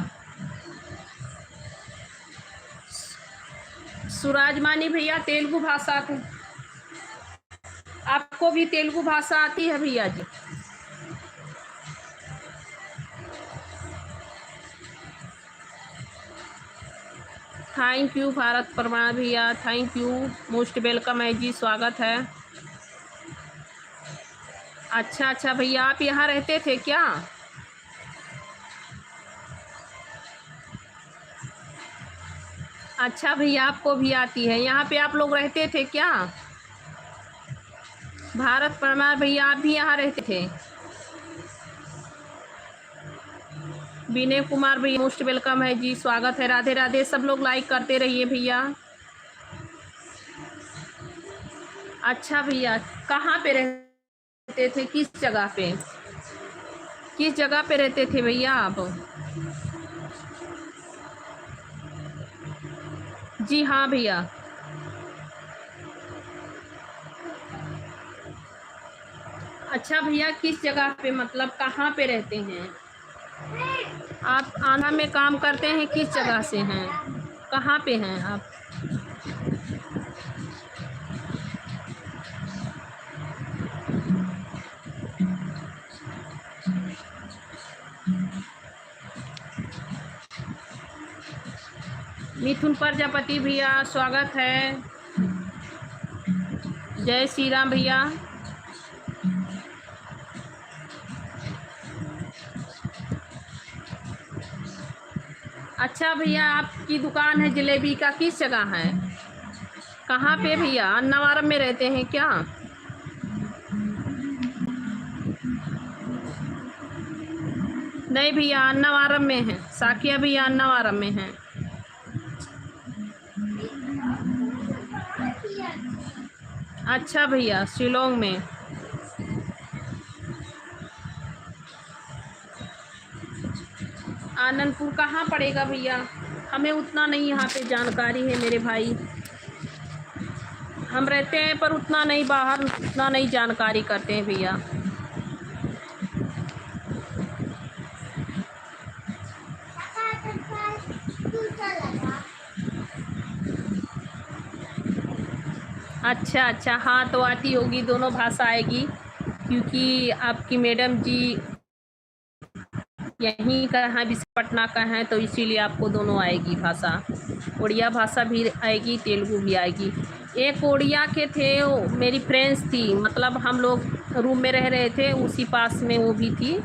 सुराजमानी भैया, तेलुगु भाषा आपको भी तेलुगु भाषा आती है भैया जी? थैंक यू भारत परमार भैया, थैंक यू, मोस्ट वेलकम है जी, स्वागत है। अच्छा अच्छा भैया, आप यहाँ रहते थे क्या? अच्छा भैया, आपको भी आती है। यहाँ पे आप लोग रहते थे क्या? भारत परमार भैया, आप भी यहाँ रहते थे? विनय कुमार भैया मोस्ट वेलकम है जी, स्वागत है। राधे राधे। सब लोग लाइक करते रहिए भैया। अच्छा भैया, कहाँ पे रहते थे? किस जगह पे? किस जगह पे रहते थे भैया आप? जी हाँ भैया। अच्छा भैया, किस जगह पे, मतलब कहाँ पे रहते हैं आप? आंध्रा में काम करते हैं? किस जगह से हैं? कहाँ पे हैं आप? मिथुन प्रजापति भैया, स्वागत है। जय श्री राम भैया। अच्छा भैया, आपकी दुकान है जलेबी का, किस जगह है? कहाँ पे भैया? अन्नावरम में रहते हैं क्या? नहीं भैया, अन्नावरम में है। साकिया भैया अन्नावरम में है। अच्छा भैया, शिलोंग में। आनंदपुर कहाँ पड़ेगा भैया? हमें उतना नहीं यहाँ पे जानकारी है मेरे भाई। हम रहते हैं पर उतना नहीं, बाहर उतना नहीं जानकारी करते हैं भैया। अच्छा अच्छा, हाँ तो आती होगी, दोनों भाषा आएगी, क्योंकि आपकी मैडम जी यहीं का है, विशाखापट्टना का है, तो इसीलिए आपको दोनों आएगी भाषा। उड़िया भाषा भी आएगी, तेलुगु भी आएगी। एक उड़िया के थे, मेरी फ्रेंड्स थी, मतलब हम लोग रूम में रह रहे थे, उसी पास में वो भी थी,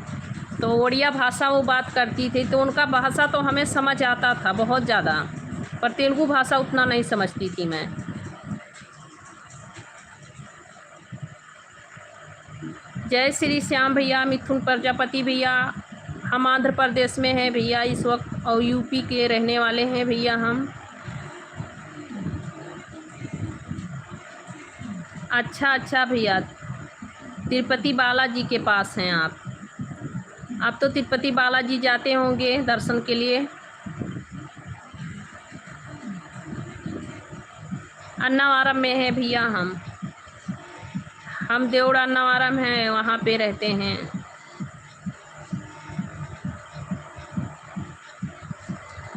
तो उड़िया भाषा वो बात करती थी, तो उनका भाषा तो हमें समझ आता था बहुत ज़्यादा, पर तेलुगु भाषा उतना नहीं समझती थी मैं। जय श्री श्याम भैया, मिथुन प्रजापति भैया। हम आंध्र प्रदेश में हैं भैया इस वक्त, और यूपी के रहने वाले हैं भैया हम। अच्छा अच्छा भैया, तिरुपति बालाजी के पास हैं आप तो तिरुपति बालाजी जाते होंगे दर्शन के लिए। अन्नावरम में है भैया हम देवड़ा अन्नावरम हैं, वहाँ पे रहते हैं।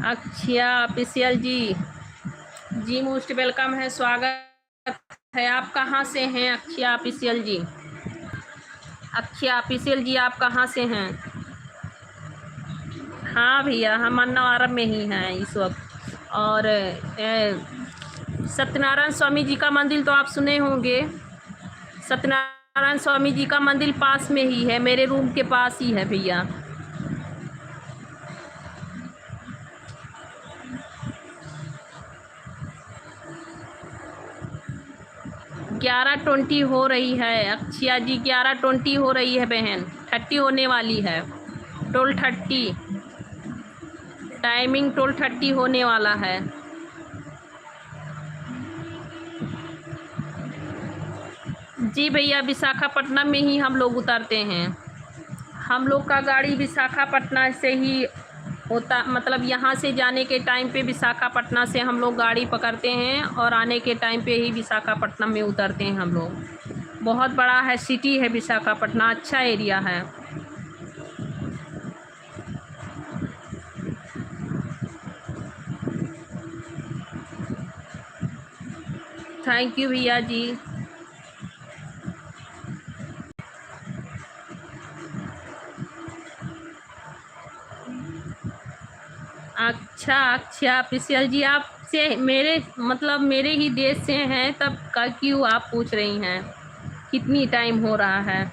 अक्षया ऑफिशियल जी मोस्ट वेलकम है, स्वागत है। आप कहाँ से हैं अक्षया ऑफिशियल जी? अक्षया ऑफिशियल जी, आप कहाँ से हैं? हाँ भैया, हम अन्नावरम में ही हैं इस वक्त। और सत्यनारायण स्वामी जी का मंदिर तो आप सुने होंगे। सत्यनारायण स्वामी जी का मंदिर पास में ही है, मेरे रूम के पास ही है भैया। 11:20 हो रही है अक्षया जी, 11:20 हो रही है बहन, 30 होने वाली है। 12:30 टाइमिंग, 12:30 होने वाला है। जी भैया, विशाखापट्टनम में ही हम लोग उतरते हैं। हम लोग का गाड़ी विशाखापट्टनम से ही होता, मतलब यहाँ से जाने के टाइम पे विशाखापट्टनम से हम लोग गाड़ी पकड़ते हैं, और आने के टाइम पे ही विशाखापट्टनम में उतरते हैं हम लोग। बहुत बड़ा है, सिटी है विशाखापट्टनम, अच्छा एरिया है। थैंक यू भैया जी। अच्छा अच्छा ऑफिशियल जी, आपसे मेरे मतलब मेरे ही देश से हैं, तब का क्यों आप पूछ रही हैं कितनी टाइम हो रहा है?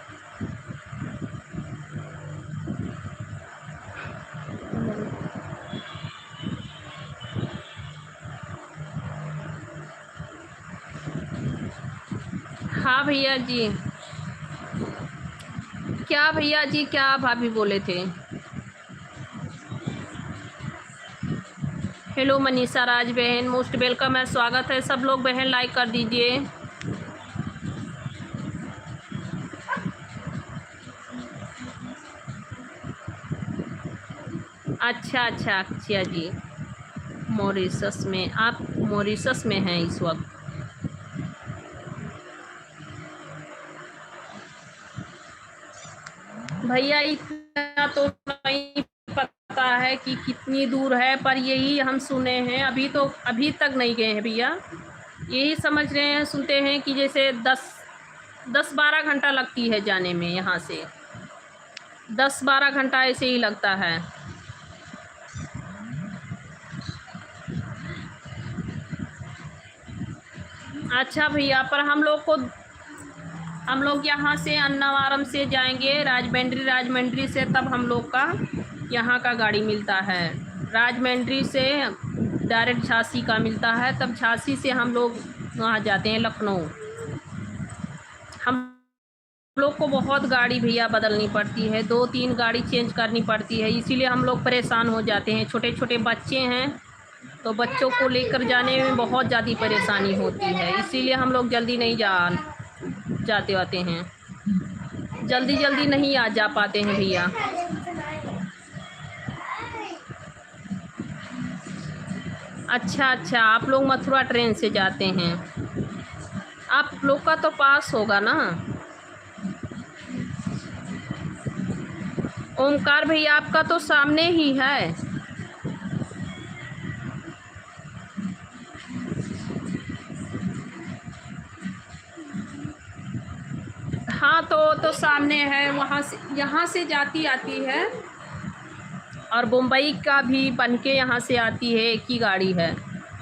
हाँ भैया जी, क्या भैया जी, क्या भाभी बोले थे? हेलो मनीषा राज बहन, मोस्ट वेलकम है, स्वागत है। सब लोग बहन लाइक कर दीजिए। अच्छा अच्छा अच्छा जी, मॉरिशस में? आप मॉरिशस में हैं इस वक्त? भैया इतना तो नहीं पता है कि कितनी दूर है, पर यही हम सुने हैं। अभी तक नहीं गए हैं भैया। यही समझ रहे हैं, सुनते हैं कि जैसे 10-12 घंटा लगती है जाने में। यहाँ से 10-12 घंटा ऐसे ही लगता है। अच्छा भैया, पर हम लोग यहाँ से अन्नावरम से जाएंगे राजमंड्री से, तब हम लोग का यहाँ का गाड़ी मिलता है। राजमंड्री से डायरेक्ट झांसी का मिलता है, तब झांसी से हम लोग वहाँ जाते हैं लखनऊ। हम लोग को बहुत गाड़ी भैया बदलनी पड़ती है, 2-3 गाड़ी चेंज करनी पड़ती है, इसीलिए हम लोग परेशान हो जाते हैं। छोटे छोटे बच्चे हैं, तो बच्चों को लेकर जाने में बहुत ज़्यादा परेशानी होती है, इसीलिए हम लोग जल्दी नहीं जाते आते हैं, जल्दी नहीं आ जा पाते हैं भैया। अच्छा अच्छा, आप लोग मथुरा ट्रेन से जाते हैं? आप लोग का तो पास होगा ना? ओमकार भैया आपका तो सामने ही है। हाँ तो सामने है, वहाँ से यहाँ से जाती आती है, और मुंबई का भी बन के यहाँ से आती है, एक ही गाड़ी है।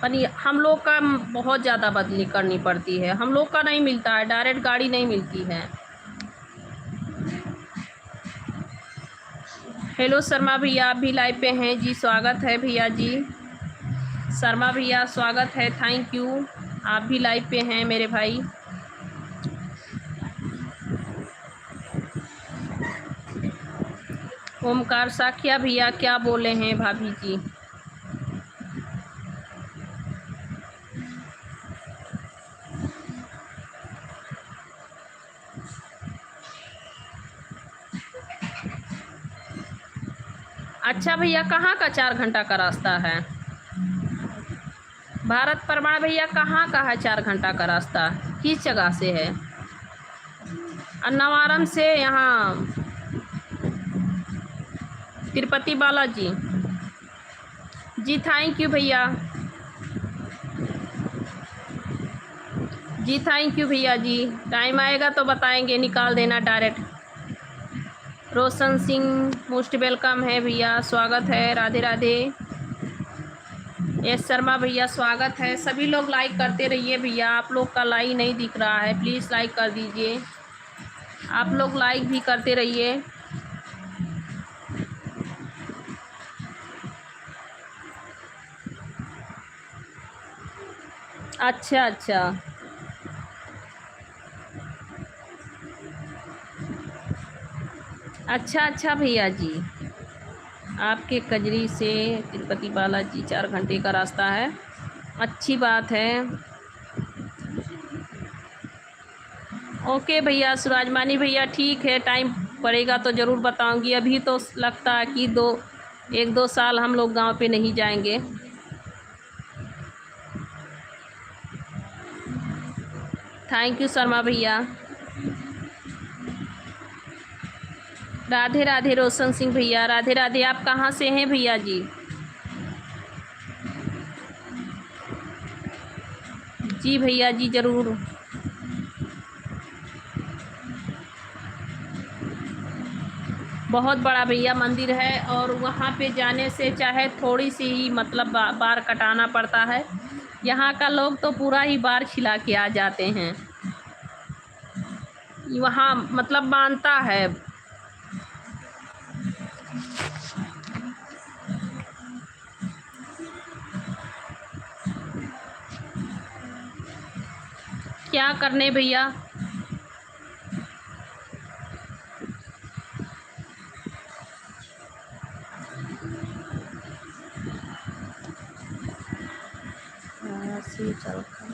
पर हम लोग का बहुत ज़्यादा बदली करनी पड़ती है, हम लोग का नहीं मिलता है, डायरेक्ट गाड़ी नहीं मिलती है। हेलो शर्मा भैया, आप भी लाइव पे हैं जी, स्वागत है भैया जी। शर्मा भैया स्वागत है, थैंक यू, आप भी लाइव पे हैं मेरे भाई। ओमकार साखिया भैया क्या बोले हैं भाभी जी? अच्छा भैया, कहाँ का 4 घंटा का रास्ता है? भारत परमाण भैया कहाँ का है 4 घंटा का रास्ता, किस जगह से है? अन्नावरम से यहाँ तिरुपति बालाजी। जी थैंक यू भैया, जी थैंक यू भैया जी। टाइम आएगा तो बताएंगे, निकाल देना direct. Roshan Singh most welcome है भैया, स्वागत है, राधे राधे। यस शर्मा भैया स्वागत है। सभी लोग लाइक करते रहिए भैया, आप लोग का लाइक नहीं दिख रहा है, प्लीज़ लाइक कर दीजिए। आप लोग लाइक भी करते रहिए। अच्छा अच्छा, अच्छा भैया जी, आपके कजरी से तिरुपति बालाजी 4 घंटे का रास्ता है, अच्छी बात है। ओके भैया, सुराजमानी भैया ठीक है, टाइम पड़ेगा तो ज़रूर बताऊंगी। अभी तो लगता है कि 1-2 साल हम लोग गांव पे नहीं जाएंगे। थैंक यू शर्मा भैया। राधे राधे रोशन सिंह भैया, राधे राधे। आप कहाँ से हैं भैया जी? जी भैया जी ज़रूर। बहुत बड़ा भैया मंदिर है, और वहाँ पे जाने से चाहे थोड़ी सी ही मतलब बार कटाना पड़ता है, यहाँ का लोग तो पूरा ही बार खिला के आ जाते हैं। वहाँ मतलब मानता है। क्या करने भैया, सिम चलकर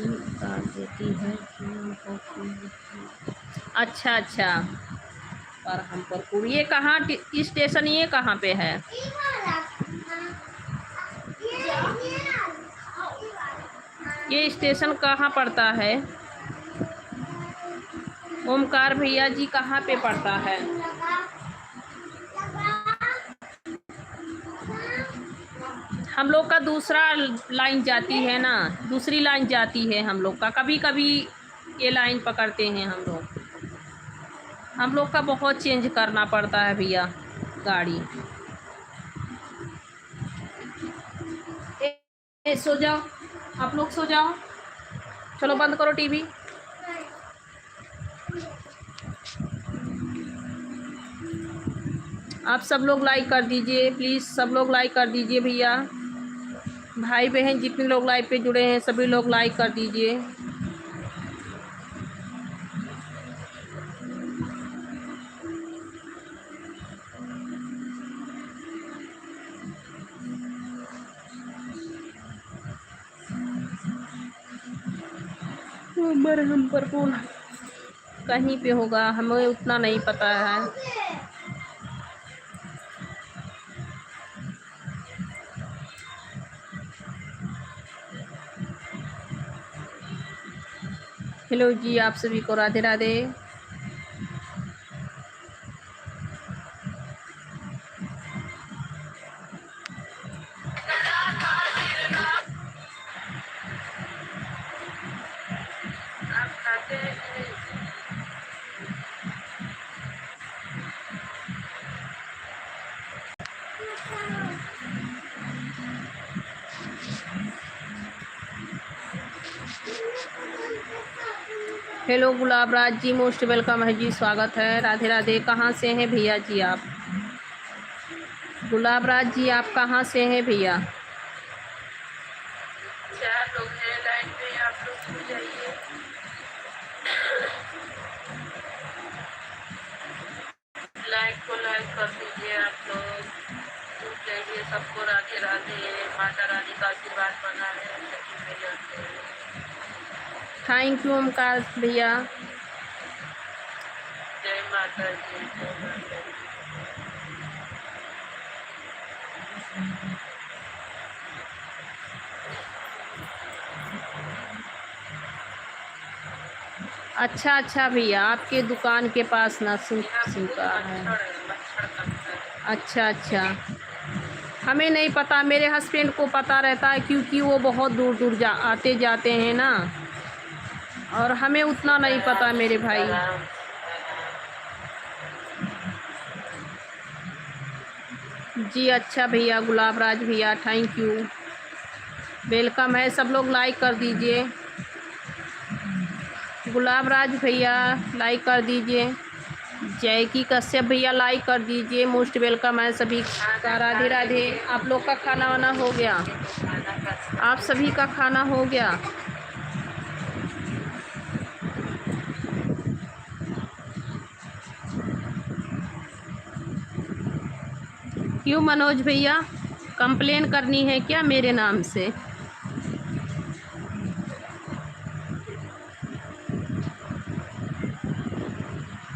उतार देती है कि हमको अच्छा अच्छा। पर हम पर ये कहाँ स्टेशन, ये कहाँ पे है? ये स्टेशन कहाँ पड़ता है? ओमकार भैया जी कहाँ पे पड़ता है? हम लोग का दूसरा लाइन जाती है ना, दूसरी लाइन जाती है हम लोग का। कभी कभी ये लाइन पकड़ते हैं हम लोग। हम लोग का बहुत चेंज करना पड़ता है भैया गाड़ी। सो जाओ, आप लोग सो जाओ। चलो बंद करो टीवी। आप सब लोग लाइक कर दीजिए प्लीज़, सब लोग लाइक कर दीजिए भैया। भाई बहन जितने लोग लाइव पे जुड़े हैं सभी लोग लाइक कर दीजिए। हम पर कहीं पे होगा, हमें उतना नहीं पता है। हेलो जी, आप सभी को राधे राधे। हेलो गुलाब राज जी, मोस्ट वेलकम है जी, स्वागत है। राधे राधे। कहाँ से हैं भैया जी आप? गुलाब राज जी आप कहाँ से हैं भैया? 4 लोग हैं लाइन पे, आप लोग सो जाइए। लाइक को लाइक कर दीजिए आप लोग, सो जाइए। सबको राधे राधे। माता रानी का आशीर्वाद बना है। थैंक यू ओमकार भैया। जय माता दी, जय माता दी। अच्छा अच्छा भैया, आपके दुकान के पास ना सिम का है। अच्छा अच्छा, हमें नहीं पता, मेरे हस्बैंड को पता रहता है क्योंकि वो बहुत दूर दूर आते जाते हैं ना, और हमें उतना नहीं पता मेरे भाई। जी अच्छा भैया, गुलाब राज भैया थैंक यू, वेलकम है। सब लोग लाइक कर दीजिए। गुलाब राज भैया लाइक कर दीजिए। जय की कश्यप भैया लाइक कर दीजिए, मोस्ट वेलकम है सभी का। राधे राधे। आप लोग का खाना वाना हो गया? आप सभी का खाना हो गया? क्यों मनोज भैया, कंप्लेन करनी है क्या मेरे नाम से?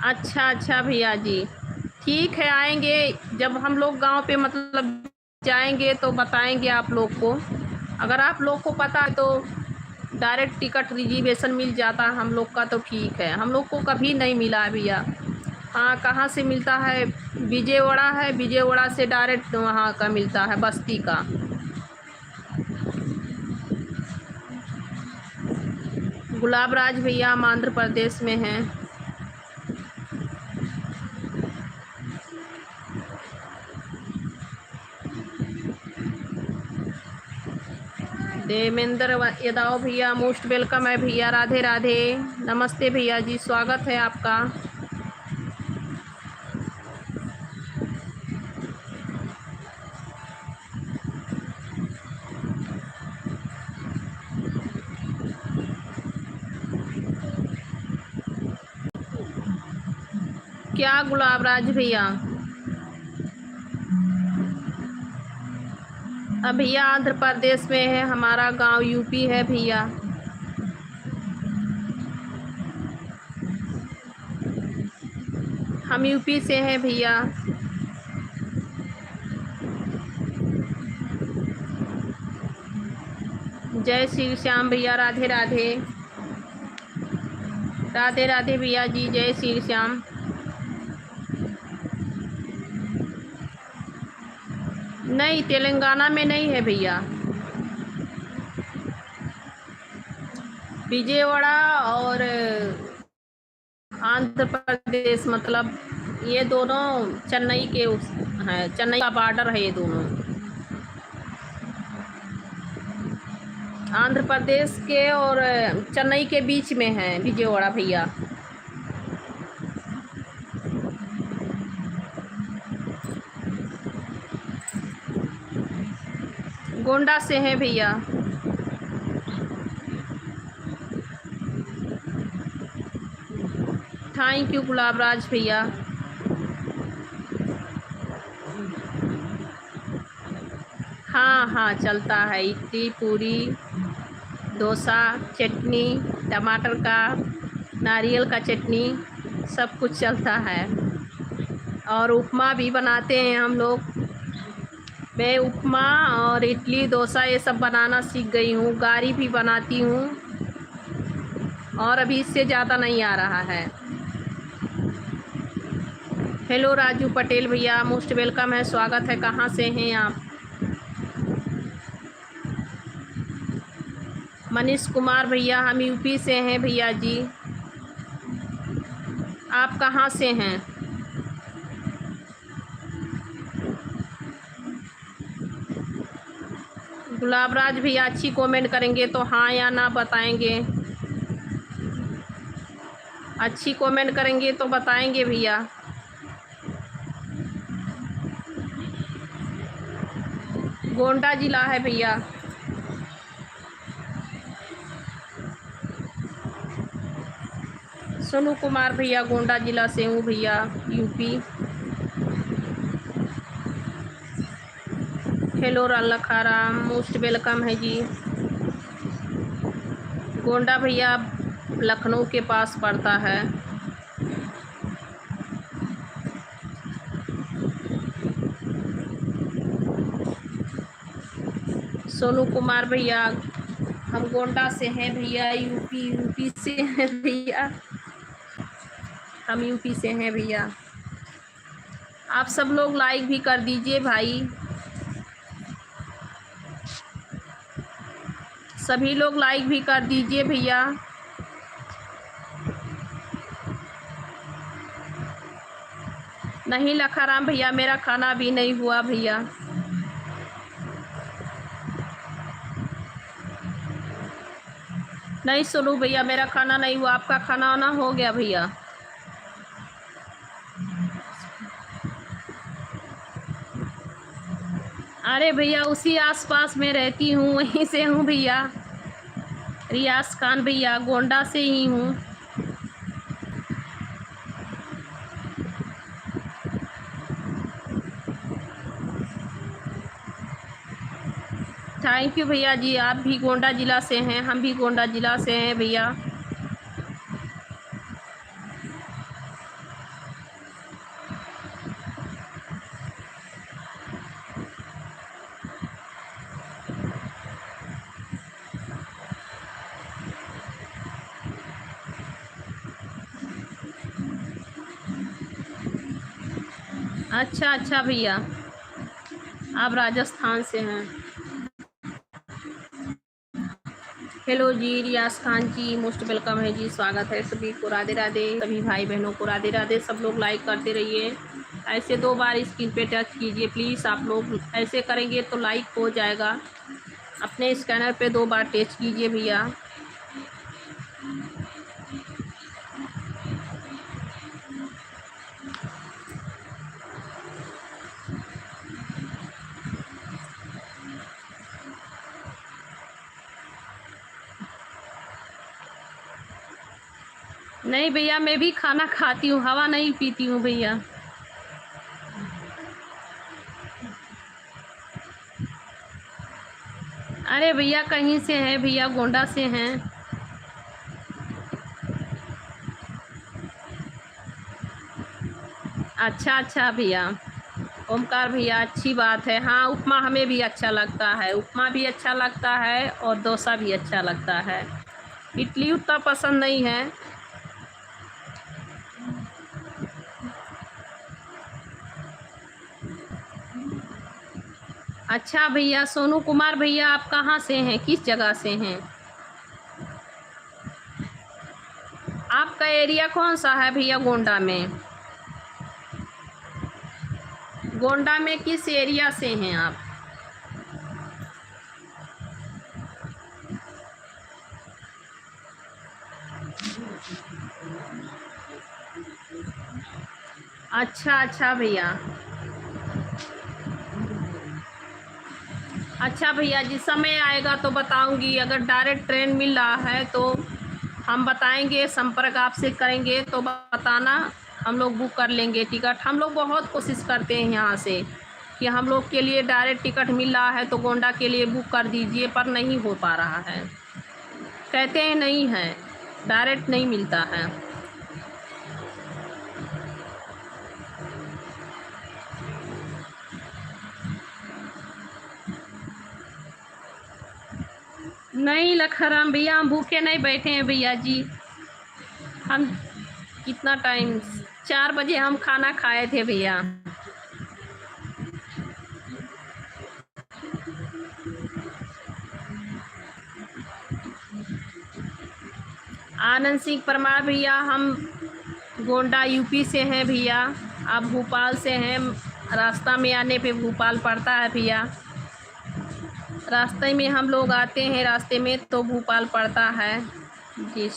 अच्छा अच्छा भैया जी, ठीक है, आएंगे जब हम लोग गांव पे मतलब जाएंगे तो बताएंगे आप लोग को। अगर आप लोग को पता है तो डायरेक्ट टिकट रिजर्वेशन मिल जाता हम लोग का तो ठीक है, हम लोग को कभी नहीं मिला है भैया। हाँ, कहाँ से मिलता है? विजयवाड़ा है, विजयवाड़ा से डायरेक्ट वहाँ का मिलता है, बस्ती का। गुलाब राज भैया हम आंध्र प्रदेश में हैं। देवेंद्र यादव भैया मोस्ट वेलकम है भैया। राधे राधे। नमस्ते भैया जी, स्वागत है आपका। क्या गुलाब राज भैया? अब भैया आंध्र प्रदेश में है, हमारा गांव यूपी है भैया। हम यूपी से हैं भैया। जय श्री श्याम भैया, राधे राधे। राधे राधे भैया जी, जय श्री श्याम। नहीं, तेलंगाना में नहीं है भैया। विजयवाड़ा और आंध्र प्रदेश, मतलब ये दोनों चेन्नई के हैं, चेन्नई का बॉर्डर है ये दोनों। आंध्र प्रदेश के और चेन्नई के बीच में है विजयवाड़ा भैया। गोंडा से हैं भैया। थैंक यू गुलाब राज भैया। हाँ हाँ, चलता है। इडली, पूरी, डोसा, चटनी, टमाटर का, नारियल का चटनी, सब कुछ चलता है। और उपमा भी बनाते हैं हम लोग। मैं उपमा और इडली, डोसा ये सब बनाना सीख गई हूँ। गारी भी बनाती हूँ, और अभी इससे ज़्यादा नहीं आ रहा है। हेलो राजू पटेल भैया, मोस्ट वेलकम है, स्वागत है। कहाँ से हैं आप? मनीष कुमार भैया, हम यूपी से हैं भैया जी। आप कहाँ से हैं? गुलाब राज भैया अच्छी कमेंट करेंगे तो हाँ या ना बताएंगे। अच्छी कमेंट करेंगे तो बताएंगे भैया। गोंडा जिला है भैया। सोनू कुमार भैया, गोंडा जिला से हूँ भैया, यूपी। हेलो लखाराम, मोस्ट वेलकम है जी। गोंडा भैया लखनऊ के पास पड़ता है। सोनू कुमार भैया, हम गोंडा से हैं भैया, यूपी से हैं भैया। हम यूपी से हैं भैया। आप सब लोग लाइक भी कर दीजिए भाई। सभी लोग लाइक भी कर दीजिए भैया। नहीं लखाराम भैया, मेरा खाना भी नहीं हुआ भैया। नहीं सोनू भैया, मेरा खाना नहीं हुआ। आपका खाना वाना हो गया भैया? अरे भैया उसी आसपास में रहती हूँ, वहीं से हूँ भैया। रियाज खान भैया, गोंडा से ही हूँ। थैंक यू भैया जी। आप भी गोंडा जिला से हैं, हम भी गोंडा जिला से हैं भैया। अच्छा अच्छा भैया, आप राजस्थान से हैं। हेलो जी रियाज खान जी, मोस्ट वेलकम है जी, स्वागत है सभी को। राधे राधे सभी भाई बहनों को, राधे राधे। सब लोग लाइक करते रहिए। ऐसे 2 बार स्क्रीन पे टच कीजिए प्लीज़। आप लोग ऐसे करेंगे तो लाइक हो जाएगा। अपने स्कैनर पे 2 बार टच कीजिए भैया। नहीं भैया, मैं भी खाना खाती हूँ, हवा नहीं पीती हूँ भैया। अरे भैया कहीं से हैं भैया, गोंडा से हैं। अच्छा अच्छा भैया, ओमकार भैया अच्छी बात है। हाँ उपमा हमें भी अच्छा लगता है, उपमा भी अच्छा लगता है और डोसा भी अच्छा लगता है। इडली उतना पसंद नहीं है। अच्छा भैया, सोनू कुमार भैया आप कहाँ से हैं, किस जगह से हैं? आपका एरिया कौन सा है भैया गोंडा में? गोंडा में किस एरिया से हैं आप? अच्छा अच्छा भैया। अच्छा भैया, जिस समय आएगा तो बताऊंगी। अगर डायरेक्ट ट्रेन मिल रहा है तो हम बताएंगे, संपर्क आपसे करेंगे तो बताना, हम लोग बुक कर लेंगे टिकट। हम लोग बहुत कोशिश करते हैं यहाँ से कि हम लोग के लिए डायरेक्ट टिकट मिल रहा है तो गोंडा के लिए बुक कर दीजिए, पर नहीं हो पा रहा है। कहते हैं नहीं है, डायरेक्ट नहीं मिलता है। नहीं लखराम भैया, हम भूखे नहीं बैठे हैं भैया जी। हम कितना टाइम, 4 बजे हम खाना खाए थे भैया। आनंद सिंह परमार भैया, हम गोंडा यूपी से हैं भैया। आप भोपाल से हैं, रास्ता में आने पे भोपाल पड़ता है भैया। रास्ते में हम लोग आते हैं, रास्ते में तो भोपाल पड़ता है जी।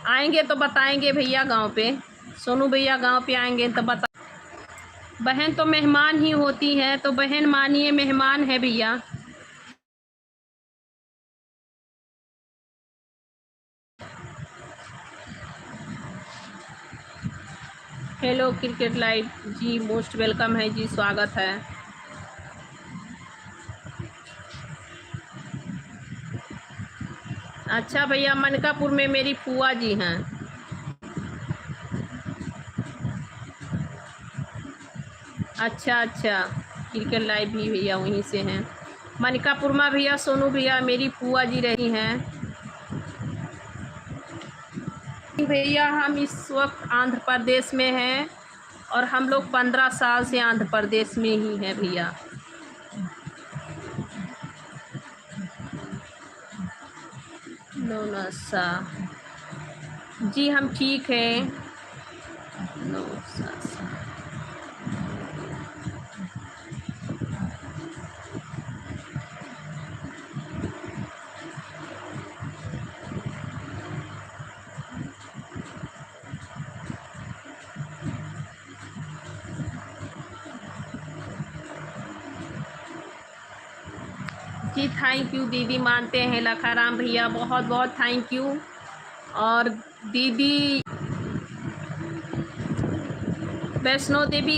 आएंगे तो बताएंगे भैया गांव पे। सोनू भैया गांव पे आएंगे तो बता। बहन तो मेहमान ही होती है, तो बहन मानिए मेहमान है भैया। हेलो क्रिकेट लाइव जी, मोस्ट वेलकम है जी, स्वागत है। अच्छा भैया, मनकापुर में मेरी फूआ जी हैं। अच्छा अच्छा, क्रिकेट लाइव भी भैया वहीं से हैं। मनकापुर में भैया सोनू भैया मेरी फूआ जी रही हैं। भैया हम इस वक्त आंध्र प्रदेश में हैं और हम लोग 15 साल से आंध्र प्रदेश में ही हैं भैया। नौसा जी, हम ठीक हैं। नौसा जी, थैंक यू दीदी, मानते हैं लखाराम भैया, बहुत बहुत थैंक यू। और दीदी वैष्णो देवी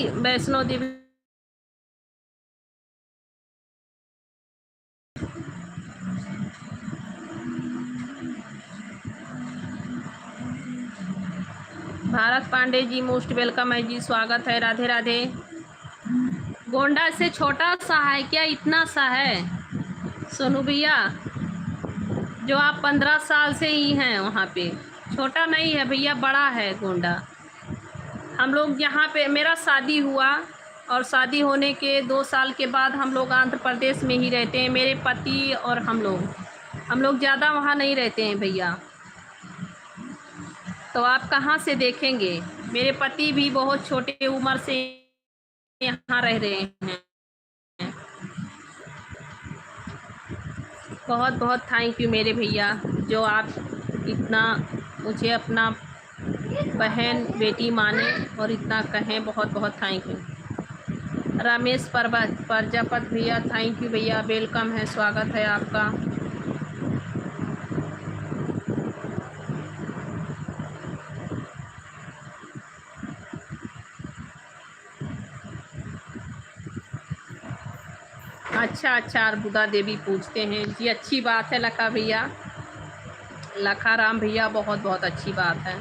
भारत पांडे जी मोस्ट वेलकम है जी, स्वागत है, राधे राधे। गोंडा से छोटा सा है क्या, इतना सा है सोनू भैया? जो आप 15 साल से ही हैं वहाँ पे, छोटा नहीं है भैया, बड़ा है गोंडा। हम लोग यहाँ पे, मेरा शादी हुआ और शादी होने के 2 साल के बाद हम लोग आंध्र प्रदेश में ही रहते हैं, मेरे पति और हम लोग ज़्यादा वहाँ नहीं रहते हैं भैया। तो आप कहाँ से देखेंगे? मेरे पति भी बहुत छोटे उम्र से यहाँ रह रहे हैं। बहुत बहुत थैंक यू मेरे भैया, जो आप इतना मुझे अपना बहन बेटी माने और इतना कहें, बहुत बहुत थैंक यू। रमेश प्रजापत भैया, थैंक यू भैया, वेलकम है, स्वागत है आपका। अच्छा अच्छा, अर्बुदा देवी पूछते हैं जी, अच्छी बात है लखा भैया, लखा राम भैया, बहुत बहुत अच्छी बात है।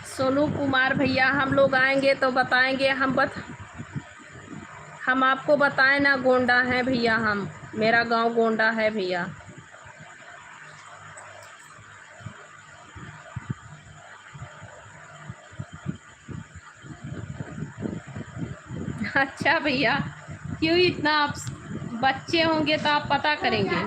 सोनू कुमार भैया, हम लोग आएंगे तो बताएंगे, हम आपको बताएं ना, गोंडा है भैया, हम, मेरा गांव गोंडा है भैया। अच्छा भैया, क्यों इतना, आप बच्चे होंगे तो आप पता करेंगे।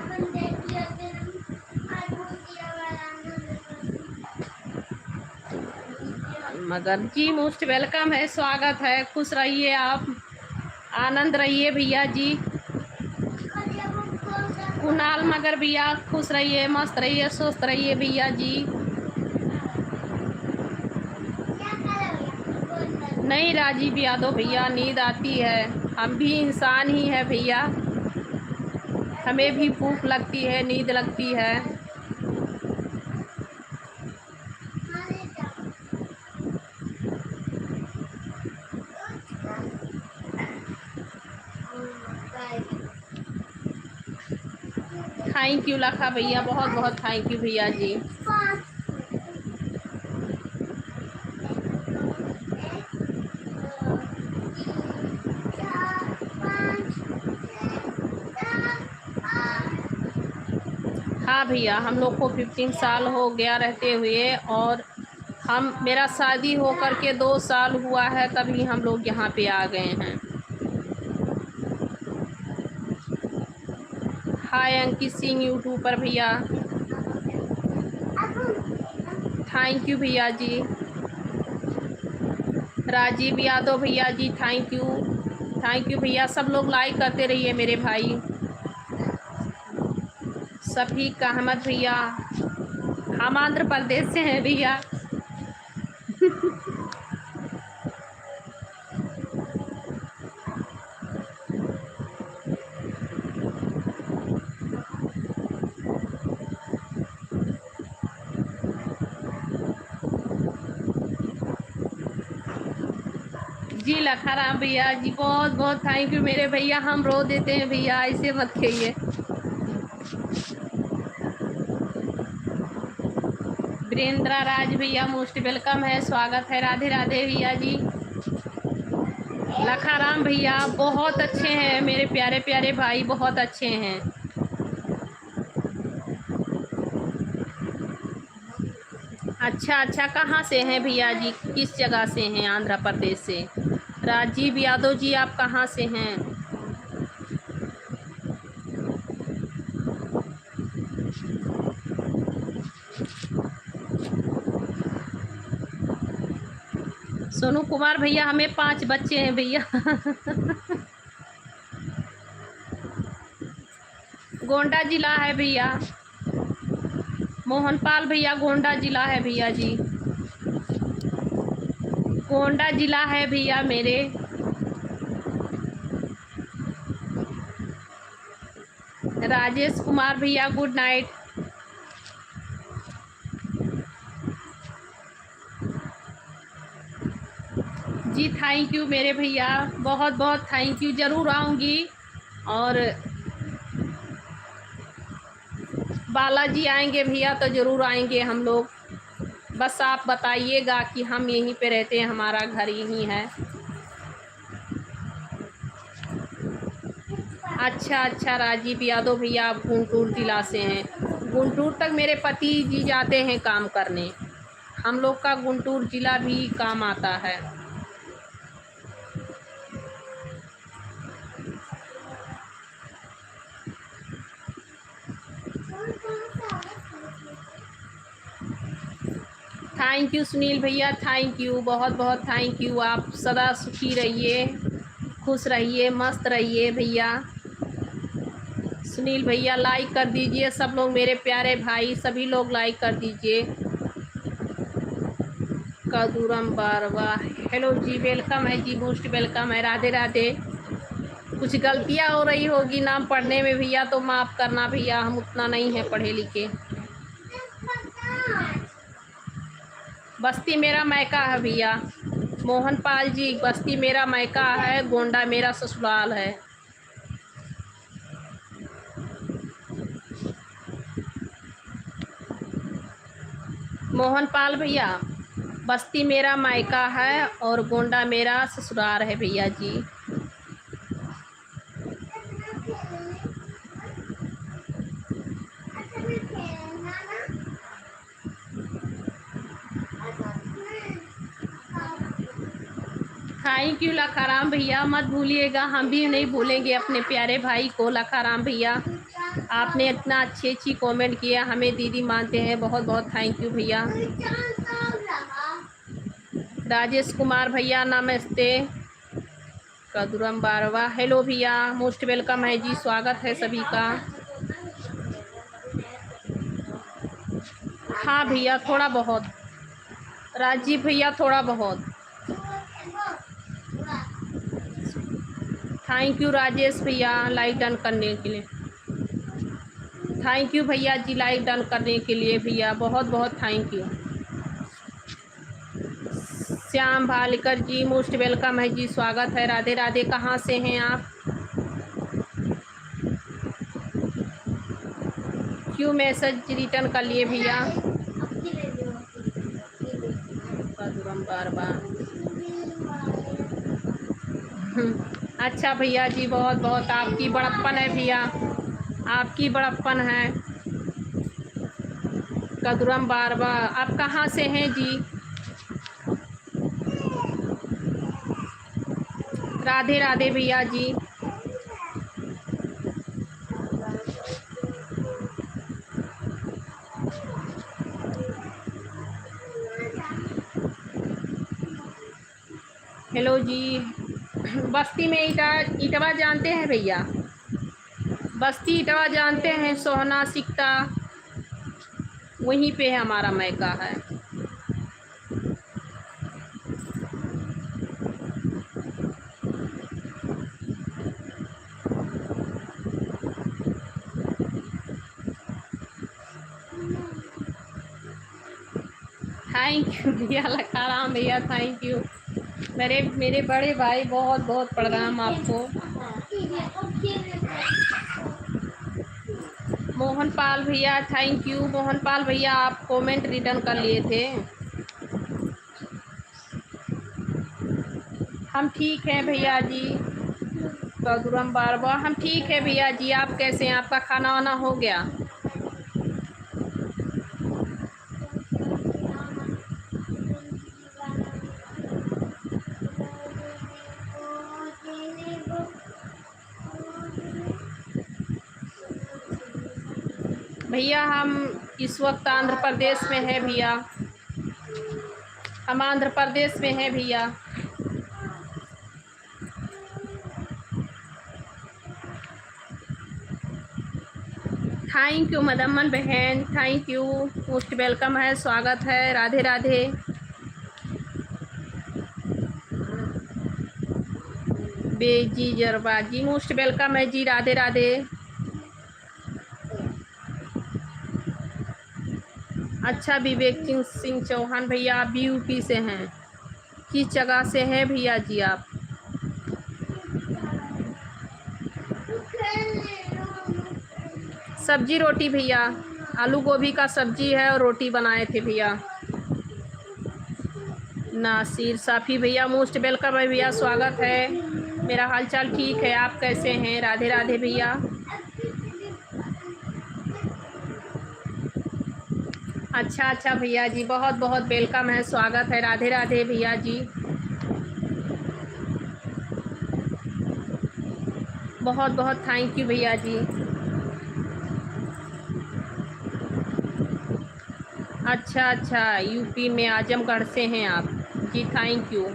मगर जी मोस्ट वेलकम है, स्वागत है, खुश रहिए आप, आनंद रहिए भैया जी। कुणाल मगर भैया, खुश रहिए, मस्त रहिए, स्वस्थ रहिए भैया जी। नहीं राजीव यादव भैया, नींद आती है, हम भी इंसान ही है भैया, हमें भी भूख लगती है, नींद लगती है। थैंक यू लखा भैया, बहुत बहुत थैंक यू भैया जी। हाँ भैया, हम लोग को 15 साल हो गया रहते हुए, और मेरा शादी हो करके 2 साल हुआ है, तभी हम लोग यहाँ पे आ गए हैं। हाय अंकित सिंह यूट्यूब पर भैया, थैंक यू भैया जी। राजीव यादव भैया जी, थैंक यू भैया, सब लोग लाइक करते रहिए मेरे भाई। सफीक अहमद भैया, हम आंध्र प्रदेश से हैं भैया। जी लखाराम भैया जी, बहुत बहुत थैंक यू मेरे भैया, हम रो देते हैं भैया, ऐसे मत कहिए। वीरेंद्र राज भैया, मोस्ट वेलकम है, स्वागत है, राधे राधे भैया जी। लखाराम भैया बहुत अच्छे हैं मेरे प्यारे प्यारे भाई, बहुत अच्छे हैं। अच्छा अच्छा, कहाँ से हैं भैया जी, किस जगह से हैं, आंध्र प्रदेश से। राजीव यादव जी, आप कहाँ से हैं। सोनू कुमार भैया, हमें 5 बच्चे हैं भैया। गोंडा जिला है भैया, मोहनपाल भैया, गोंडा जिला है भैया जी, गोंडा जिला है भैया मेरे। राजेश कुमार भैया, good night. Ji thank you मेरे भैया, बहुत बहुत थैंक यू, ज़रूर आऊँगी। और बालाजी आएंगे भैया तो ज़रूर आएंगे हम लोग, बस आप बताइएगा कि हम यहीं पे रहते हैं, हमारा घर यहीं है। अच्छा अच्छा राजीव यादव भैया, आप गुंटूर जिला से हैं, गुंटूर तक मेरे पति जी जाते हैं काम करने, हम लोग का गुंटूर जिला भी काम आता है। थैंक यू सुनील भैया, थैंक यू, बहुत बहुत थैंक यू, आप सदा सुखी रहिए, खुश रहिए, मस्त रहिए भैया। सुनील भैया लाइक कर दीजिए, सब लोग मेरे प्यारे भाई, सभी लोग लाइक कर दीजिए। कदूरम बारवा, हेलो जी, वेलकम है जी, मोस्ट वेलकम है, राधे राधे। कुछ गलतियाँ हो रही होगी नाम पढ़ने में भैया, तो माफ़ करना भैया, हम उतना नहीं हैं पढ़े लिखे। बस्ती मेरा मैका है भैया। मोहन पाल जी, बस्ती मेरा मायका है, गोंडा मेरा ससुराल है। मोहन पाल भैया, बस्ती मेरा मायका है और गोंडा मेरा ससुराल है भैया जी। थैंक यू लखाराम भैया, मत भूलिएगा, हम भी नहीं भूलेंगे अपने प्यारे भाई को। लखाराम भैया, आपने इतना अच्छी कमेंट किया, हमें दीदी मानते हैं, बहुत बहुत थैंक यू भैया। राजेश कुमार भैया नमस्ते। कदुरम बारवा, हेलो भैया, मोस्ट वेलकम है जी, स्वागत है सभी का। हाँ भैया, थोड़ा बहुत। राजीव भैया, थोड़ा बहुत। थैंक यू राजेश भैया लाइक डन करने के लिए। थैंक यू भैया जी लाइक डन करने के लिए भैया, बहुत बहुत thank you. Shyam Bhalikar ji, most welcome है जी, स्वागत है। राधे राधे, कहाँ से हैं आप? क्यों मैसेज रिटर्न कर लिए भैया? बार बार। अच्छा भैया जी, बहुत बहुत आपकी बड़प्पन है भैया, आपकी बड़प्पन है। कदुरम बारबा, आप कहाँ से हैं जी? राधे राधे भैया जी। हेलो जी। बस्ती में इटवा जानते हैं भैया? बस्ती इटवा जानते हैं, सोहना सिकटा, वहीं पे हमारा मायका है। थैंक यू भैया लखाराम भैया, थैंक यू। मेरे बड़े भाई, बहुत बहुत प्रणाम आपको। मोहन पाल भैया, थैंक यू। मोहन पाल भैया, आप कमेंट रिटर्न कर लिए थे। हम ठीक हैं भैया जी। कदुरम बार बार, हम ठीक है भैया जी, आप कैसे हैं? आपका खाना वाना हो गया? भैया हम इस वक्त आंध्र प्रदेश में है भैया, हम आंध्र प्रदेश में हैं भैया। थैंक यू मदमन बहन, थैंक यू, मोस्ट वेलकम है, स्वागत है। राधे राधे। बेजी जरबा जी, मोस्ट वेलकम है जी, राधे राधे। अच्छा, विवेक सिंह चौहान भैया, आप भी यूपी से हैं? किस जगह से हैं भैया जी आप? सब्जी रोटी भैया, आलू गोभी का सब्जी है और रोटी बनाए थे भैया। नासिर साफ़ी भैया, मोस्ट वेलकम है भैया, स्वागत है। मेरा हालचाल ठीक है, आप कैसे हैं? राधे राधे भैया। अच्छा भैया जी, बहुत बहुत वेलकम है, स्वागत है। राधे राधे भैया जी, बहुत बहुत थैंक यू भैया जी। अच्छा, यूपी में आजमगढ़ से हैं आप जी, थैंक यू।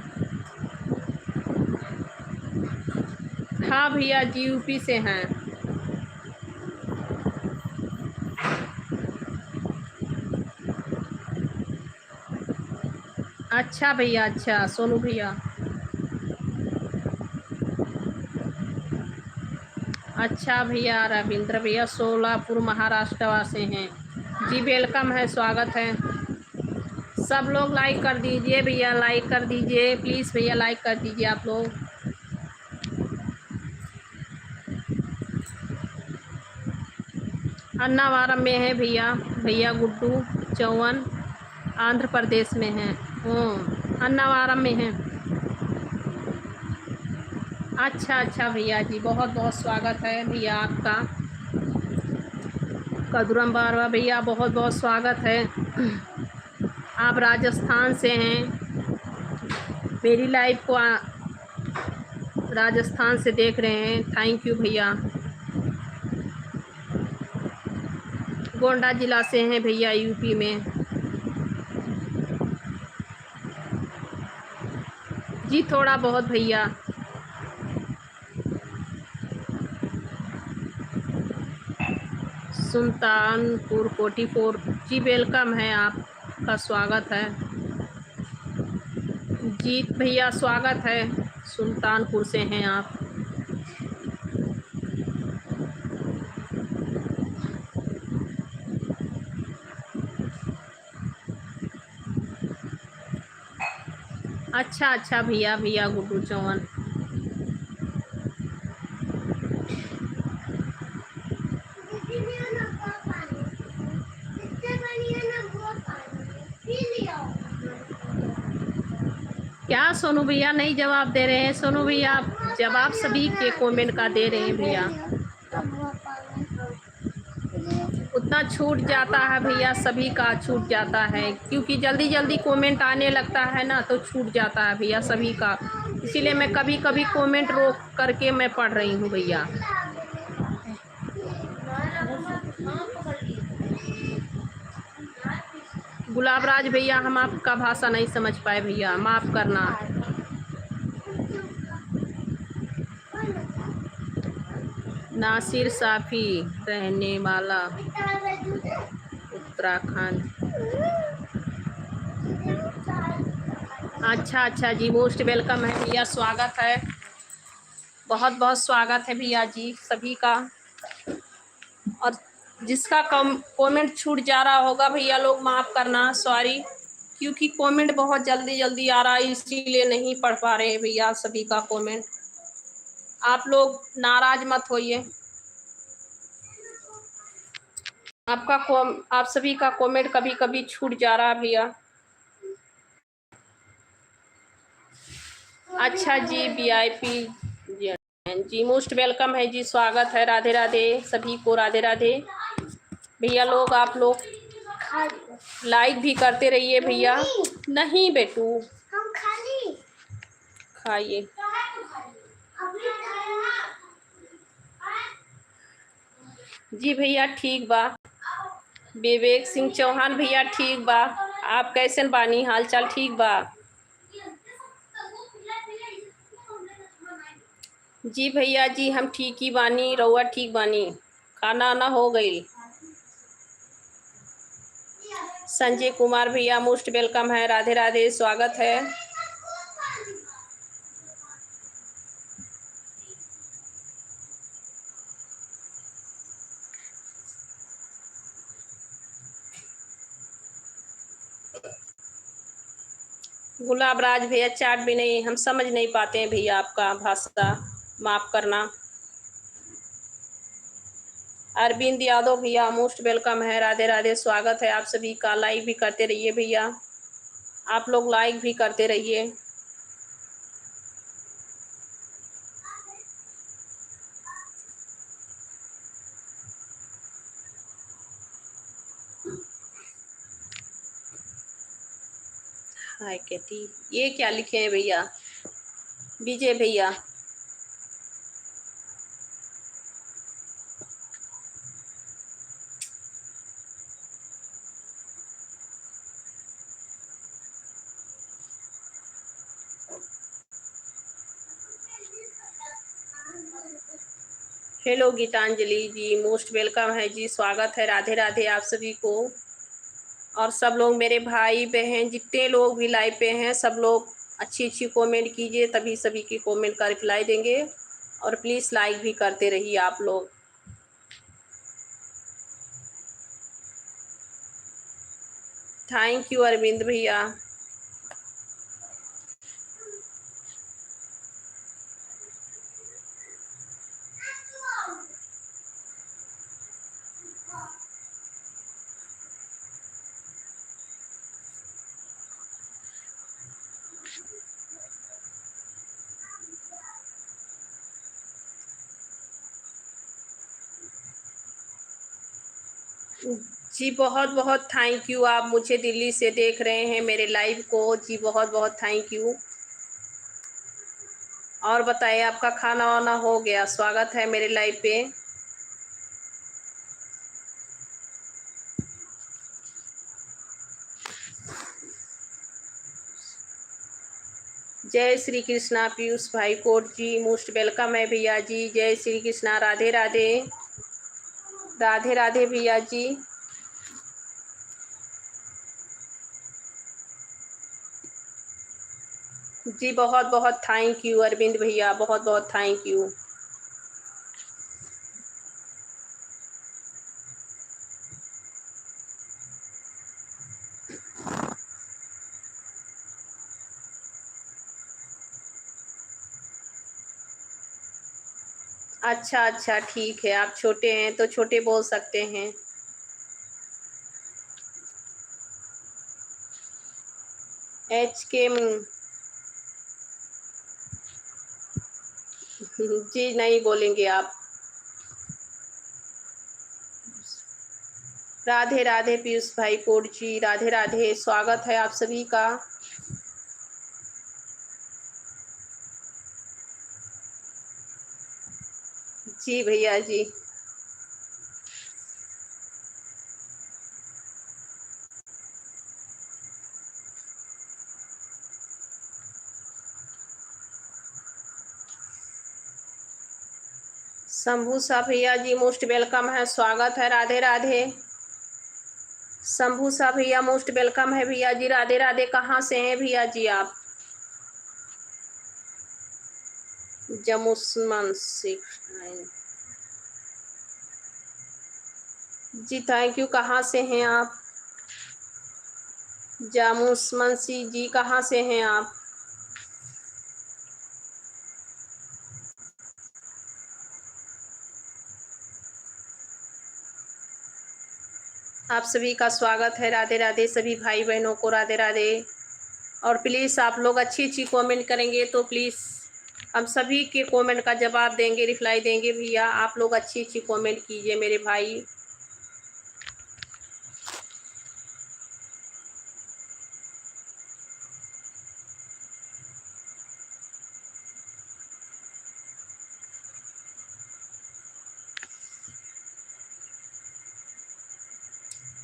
हाँ भैया जी, यूपी से हैं। अच्छा भैया, अच्छा सोनू भैया। अच्छा भैया, रविंद्र भैया सोलापुर महाराष्ट्र से हैं जी, वेलकम है, स्वागत है। सब लोग लाइक कर दीजिए भैया, लाइक कर दीजिए प्लीज़ भैया, लाइक कर दीजिए आप लोग। अन्नावरम में है भैया, भैया गुड्डू चौहान आंध्र प्रदेश में है। अन्नावरम में है। अच्छा अच्छा भैया जी, बहुत बहुत स्वागत है भैया आपका। कदुरम बारवा भैया, बहुत बहुत स्वागत है। आप राजस्थान से हैं, मेरी लाइव को राजस्थान से देख रहे हैं, थैंक यू भैया। गोंडा जिला से हैं भैया, यूपी में। जी थोड़ा बहुत भैया। सुल्तानपुर 44 जी, वेलकम है, आपका स्वागत है। जीत भैया स्वागत है, सुल्तानपुर से हैं आप। अच्छा अच्छा भैया, भैया गुड्डू चौहान। क्या सोनू भैया नहीं जवाब दे रहे हैं? सोनू भैया आप जवाब सभी के कमेंट का दे रहे हैं भैया। उतना छूट जाता है भैया, सभी का छूट जाता है, क्योंकि जल्दी जल्दी कमेंट आने लगता है ना, तो छूट जाता है भैया सभी का। इसीलिए मैं कभी कभी कमेंट रोक करके मैं पढ़ रही हूँ भैया। गुलाब राज भैया, हम आपका भाषा नहीं समझ पाए भैया, माफ़ करना। नासिर साफ़ी, रहने वाला उत्तराखंड। अच्छा अच्छा जी, मोस्ट वेलकम है भैया, स्वागत है, बहुत बहुत स्वागत है भैया जी सभी का। और जिसका कमेंट छूट जा रहा होगा भैया लोग माफ़ करना, सॉरी, क्योंकि कमेंट बहुत जल्दी जल्दी आ रहा है, इसीलिए नहीं पढ़ पा रहे हैं भैया सभी का कमेंट। आप लोग नाराज मत होइए। आप सभी का कमेंट कभी कभी छूट जा रहा है भैया। अच्छा जी, वीआईपी जी, मोस्ट वेलकम है जी, स्वागत है, राधे राधे सभी को, राधे राधे भैया लोग। आप लोग लाइक भी करते रहिए भैया। नहीं बेटू, हम खाली खाइए। जी भैया ठीक बा। विवेक सिंह चौहान भैया ठीक बा। आप कैसन बानी, हाल चाल ठीक बा? जी भैया जी, हम ठीक ही बानी, रउआ ठीक बानी? खाना आना हो गई? संजय कुमार भैया, मोस्ट वेलकम है, राधे राधे, स्वागत है। गुलाब राज भैया, चाट भी नहीं, हम समझ नहीं पाते हैं भैया आपका भाषा, माफ़ करना। अरविंद यादव भैया, मोस्ट वेलकम है, राधे राधे, स्वागत है आप सभी का। लाइक भी करते रहिए भैया, आप लोग लाइक भी करते रहिए। हाय कैटी, ये क्या लिखे हैं भैया? विजय भैया, हेलो गीतांजलि जी, मोस्ट वेलकम है जी, स्वागत है, राधे राधे आप सभी को। और सब लोग मेरे भाई बहन जितने लोग भी लाइव पे हैं, सब लोग अच्छी अच्छी कमेंट कीजिए, तभी सभी की कमेंट का रिप्लाई देंगे। और प्लीज़ लाइक भी करते रहिए आप लोग। थैंक यू अरविंद भैया। जी बहुत बहुत थैंक यू, आप मुझे दिल्ली से देख रहे हैं मेरे लाइव को। जी बहुत बहुत थैंक यू। और बताइए, आपका खाना वाना हो गया? स्वागत है मेरे लाइव पे। जय श्री कृष्णा पीयूष भाई कोट जी, मोस्ट वेलकम है भैया जी। जय श्री कृष्णा, राधे राधे। राधे राधे भैया जी। जी बहुत बहुत थैंक यू अरविंद भैया, बहुत बहुत थैंक यू। अच्छा अच्छा ठीक है, आप छोटे हैं तो छोटे बोल सकते हैं। एच के जी नहीं बोलेंगे आप। राधे राधे पीयूष भाई कोट जी, राधे राधे। स्वागत है आप सभी का। जी भैया जी। शंभू साहब भैया जी मोस्ट वेलकम है, स्वागत है। राधे राधे। शंभू साहब भैया मोस्ट वेलकम है भैया जी, राधे राधे। कहाँ से हैं भैया जी आप? जमुस्मन सिक्स जी थैंक यू। कहाँ से हैं आप? जामुस्मन जी कहाँ से हैं आप? आप सभी का स्वागत है। राधे राधे सभी भाई बहनों को, राधे राधे। और प्लीज़ आप लोग अच्छी अच्छी कमेंट करेंगे तो प्लीज़ हम सभी के कमेंट का जवाब देंगे, रिप्लाई देंगे भैया। आप लोग अच्छी अच्छी कमेंट कीजिए मेरे भाई।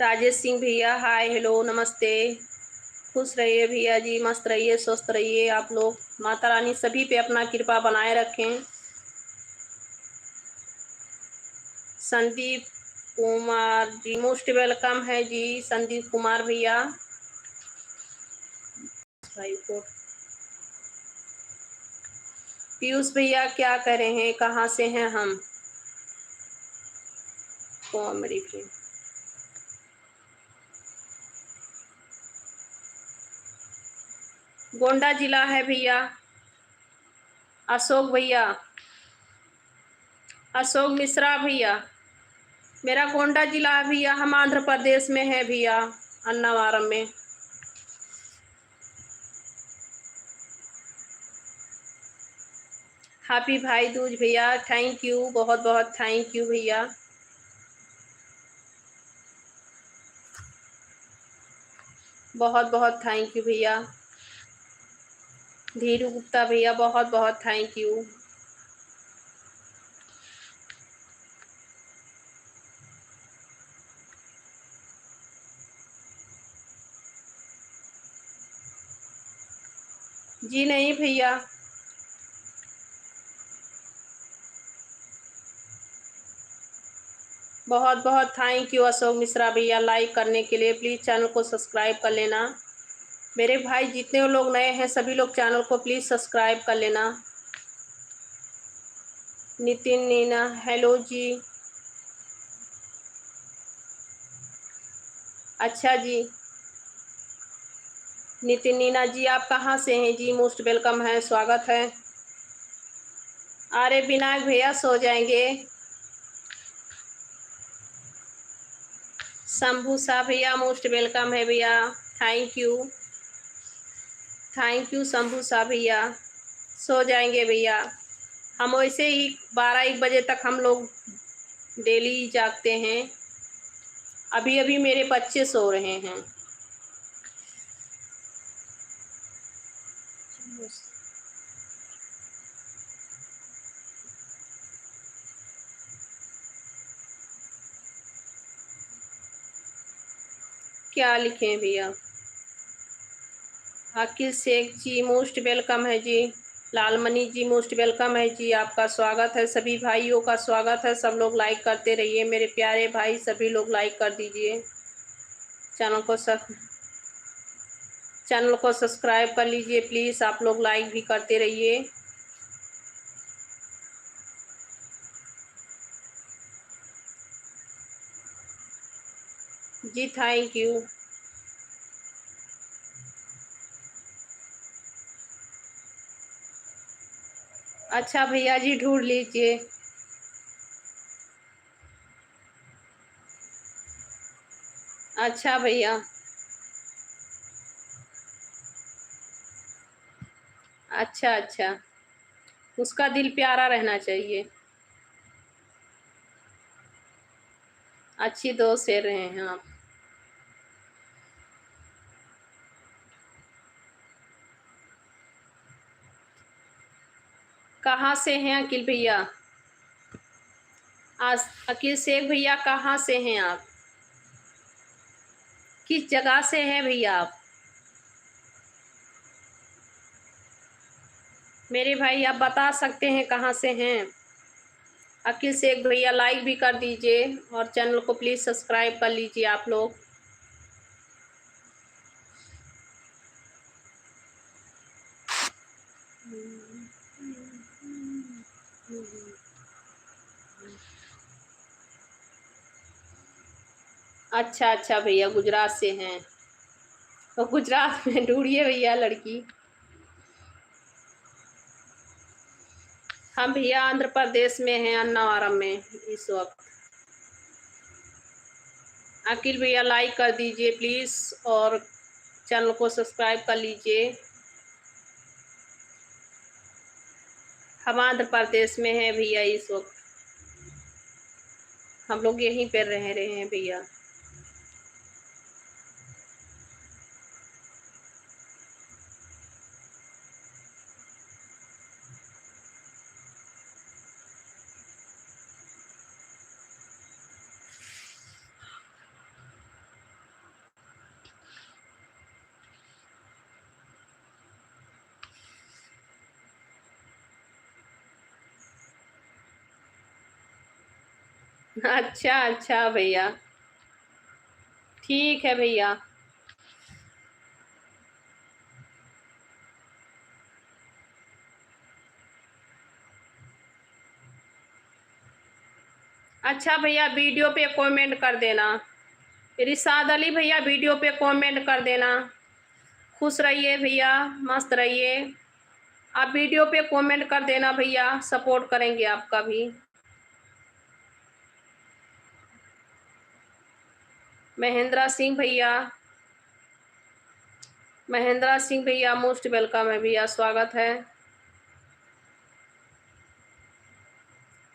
राजेश सिंह भैया हाय हेलो नमस्ते। खुश रहिए भैया जी, मस्त रहिए, स्वस्थ रहिए। आप लोग माता रानी सभी पे अपना कृपा बनाए रखें। संदीप कुमार जी मोस्ट वेलकम है जी, संदीप कुमार भैया। पीयूष भैया क्या कर रहे हैं? कहाँ से हैं हम? कॉमेडी फिल्म गोंडा जिला है भैया। अशोक भैया, अशोक मिश्रा भैया, मेरा गोंडा जिला है भैया। हम आंध्र प्रदेश में है भैया, अन्नावरम में। हैप्पी भाई दूज भैया, थैंक यू, बहुत बहुत थैंक यू भैया। बहुत बहुत थैंक यू भैया। धीरू गुप्ता भैया बहुत बहुत थैंक यू। जी नहीं भैया। बहुत बहुत थैंक यू अशोक मिश्रा भैया लाइक करने के लिए। प्लीज़ चैनल को सब्सक्राइब कर लेना मेरे भाई। जितने लोग नए हैं सभी लोग चैनल को प्लीज़ सब्सक्राइब कर लेना। नितिन नीना हेलो जी। अच्छा जी। नितिन नीना जी आप कहाँ से हैं जी? मोस्ट वेलकम है, स्वागत है। अरे विनायक भैया सो जाएंगे। शंभू शाह भैया मोस्ट वेलकम है भैया, थैंक यू शंभू शाह भैया। सो जाएंगे भैया, हम वैसे ही 12-1 बजे तक हम लोग डेली जागते हैं। अभी अभी मेरे बच्चे सो रहे हैं। क्या लिखें भैया? अकील शेख जी मोस्ट वेलकम है जी। लालमणि जी मोस्ट वेलकम है जी, आपका स्वागत है। सभी भाइयों का स्वागत है। सब लोग लाइक करते रहिए मेरे प्यारे भाई, सभी लोग लाइक कर दीजिए। चैनल को सब्सक्राइब कर लीजिए प्लीज़, आप लोग लाइक भी करते रहिए। जी थैंक यू। अच्छा भैया जी ढूंढ लीजिए। अच्छा भैया, अच्छा अच्छा, उसका दिल प्यारा रहना चाहिए। अच्छी दोस्त से रहे हैं आप। कहाँ से हैं अकील भैया? आज अकील शेख भैया कहाँ से हैं आप? किस जगह से हैं भैया आप? मेरे भाई आप बता सकते हैं कहाँ से हैं? अकील शेख भैया लाइक भी कर दीजिए और चैनल को प्लीज़ सब्सक्राइब कर लीजिए आप लोग। अच्छा अच्छा भैया गुजरात से हैं, तो गुजरात में ढूंढिए भैया लड़की। हम भैया आंध्र प्रदेश में हैं, अन्नावरम में इस वक्त। अकील भैया लाइक कर दीजिए प्लीज़ और चैनल को सब्सक्राइब कर लीजिए। हम आंध्र प्रदेश में हैं भैया इस वक्त, हम लोग यहीं पर रह रहे हैं भैया। अच्छा अच्छा भैया, ठीक है भैया। अच्छा भैया वीडियो पे कमेंट कर देना। रिशाद अली भैया वीडियो पे कमेंट कर देना। खुश रहिए भैया, मस्त रहिए। आप वीडियो पे कमेंट कर देना भैया, सपोर्ट करेंगे आपका भी। महेंद्रा सिंह भैया मोस्ट वेलकम है भैया, स्वागत है।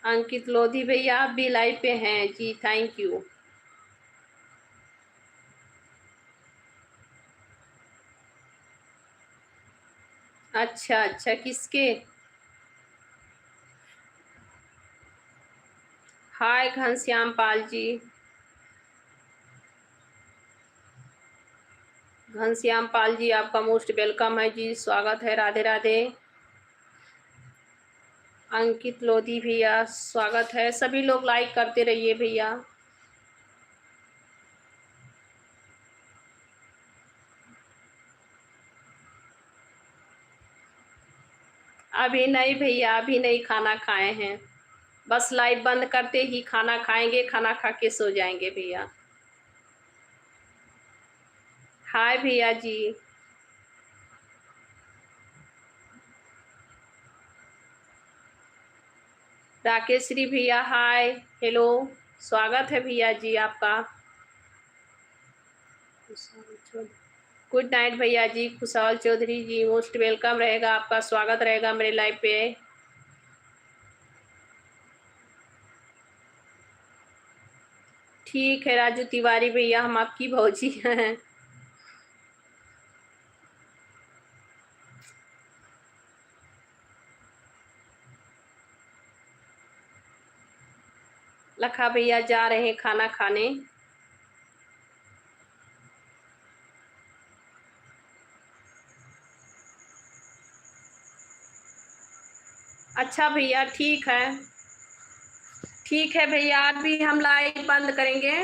अंकित लोधी भैया आप भी लाइव पे हैं जी, थैंक यू। अच्छा अच्छा, किसके? हाय घनश्याम पाल जी। घनश्याम पाल जी आपका मोस्ट वेलकम है जी, स्वागत है, राधे राधे। अंकित लोधी भैया स्वागत है। सभी लोग लाइक करते रहिए भैया। अभी नहीं भैया, अभी नहीं खाना खाए हैं, बस लाइव बंद करते ही खाना खाएंगे, खाना खा के सो जाएंगे भैया। हाय भैया जी। राकेश श्री भैया हाय हेलो, स्वागत है भैया जी आपका। गुड नाइट भैया जी, खुशहाल चौधरी जी मोस्ट वेलकम रहेगा, आपका स्वागत रहेगा मेरे लाइव पे। ठीक है राजू तिवारी भैया, हम आपकी भौजी हैं। लखा भैया जा रहे हैं खाना खाने। अच्छा भैया ठीक है, ठीक है भैया, अभी हम लाइव बंद करेंगे।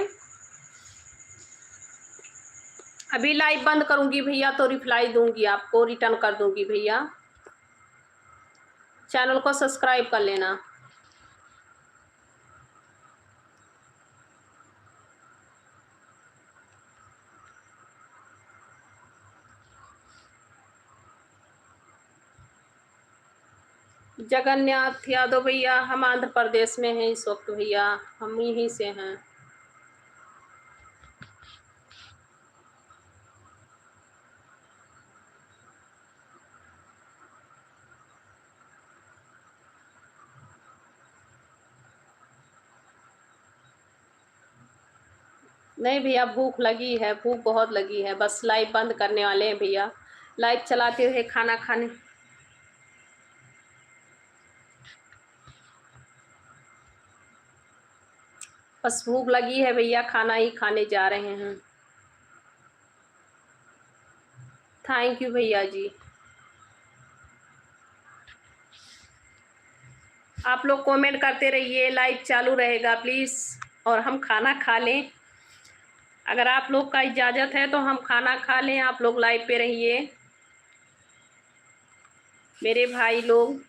अभी लाइव बंद करूंगी भैया तो रिप्लाई दूंगी, आपको रिटर्न कर दूंगी भैया। चैनल को सब्सक्राइब कर लेना। जगन्नाथ यादव भैया, हम आंध्र प्रदेश में हैं इस वक्त भैया, हम यहीं से हैं। नहीं भैया भूख लगी है, भूख बहुत लगी है, बस लाइव बंद करने वाले हैं भैया, लाइव चलाते हुए खाना खाने। बस भूख लगी है भैया, खाना ही खाने जा रहे हैं। थैंक यू भैया जी। आप लोग कमेंट करते रहिए, लाइव चालू रहेगा प्लीज़, और हम खाना खा लें। अगर आप लोग का इजाज़त है तो हम खाना खा लें, आप लोग लाइव पे रहिए मेरे भाई लोग।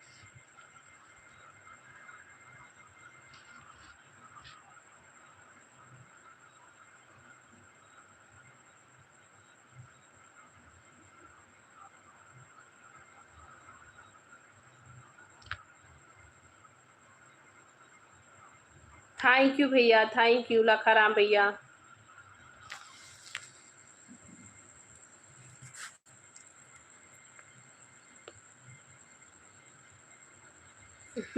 थैंक यू भैया, थैंक यू लखाराम भैया।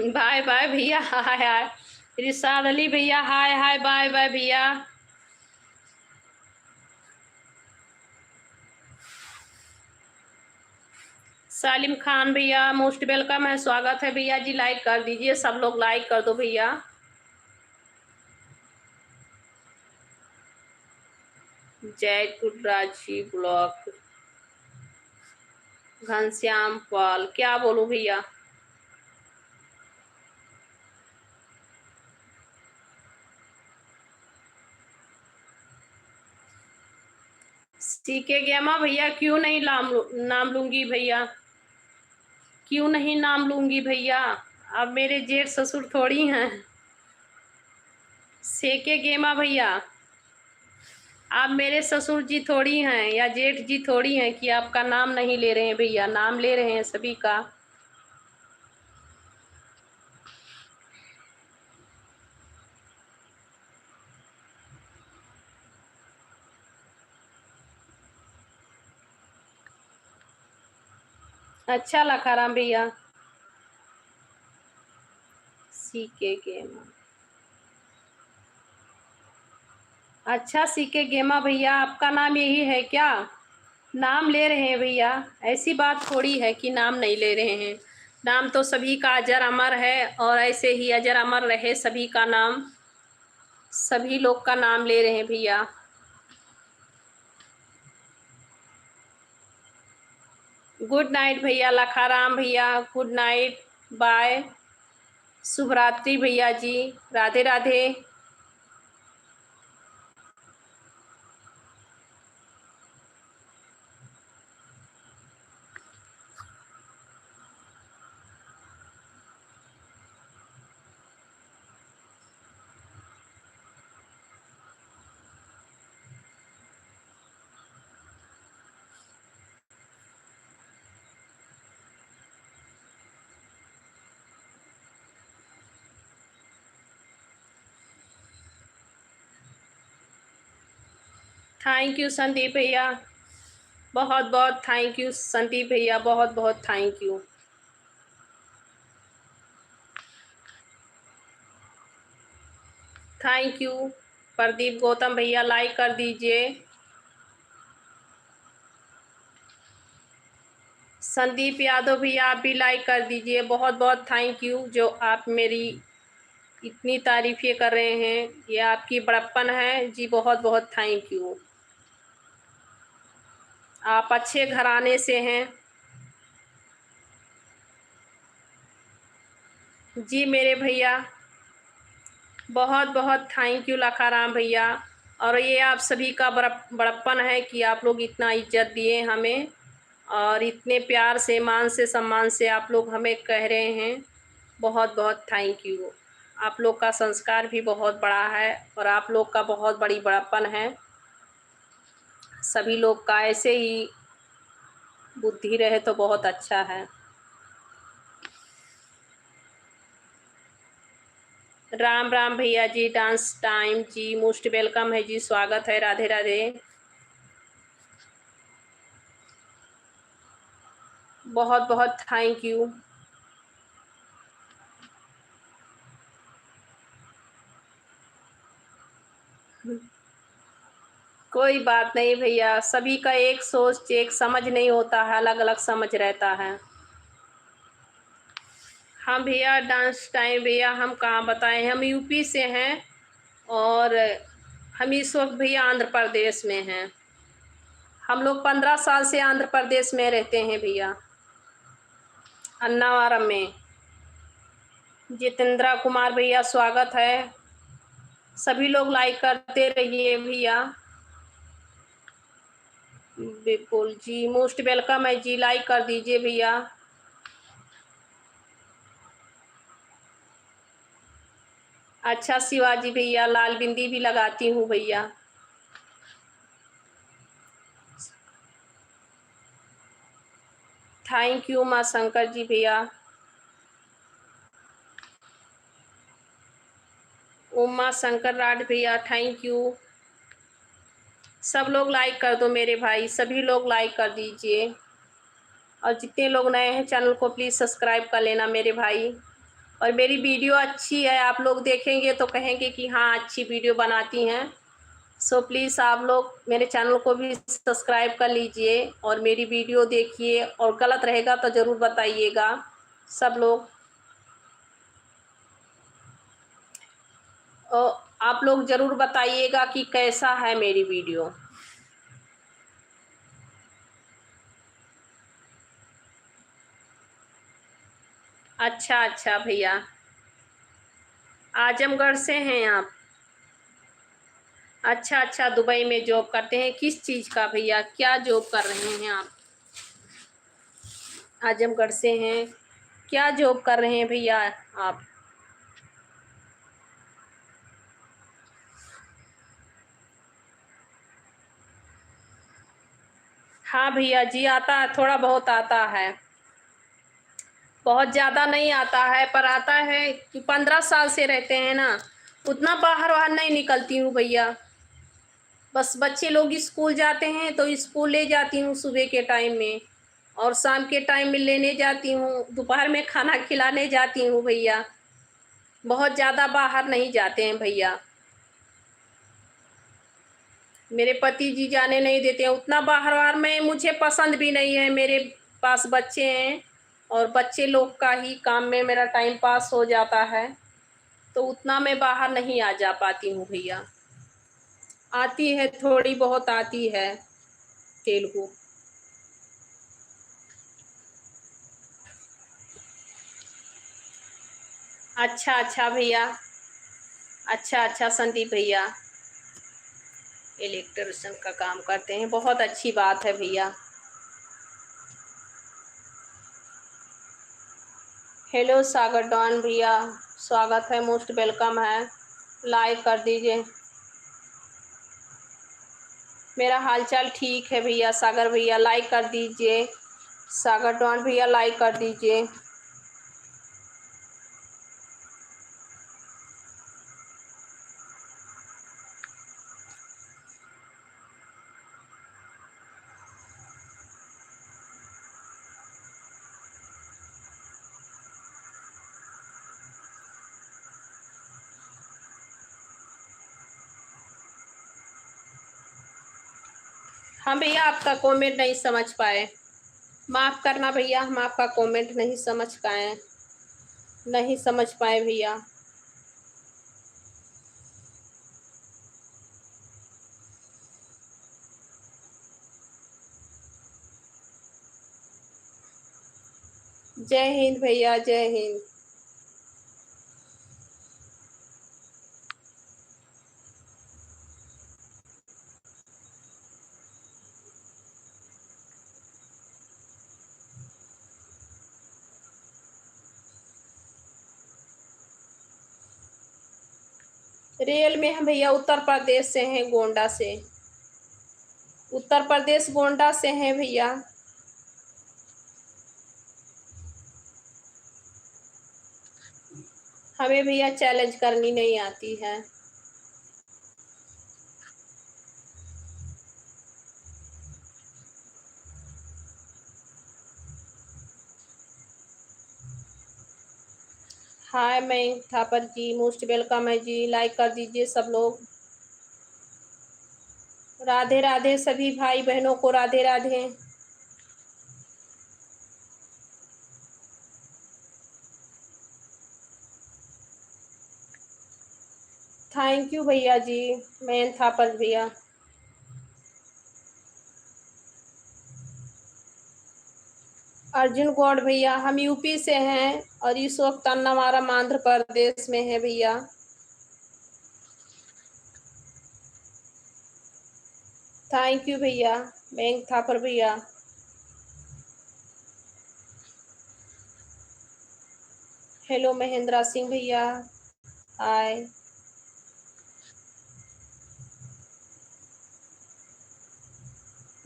बाय बाय भैया, हाय हाय। रिसाद अली भैया हाय हाय, बाय बाय भैया। सालिम खान भैया मोस्ट वेलकम है, स्वागत है भैया जी, लाइक कर दीजिए, सब लोग लाइक कर दो भैया। जयपुर राजी ब्लॉक, घनश्याम पाल, क्या बोलूं भैया। सीके गेमा भैया, क्यों नहीं नाम लूंगी भैया, क्यों नहीं नाम लूंगी भैया, अब मेरे जेठ ससुर थोड़ी हैं। सीके गेमा भैया, आप मेरे ससुर जी थोड़ी हैं या जेठ जी थोड़ी हैं कि आपका नाम नहीं ले रहे हैं भैया, नाम ले रहे हैं सभी का। अच्छा लखाराम भैया, सीके गेमा, अच्छा सीके गेमा भैया, आपका नाम यही है क्या? नाम ले रहे हैं भैया, ऐसी बात थोड़ी है कि नाम नहीं ले रहे हैं, नाम तो सभी का अजर अमर है, और ऐसे ही अजर अमर रहे सभी का नाम, सभी लोग का नाम ले रहे हैं भैया। गुड नाइट भैया लखाराम भैया, गुड नाइट, बाय, शुभ रात्रि भैया जी, राधे राधे। थैंक यू संदीप भैया, बहुत बहुत थैंक यू संदीप भैया, बहुत बहुत thank you. Thank you Pradeep Gautam भैया, लाइक कर दीजिए। संदीप यादव भैया आप भी लाइक कर दीजिए, बहुत बहुत थैंक यू जो आप मेरी इतनी तारीफ़ें कर रहे हैं, ये आपकी बड़प्पन है जी, बहुत बहुत थैंक यू। आप अच्छे घराने से हैं जी मेरे भैया, बहुत बहुत थैंक यू लखाराम भैया। और ये आप सभी का बड़प्पन है कि आप लोग इतना इज्जत दिए हमें और इतने प्यार से, मान से, सम्मान से आप लोग हमें कह रहे हैं, बहुत बहुत थैंक यू। आप लोग का संस्कार भी बहुत बड़ा है और आप लोग का बहुत बड़ी बड़प्पन है। सभी लोग का ऐसे ही बुद्धि रहे तो बहुत अच्छा है। राम राम भैया जी, डांस टाइम जी, मोस्ट वेलकम है जी, स्वागत है, राधे राधे। बहुत बहुत थैंक यू। कोई बात नहीं भैया, सभी का एक सोच एक समझ नहीं होता है, अलग अलग समझ रहता है। हम भैया डांस टाइम भैया, हम कहाँ बताएं, हम यूपी से हैं और हम इस वक्त भैया आंध्र प्रदेश में हैं। हम लोग 15 साल से आंध्र प्रदेश में रहते हैं भैया, अन्नावरम में। जितेंद्रा कुमार भैया स्वागत है, सभी लोग लाइक करते रहिए भैया। बिल्कुल जी, मोस्ट वेलकम है जी, लाइक कर दीजिए भैया। अच्छा शिवाजी भैया, लाल बिंदी भी लगाती हूँ भैया। थैंक यू माँ शंकर जी भैया। उमा शंकर राठ भैया थैंक यू। सब लोग लाइक कर दो मेरे भाई, सभी लोग लाइक कर दीजिए और जितने लोग नए हैं चैनल को प्लीज़ सब्सक्राइब कर लेना मेरे भाई। और मेरी वीडियो अच्छी है, आप लोग देखेंगे तो कहेंगे कि हाँ अच्छी वीडियो बनाती हैं। सो प्लीज़ आप लोग मेरे चैनल को भी सब्सक्राइब कर लीजिए और मेरी वीडियो देखिए, और गलत रहेगा तो ज़रूर बताइएगा सब लोग। और आप लोग ज़रूर बताइएगा कि कैसा है मेरी वीडियो। अच्छा अच्छा भैया, आजमगढ़ से हैं आप? अच्छा अच्छा, दुबई में जॉब करते हैं, किस चीज़ का भैया, क्या जॉब कर रहे हैं आप? आजमगढ़ से हैं, क्या जॉब कर रहे हैं भैया आप? हाँ भैया जी, आता है, थोड़ा बहुत आता है, बहुत ज़्यादा नहीं आता है पर आता है कि 15 साल से रहते हैं ना, उतना बाहर बाहर नहीं निकलती हूँ भैया। बस बच्चे लोग स्कूल जाते हैं तो स्कूल ले जाती हूँ सुबह के टाइम में, और शाम के टाइम में लेने जाती हूँ, दोपहर में खाना खिलाने जाती हूँ भैया। बहुत ज़्यादा बाहर नहीं जाते हैं भैया, मेरे पति जी जाने नहीं देते हैं उतना बाहर बाहर में, मुझे पसंद भी नहीं है। मेरे पास बच्चे हैं और बच्चे लोग का ही काम में मेरा टाइम पास हो जाता है, तो उतना मैं बाहर नहीं आ जा पाती हूँ भैया। आती है, थोड़ी बहुत आती है तेलुगु। अच्छा अच्छा भैया, अच्छा अच्छा संदीप भैया इलेक्ट्रिशियन का काम करते हैं, बहुत अच्छी बात है भैया। हेलो सागर डॉन भैया, स्वागत है, मोस्ट वेलकम है, लाइक कर दीजिए। मेरा हालचाल ठीक है भैया, सागर भैया लाइक कर दीजिए, सागर डॉन भैया लाइक कर दीजिए। हम भैया आपका कमेंट नहीं समझ पाए, माफ़ करना भैया, हम आपका कमेंट नहीं समझ पाए, नहीं समझ पाए भैया। जय हिंद भैया, जय हिंद। रियल में हम भैया उत्तर प्रदेश से हैं, गोंडा से। उत्तर प्रदेश गोंडा से हैं भैया। हमें भैया चैलेंज करनी नहीं आती है। हाय मैं थापर जी, मोस्ट वेलकम है जी, लाइक कर दीजिए सब लोग। राधे राधे सभी भाई बहनों को, राधे राधे। थैंक यू भैया जी, मैं थापर भैया। अर्जुन गौड़ भैया, हम यूपी से हैं और इस वक्त हमारा आंध्र प्रदेश में है भैया। थैंक यू भैया, मैं थापर भैया। हेलो महेंद्रा सिंह भैया, हाय।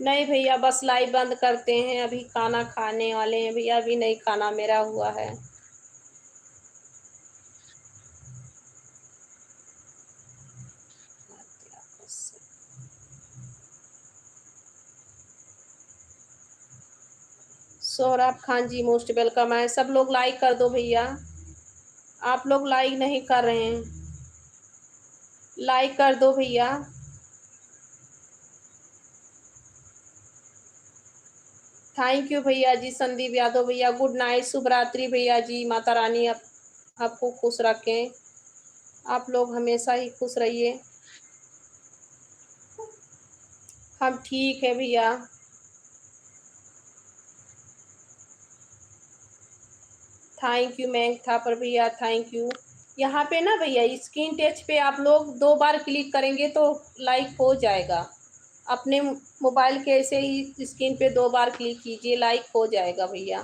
नहीं भैया, बस लाइव बंद करते हैं, अभी खाना खाने वाले हैं भैया, अभी नहीं खाना मेरा हुआ है। सोहराब खान जी, मोस्ट वेलकम है। सब लोग लाइक कर दो भैया, आप लोग लाइक नहीं कर रहे हैं, लाइक कर दो भैया। थैंक यू भैया जी, संदीप यादव भैया, गुड नाइट, शुभ रात्रि भैया जी। माता रानी आपको खुश रखें, आप लोग हमेशा ही खुश रहिए। हम ठीक है भैया। थैंक यू मैं थापर भैया, थैंक यू। यहाँ पे ना भैया स्क्रीन टच पे आप लोग 2 बार क्लिक करेंगे तो लाइक हो जाएगा। अपने मोबाइल के ऐसे ही स्क्रीन पे 2 बार क्लिक कीजिए, लाइक हो जाएगा भैया।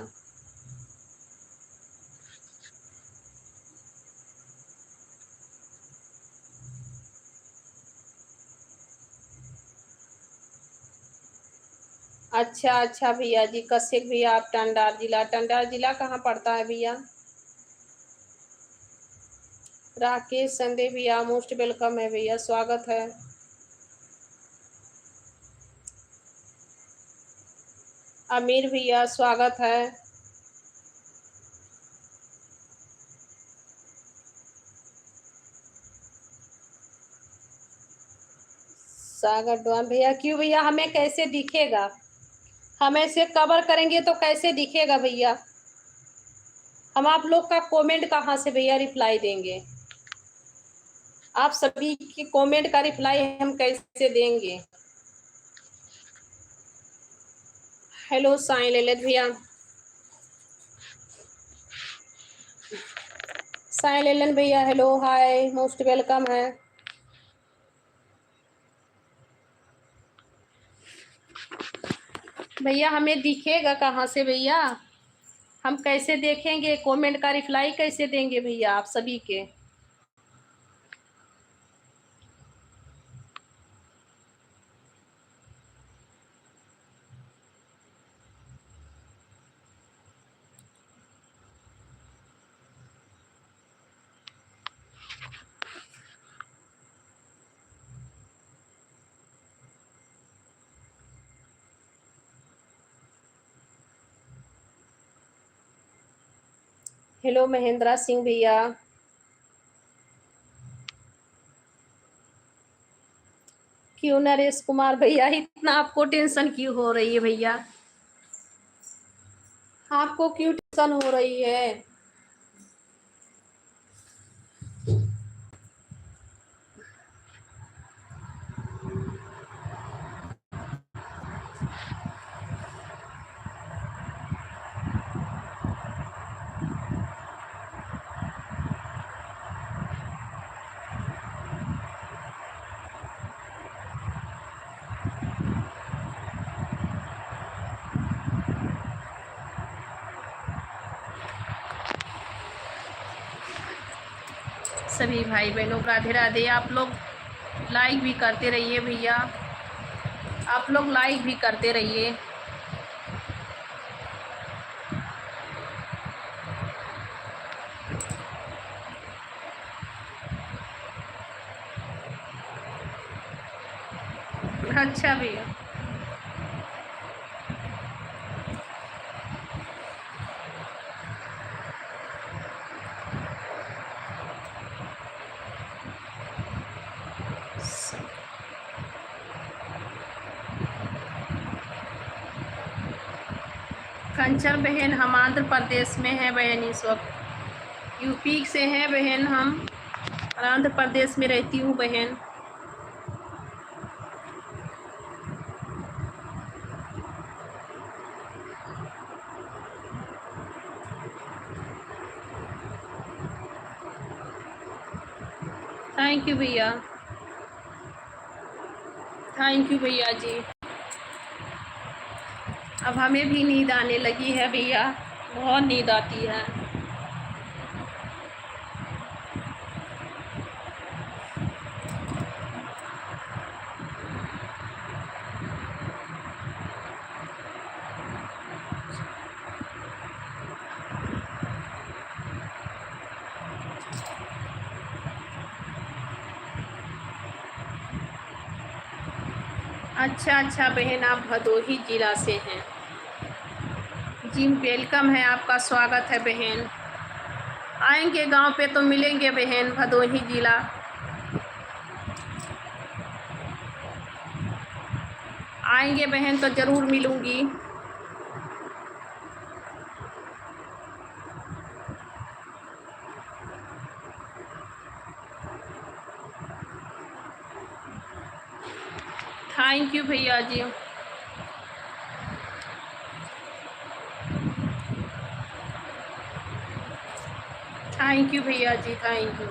अच्छा अच्छा भैया जी, कश्यप भैया, आप टंडार जिला, टंडार जिला कहाँ पड़ता है भैया? राकेश संदे भैया, मोस्ट वेलकम है भैया, स्वागत है। अमीर भैया, स्वागत है। सागर डॉन भैया, क्यों भैया, हमें कैसे दिखेगा? हम ऐसे कवर करेंगे तो कैसे दिखेगा भैया? हम आप लोग का कमेंट कहाँ से भैया रिप्लाई देंगे? आप सभी के कमेंट का रिप्लाई हम कैसे देंगे? हेलो साईं ललित भैया, साईं ललन भैया, हेलो हाय, मोस्ट वेलकम है। भैया हमें दिखेगा कहाँ से भैया? हम कैसे देखेंगे? कमेंट का रिप्लाई कैसे देंगे भैया आप सभी के? हेलो महेंद्रा सिंह भैया, क्यों नरेश कुमार भैया, इतना आपको टेंशन क्यों हो रही है भैया? आपको क्यों टेंशन हो रही है? सभी भाई बहनों को राधे राधे। आप लोग लाइक भी करते रहिए भैया, आप लोग लाइक भी करते रहिए। अच्छा भैया, कंचन बहन हम आंध्र प्रदेश में हैं बहन, इस वक्त यूपी से हैं बहन हम, और आंध्र प्रदेश में रहती हूँ बहन। थैंक यू भैया, थैंक यू भैया जी। अब हमें भी नींद आने लगी है भैया, बहुत नींद आती है। अच्छा अच्छा बहन, आप भदोही जिला से हैं जी, वेलकम है, आपका स्वागत है बहन। आएंगे गांव पे तो मिलेंगे बहन, भदोही जिला। आएंगे बहन तो ज़रूर मिलूंगी। थैंक यू भैया जी। थैंक यू भैया जी, थैंक यू।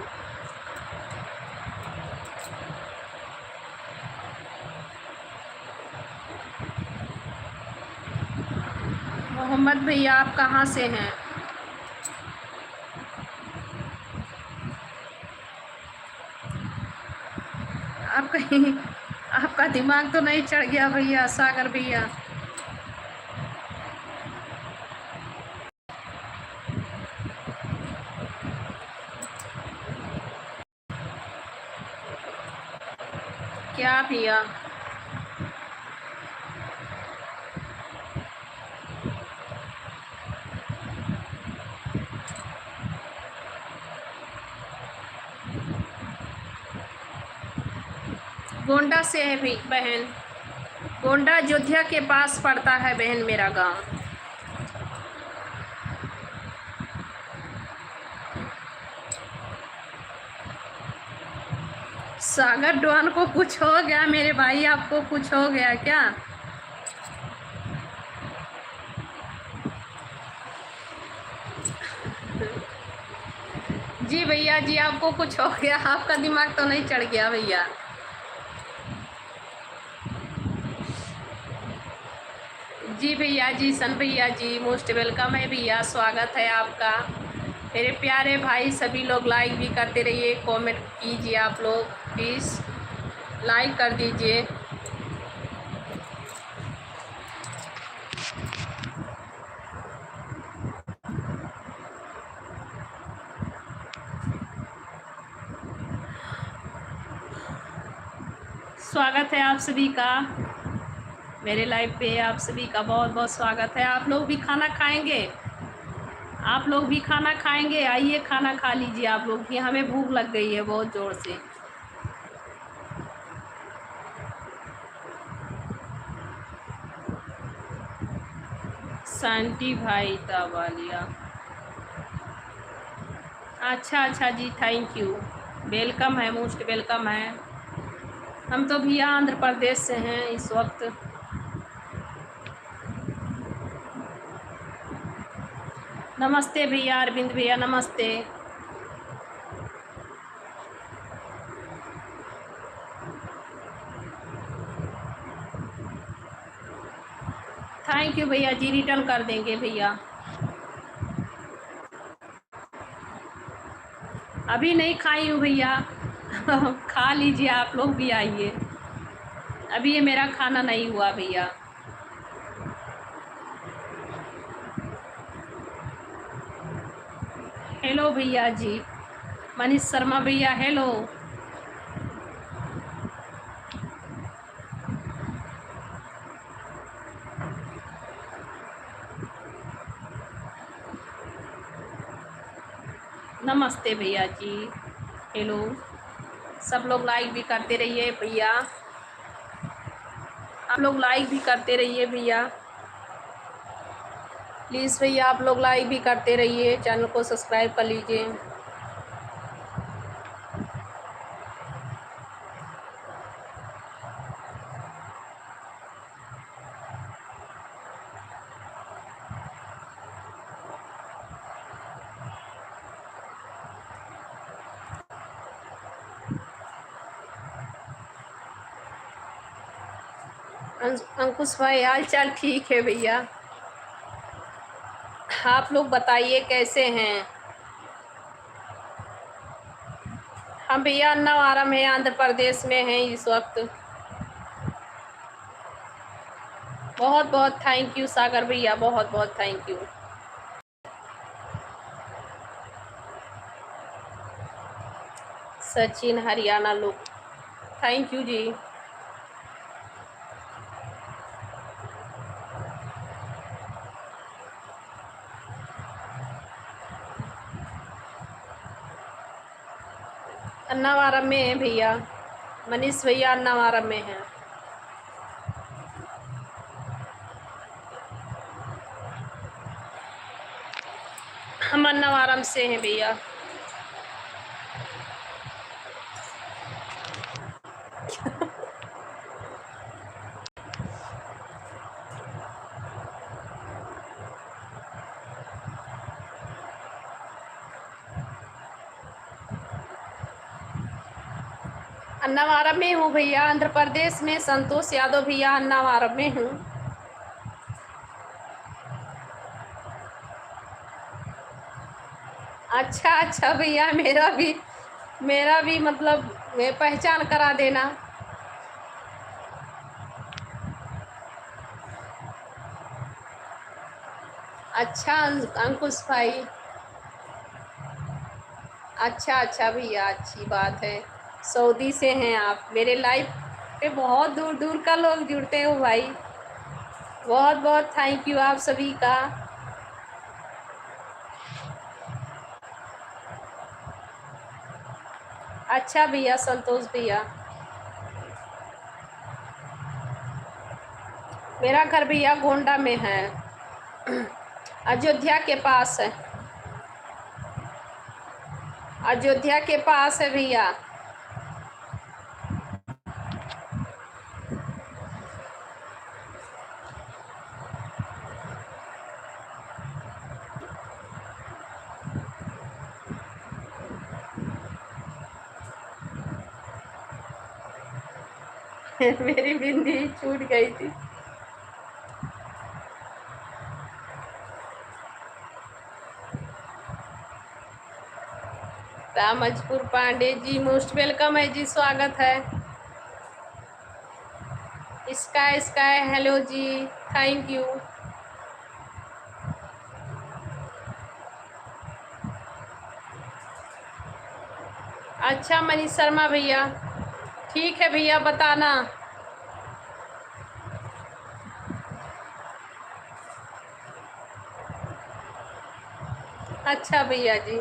मोहम्मद भैया आप कहाँ से हैं? आप कहीं, आपका दिमाग तो नहीं चढ़ गया भैया सागर भैया? क्या भैया? गोंडा से है भी बहन, गोंडा अयोध्या के पास पड़ता है बहन मेरा गांव। सागर डॉन को कुछ हो गया मेरे भाई, आपको कुछ हो गया क्या? जी भैया जी, आपको कुछ हो गया, आपका दिमाग तो नहीं चढ़ गया भैया? जी भैया जी, सन भैया जी मोस्ट वेलकम है भैया, स्वागत है आपका। मेरे प्यारे भाई सभी लोग लाइक भी करते रहिए, कमेंट कीजिए, आप लोग प्लीज़ लाइक कर दीजिए। स्वागत है आप सभी का मेरे लाइव पे, आप सभी का बहुत बहुत स्वागत है। आप लोग भी खाना खाएंगे? आप लोग भी खाना खाएंगे? आइए खाना खा लीजिए आप लोग भी, हमें भूख लग गई है बहुत ज़ोर से। शांति भाई तावालिया। अच्छा जी, थैंक यू, वेलकम है, मोस्ट वेलकम है। हम तो भैया आंध्र प्रदेश से हैं इस वक्त। नमस्ते भैया अरविंद भैया, नमस्ते। थैंक यू भैया जी, रिटर्न कर देंगे भैया। अभी नहीं खाई हूँ भैया खा लीजिए, आप लोग भी आइए। अभी ये मेरा खाना नहीं हुआ भैया। हेलो भैया जी, मनीष शर्मा भैया, हेलो। नमस्ते भैया जी, हेलो। सब लोग लाइक भी करते रहिए भैया, आप लोग लाइक भी करते रहिए भैया, प्लीज़ भैया आप लोग लाइक भी करते रहिए, चैनल को सब्सक्राइब कर लीजिए। अंकुश भाई हाल चाल ठीक है भैया, आप लोग बताइए कैसे हैं। हम भैया अन्नावरम में आंध्र प्रदेश में हैं इस वक्त। बहुत बहुत थैंक यू सागर भैया, बहुत बहुत थैंक यू। सचिन हरियाणा लोग, थैंक यू जी। अन्नावरम में है भैया, मनीष भैया अन्नावरम में हैं। हम अन्नावरम से हैं भैया। अन्नावरम में हूँ भैया, आंध्र प्रदेश में। संतोष यादव भैया, अन्नावरम में हूँ। अच्छा भैया, मेरा भी मतलब पहचान करा देना। अच्छा अंकुश भाई, अच्छा भैया, अच्छी बात है। सऊदी से हैं आप। मेरे लाइव पे बहुत दूर दूर का लोग जुड़ते हो भाई, बहुत बहुत थैंक यू आप सभी का। अच्छा भैया संतोष भैया, मेरा घर भैया गोंडा में है, अयोध्या के पास है, अयोध्या के पास है भैया। मेरी बिंदी छूट गई थी। रामजपुर पांडे जी, मोस्ट वेलकम है जी, स्वागत है। Sky hello ji, thank you. अच्छा मनीष शर्मा भैया, ठीक है भैया, बताना। अच्छा भैया जी,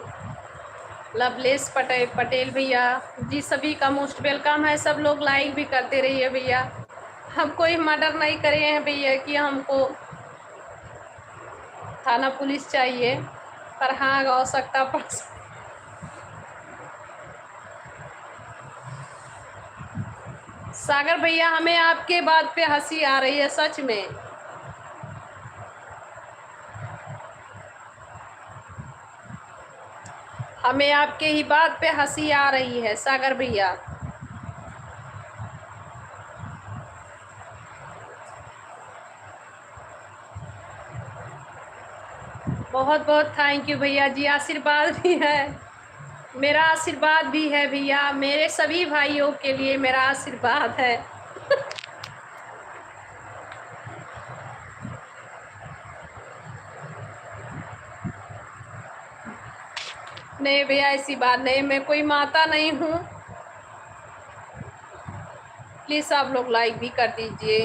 लवलेश पटेल भैया जी, सभी का मोस्ट वेलकम है। सब लोग लाइक भी करते रहिए भैया। हम कोई मर्डर नहीं करे हैं भैया कि हमको थाना पुलिस चाहिए, पर हाँ आवश्यकता पड़ सागर भैया हमें आपके बात पे हंसी आ रही है सच में। हमें आपके ही बात पे हंसी आ रही है सागर भैया। बहुत बहुत थैंक यू भैया जी, आशीर्वाद भी है, मेरा आशीर्वाद भी है भैया, मेरे सभी भाइयों के लिए मेरा आशीर्वाद है। नहीं भैया ऐसी बात नहीं, मैं कोई माता नहीं हूँ। प्लीज़ आप लोग लाइक भी कर दीजिए।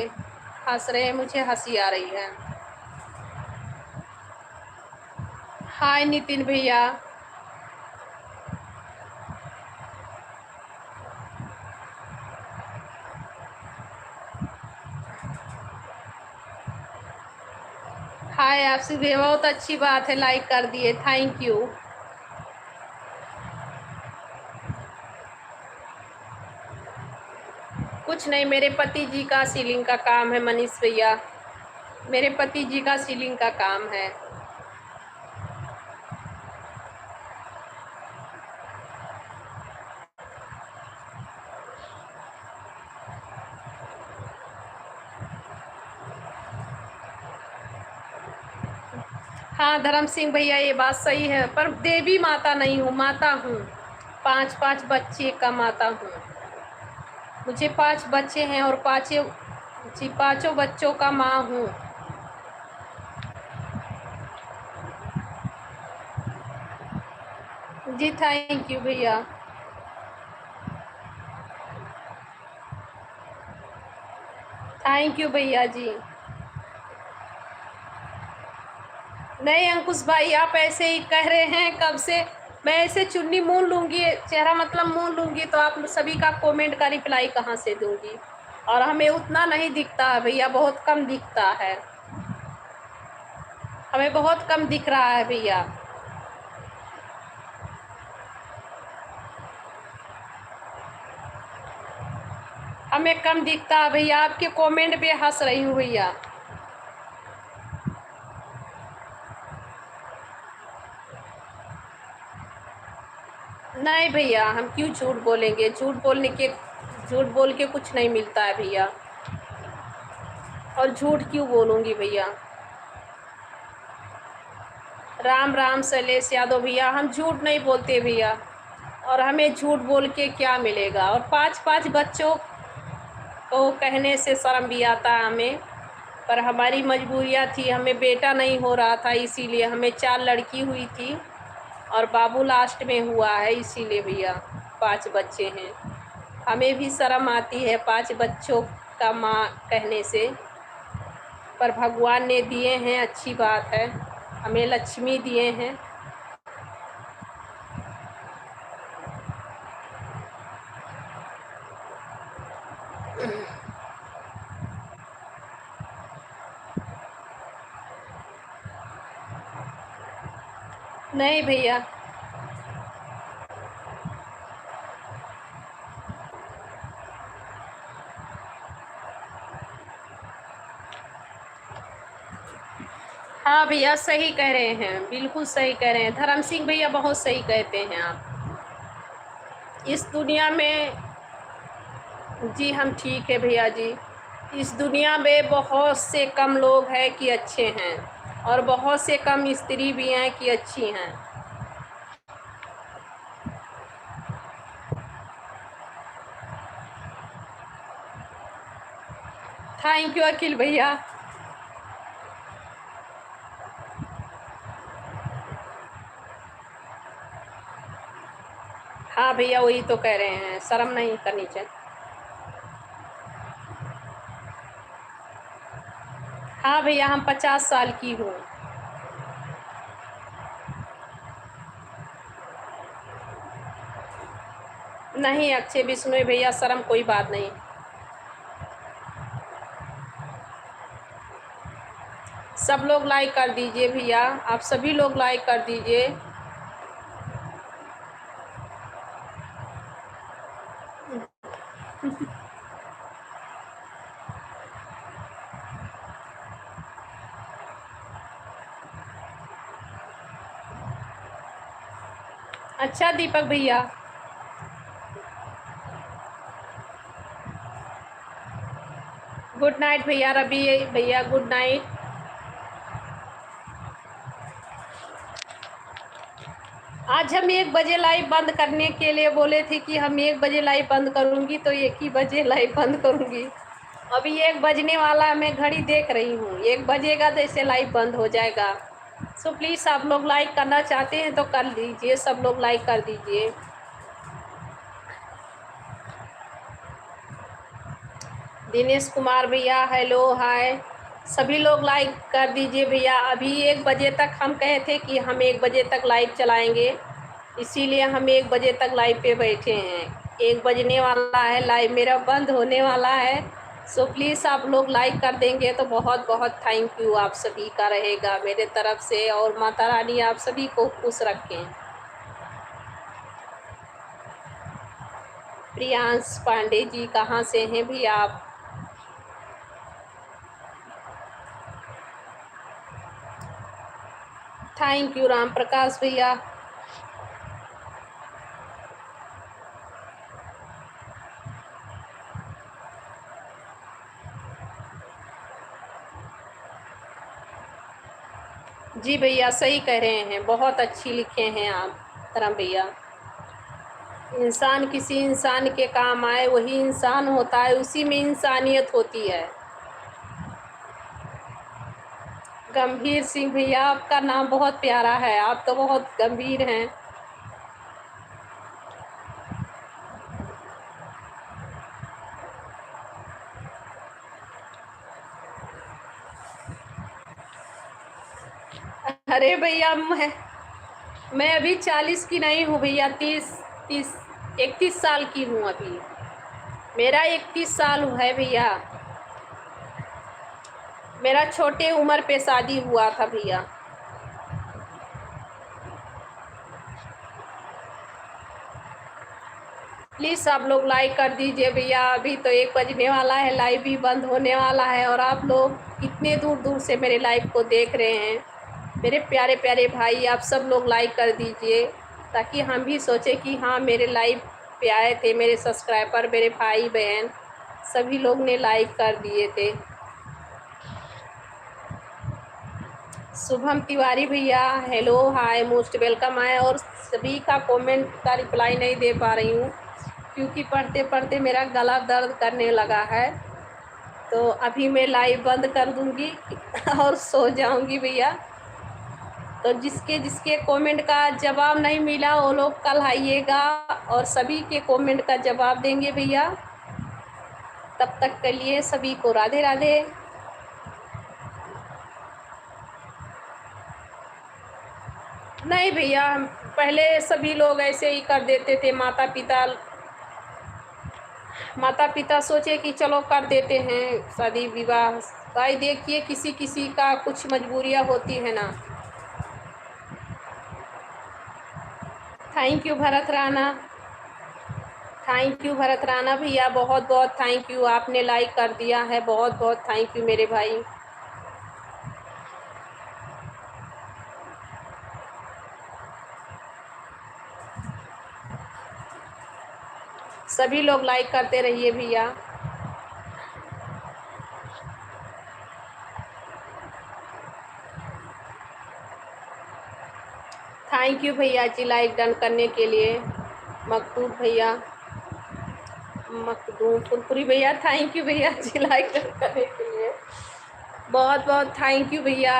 हंस रहे हैं, मुझे हंसी आ रही है। हाय नितिन भैया। हाय आपसे भी बहुत अच्छी बात है, लाइक कर दिए, थैंक यू। कुछ नहीं, मेरे पति जी का सीलिंग का काम है मनीष भैया, मेरे पति जी का सीलिंग का काम है। हाँ धर्म सिंह भैया ये बात सही है, पर देवी माता नहीं हूँ, माता हूँ, 5 बच्चे का माता हूँ। मुझे 5 बच्चे हैं और पाँचों बच्चों का माँ हूँ। जी थैंक यू भैया। थैंक यू भैया जी। नहीं अंकुश भाई आप ऐसे ही कह रहे हैं कब से, मैं ऐसे चुन्नी मून लूँगी, चेहरा मतलब मून लूँगी तो आप सभी का कमेंट का रिप्लाई कहाँ से दूँगी। और हमें उतना नहीं दिखता है भैया, बहुत कम दिखता है, हमें बहुत कम दिख रहा है भैया। हमें कम दिखता है भैया, आपके कमेंट पे हंस रही हूँ भैया। नहीं भैया हम क्यों झूठ बोलेंगे, झूठ बोल के कुछ नहीं मिलता है भैया, और झूठ क्यों बोलूँगी भैया। राम राम शैलेश यादव भैया, हम झूठ नहीं बोलते भैया, और हमें झूठ बोल के क्या मिलेगा। और 5 बच्चों को कहने से शर्म भी आता है हमें, पर हमारी मजबूरियाँ थी, हमें बेटा नहीं हो रहा था, इसीलिए हमें 4 लड़की हुई थी और बाबू लास्ट में हुआ है, इसीलिए भैया 5 बच्चे हैं। हमें भी शर्म आती है 5 बच्चों का माँ कहने से, पर भगवान ने दिए हैं, अच्छी बात है, हमें लक्ष्मी दिए हैं। नहीं भैया हाँ भैया सही कह रहे हैं, बिल्कुल सही कह रहे हैं धर्म सिंह भैया, बहुत सही कहते हैं आप। इस दुनिया में जी हम ठीक है भैया जी, इस दुनिया में बहुत से कम लोग हैं कि अच्छे हैं, और बहुत से कम स्त्री भी हैं कि अच्छी हैं। थैंक यू अखिल भैया। हाँ भैया वही तो कह रहे हैं, शर्म नहीं करनी चाहिए। हाँ भैया हम 50 साल की हूँ। नहीं अक्षय विष्णु भैया शर्म कोई बात नहीं। सब लोग लाइक कर दीजिए भैया, आप सभी लोग लाइक कर दीजिए। अच्छा दीपक भैया, गुड नाइट भैया। रवि भैया गुड नाइट। आज हम 1 बजे लाइव बंद करने के लिए बोले थे कि हम 1 बजे लाइव बंद करूंगी, तो 1 ही बजे लाइव बंद करूंगी। अभी 1 बजने वाला, मैं घड़ी देख रही हूँ, 1 बजेगा तो इसे लाइव बंद हो जाएगा। सो प्लीज़ आप लोग लाइक करना चाहते हैं तो कर लीजिए, सब लोग लाइक कर दीजिए। दिनेश कुमार भैया हेलो हाय, सभी लोग लाइक कर दीजिए भैया। अभी 1 बजे तक हम कहे थे कि हम 1 बजे तक लाइव चलाएंगे, इसीलिए हम 1 बजे तक लाइव पे बैठे हैं। 1 बजने वाला है, लाइव मेरा बंद होने वाला है। सो प्लीज़ आप लोग लाइक कर देंगे तो बहुत बहुत थैंक यू आप सभी का रहेगा मेरे तरफ से, और माता रानी आप सभी को खुश रखें। प्रियांश पांडे जी कहाँ से हैं भैया आप? थैंक यू राम प्रकाश भैया। जी भैया सही कह रहे हैं, बहुत अच्छी लिखे हैं आप धर्म भैया। इंसान किसी इंसान के काम आए वही इंसान होता है, उसी में इंसानियत होती है। गंभीर सिंह भैया आपका नाम बहुत प्यारा है, आप तो बहुत गंभीर हैं। अरे भैया मैं अभी 40 की नहीं हूँ भैया, 31 साल की हूँ अभी। मेरा 31 साल है भैया। मेरा छोटे उम्र पे शादी हुआ था भैया। प्लीज़ आप लोग लाइक कर दीजिए भैया। अभी तो 1 बजने वाला है, लाइव भी बंद होने वाला है, और आप लोग इतने दूर दूर से मेरे लाइव को देख रहे हैं। मेरे प्यारे प्यारे भाई आप सब लोग लाइक कर दीजिए, ताकि हम भी सोचें कि हाँ मेरे लाइव पे आए थे मेरे सब्सक्राइबर, मेरे भाई बहन सभी लोग ने लाइक कर दिए थे। शुभम तिवारी भैया हेलो हाय मोस्ट वेलकम है, और सभी का कमेंट का रिप्लाई नहीं दे पा रही हूँ क्योंकि पढ़ते पढ़ते मेरा गला दर्द करने लगा है। तो अभी मैं लाइव बंद कर दूँगी और सो जाऊँगी भैया। तो जिसके जिसके कमेंट का जवाब नहीं मिला वो लोग कल आइएगा और सभी के कमेंट का जवाब देंगे भैया। तब तक के लिए सभी को राधे राधे। नहीं भैया, पहले सभी लोग ऐसे ही कर देते थे, माता पिता सोचे कि चलो कर देते हैं शादी विवाह। भाई देखिए किसी किसी का कुछ मजबूरियां होती है ना। Thank you Bharat Rana, thank you Bharat Rana भैया, बहुत बहुत थैंक यू, आपने लाइक कर दिया है, बहुत बहुत थैंक यू मेरे भाई। सभी लोग लाइक करते रहिए भैया। थैंक यू भैया जी लाइक डन करने के लिए। मकतूब भैया, मखदूम फुलपुरी भैया थैंक यू भैया जी लाइक डन करने के लिए, बहुत बहुत थैंक यू भैया।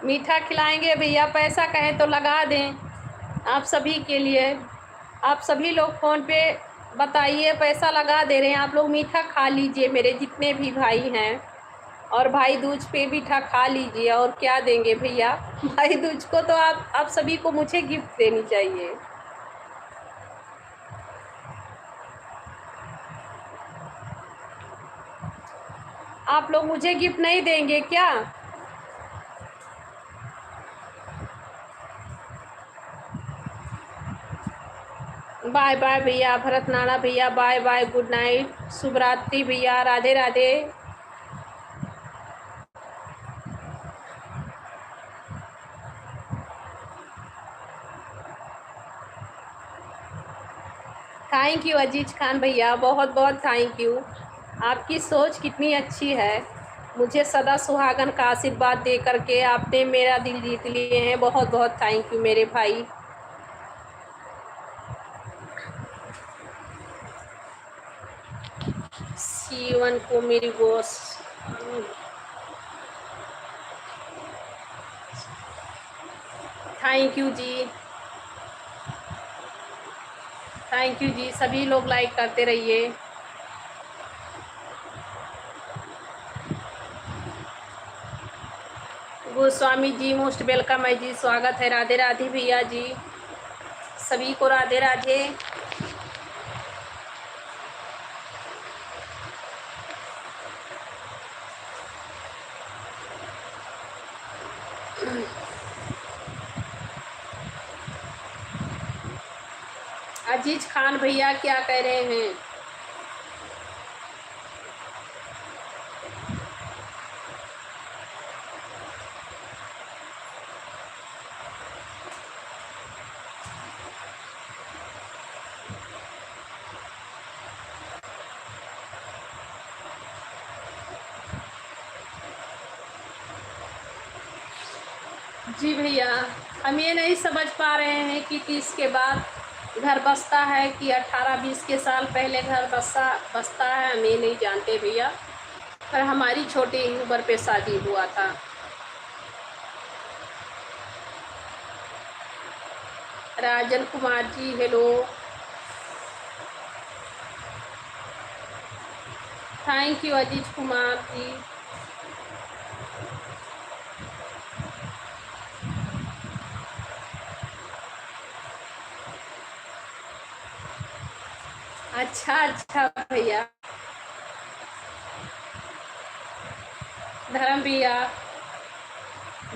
मीठा खिलाएंगे भैया, पैसा कहें तो लगा दें आप सभी के लिए। आप सभी लोग फ़ोन पे बताइए, पैसा लगा दे रहे हैं आप लोग, मीठा खा लीजिए मेरे जितने भी भाई हैं। और भाई दूज पे भी खा लीजिए। और क्या देंगे भैया, भाई दूज को तो आप सभी को मुझे गिफ्ट देनी चाहिए। आप लोग मुझे गिफ्ट नहीं देंगे क्या? बाय बाय भैया, भरत नाना भैया बाय बाय, गुड नाइट, शुभ रात्रि भैया, राधे राधे। थैंक यू अजीज खान भैया, बहुत बहुत थैंक यू। आपकी सोच कितनी अच्छी है। मुझे सदा सुहागन का आशीर्वाद दे करके आपने मेरा दिल जीत लिए हैं। बहुत बहुत थैंक यू मेरे भाई। सीवन को मेरी बॉस, थैंक यू जी, थैंक यू जी। सभी लोग लाइक करते रहिए। गोस्वामी जी मोस्ट वेलकम है जी, स्वागत है। राधे राधे भैया जी, सभी को राधे राधे। अजीज खान भैया क्या कह रहे हैं? जी भैया, हम ये नहीं समझ पा रहे हैं कि 30 के बाद घर बसता है कि 18-20 के साल पहले घर बसता है, हम ये नहीं जानते भैया। पर हमारी छोटी ही उम्र पे शादी हुआ था। Rajan Kumar ji hello, thank you अजीज कुमार जी। अच्छा अच्छा भैया। धर्म भैया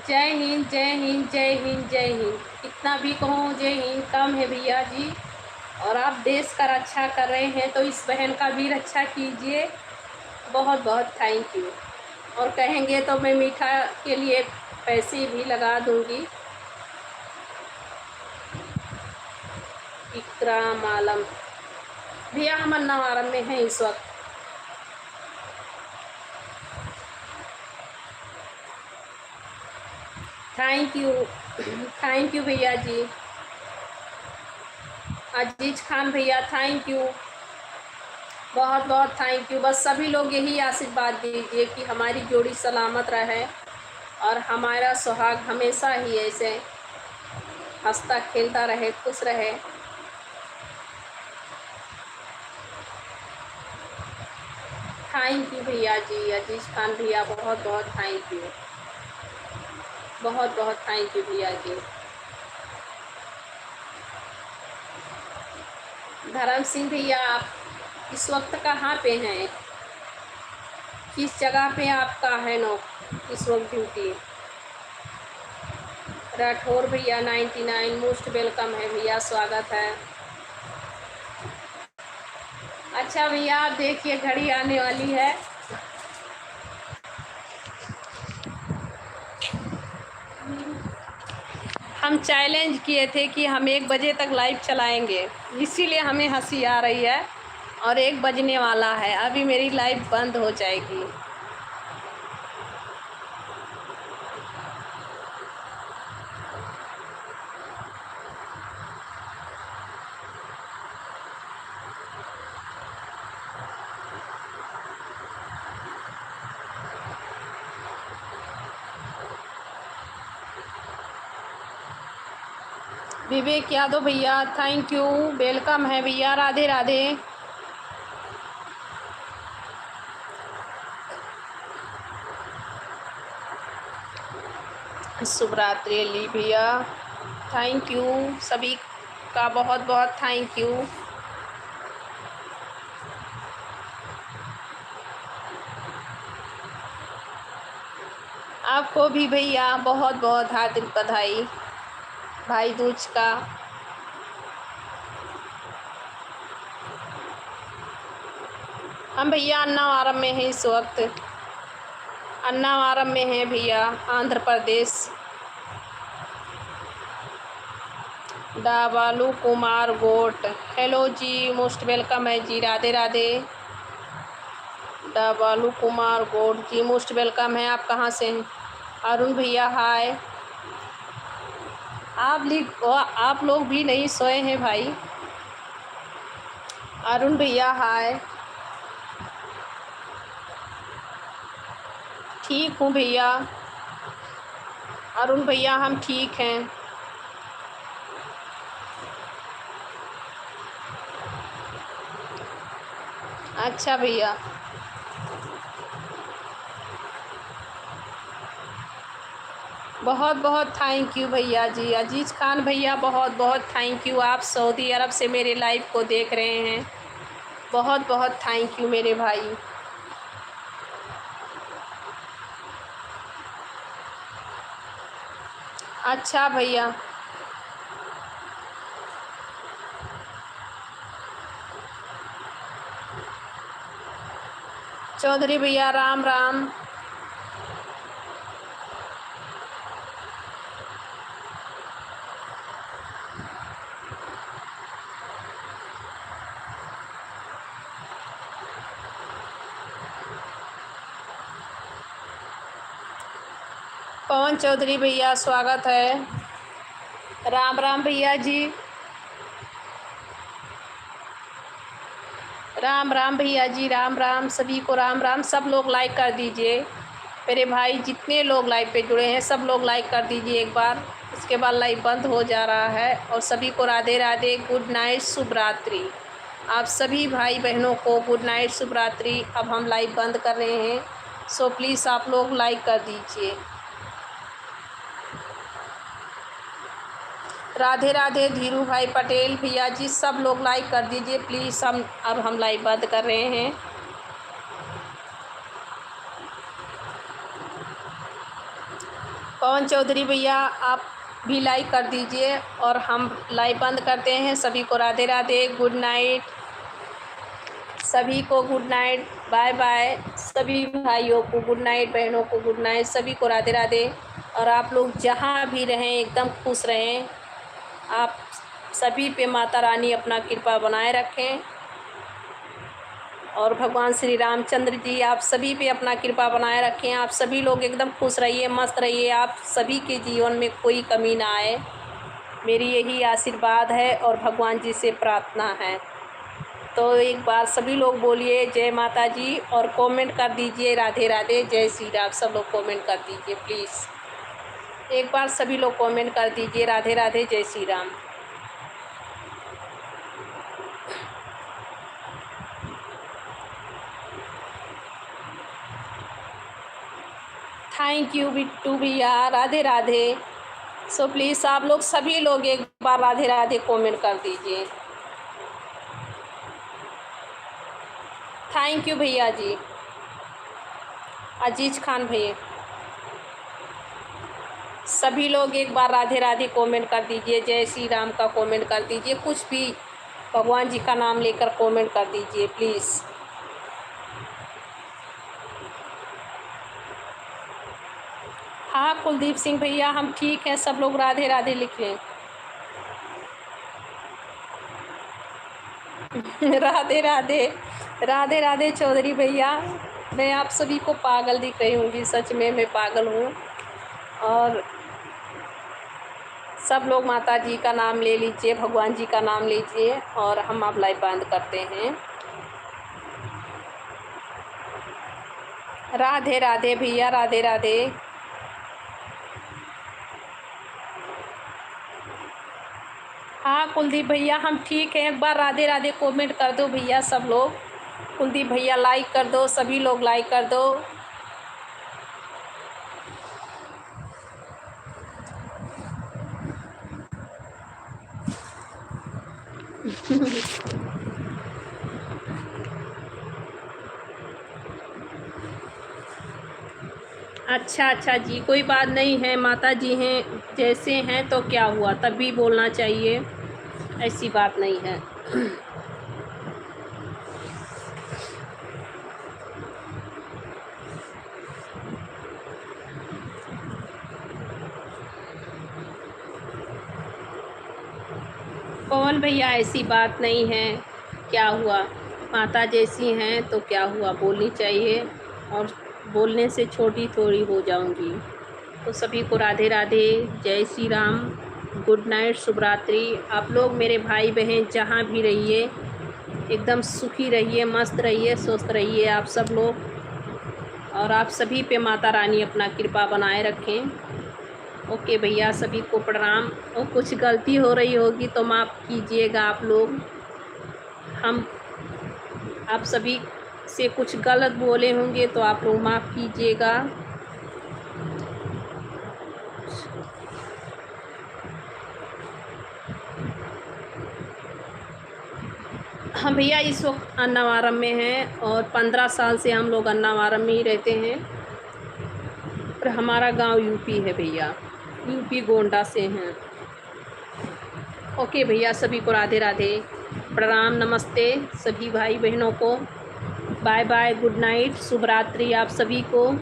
जय हिंद जय हिंद जय हिंद जय हिंद। कितना भी कहूँ जय हिंद कम है भैया जी। और आप देश का रक्षा कर रहे हैं तो इस बहन का भी रक्षा कीजिए। बहुत बहुत थैंक यू। और कहेंगे तो मैं मीठा के लिए पैसे भी लगा दूंगी। इकराम आलम भैया हम अन्नावरम में हैं इस वक्त। थैंक यू भैया जी। अजीज खान भैया थैंक यू, बहुत बहुत थैंक यू। बस सभी लोग यही आशीर्वाद दीजिए कि हमारी जोड़ी सलामत रहे और हमारा सुहाग हमेशा ही ऐसे हंसता खेलता रहे, खुश रहे। थैंक यू भैया जी। अजीज खान भैया बहुत बहुत थैंक यू, बहुत बहुत थैंक यू भैया जी। धर्म सिंह भैया आप इस वक्त कहाँ पे हैं? किस जगह पे आपका है नो इस वक्त ड्यूटी? राठौर भैया 99 मोस्ट वेलकम है भैया, स्वागत है। अच्छा भैया आप देखिए घड़ी आने वाली है। हम चैलेंज किए थे कि हम 1 बजे तक लाइव चलाएंगे, इसीलिए हमें हंसी आ रही है। और 1 बजने वाला है, अभी मेरी लाइव बंद हो जाएगी। विवेक यादव भैया थैंक यू, वेलकम है भैया, राधे राधे। शुभ रात्रि अली भैया, थैंक यू, सभी का बहुत बहुत थैंक यू। आपको भी भैया बहुत बहुत हार्दिक बधाई भाई दूज का। हम भैया अन्नावरम में हैं इस वक्त, अन्नावरम में हैं भैया, आंध्र प्रदेश। डाबालू कुमार गोट, हेलो जी, मोस्ट वेलकम है जी, राधे राधे। डाबालू कुमार गोट जी मोस्ट वेलकम है। आप कहाँ से हैं? अरुण भैया हाय। आप लोग भी नहीं सोए हैं भाई। अरुण भैया हाय। ठीक हूँ भैया। अरुण भैया हम ठीक हैं। अच्छा भैया, बहुत बहुत थैंक यू भैया जी। अजीज़ खान भैया बहुत बहुत थैंक यू, आप सऊदी अरब से मेरे लाइव को देख रहे हैं, बहुत बहुत थैंक यू मेरे भाई। अच्छा भैया, चौधरी भैया राम राम। पवन चौधरी भैया स्वागत है। राम राम भैया जी, राम राम भैया जी, राम राम, सभी को राम राम। सब लोग लाइक कर दीजिए मेरे भाई, जितने लोग लाइव पे जुड़े हैं सब लोग लाइक कर दीजिए एक बार, उसके बाद लाइव बंद हो जा रहा है। और सभी को राधे राधे, गुड नाइट, शुभ रात्रि। आप सभी भाई बहनों को गुड नाइट, शुभ रात्रि। अब हम लाइव बंद कर रहे हैं, सो प्लीज़ आप लोग लाइक कर दीजिए। राधे राधे धीरू भाई पटेल भैया जी, सब लोग लाइक कर दीजिए प्लीज़। अब हम लाइव बंद कर रहे हैं। पवन चौधरी भैया आप भी लाइक कर दीजिए और हम लाइव बंद करते हैं। सभी को राधे राधे, गुड नाइट, सभी को गुड नाइट, बाय बाय। सभी भाइयों को गुड नाइट, बहनों को गुड नाइट, सभी को राधे राधे। और आप लोग जहाँ भी रहें एकदम खुश रहें। आप सभी पे माता रानी अपना कृपा बनाए रखें और भगवान श्री रामचंद्र जी आप सभी पे अपना कृपा बनाए रखें। आप सभी लोग एकदम खुश रहिए, मस्त रहिए, आप सभी के जीवन में कोई कमी ना आए, मेरी यही आशीर्वाद है और भगवान जी से प्रार्थना है। तो एक बार सभी लोग बोलिए जय माता जी और कमेंट कर दीजिए राधे राधे, जय श्री राम। सब लोग कमेंट कर दीजिए प्लीज़, एक बार सभी लोग कमेंट कर दीजिए राधे राधे, जय श्री राम। थैंक यू बिट्टू भैया, राधे राधे। सो प्लीज़ आप लोग सभी लोग एक बार राधे राधे कमेंट कर दीजिए। थैंक यू भैया जी। अजीज खान भैया, सभी लोग एक बार राधे राधे कमेंट कर दीजिए, जय श्री राम का कमेंट कर दीजिए, कुछ भी भगवान जी का नाम लेकर कमेंट कर दीजिए प्लीज़। हाँ कुलदीप सिंह भैया हम ठीक हैं, सब लोग राधे राधे लिख लें। राधे राधे, राधे राधे चौधरी भैया, मैं आप सभी को पागल दिख रही हूँ, सच में मैं पागल हूँ। और सब लोग माता जी का नाम ले लीजिए, भगवान जी का नाम लीजिए और हम अब लाइव बंद करते हैं। राधे राधे भैया, राधे राधे। हाँ कुलदीप भैया हम ठीक हैं, एक बार राधे राधे कमेंट कर दो भैया सब लोग। कुलदीप भैया लाइक कर दो, सभी लोग लाइक कर दो। अच्छा अच्छा जी, कोई बात नहीं है, माता जी हैं जैसे हैं तो क्या हुआ, तब भी बोलना चाहिए, ऐसी बात नहीं है। पवन भैया ऐसी बात नहीं है, क्या हुआ, माता जैसी हैं तो क्या हुआ, बोलनी चाहिए, और बोलने से छोटी थोड़ी हो जाऊंगी। तो सभी को राधे राधे, जय श्री राम, गुड नाइट, शुभ रात्रि। आप लोग मेरे भाई बहन जहाँ भी रहिए एकदम सुखी रहिए, मस्त रहिए, स्वस्थ रहिए आप सब लोग, और आप सभी पे माता रानी अपना कृपा बनाए रखें। ओके भैया, सभी को प्रणाम, और कुछ गलती हो रही होगी तो माफ़ कीजिएगा आप लोग। हम आप सभी से कुछ गलत बोले होंगे तो आप लोग माफ़ कीजिएगा। हम भैया इस वक्त अन्नावरम में हैं, और 15 साल से हम लोग अन्नावरम में ही रहते हैं, और हमारा गांव यूपी है भैया, यूपी गोंडा से हैं। ओके भैया, सभी को राधे राधे, प्रणाम, नमस्ते सभी भाई बहनों को, बाय बाय, गुड नाइट, शुभ रात्रि आप सभी को।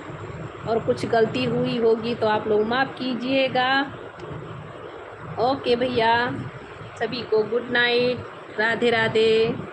और कुछ गलती हुई होगी तो आप लोग माफ़ कीजिएगा। ओके भैया, सभी को गुड नाइट, राधे राधे।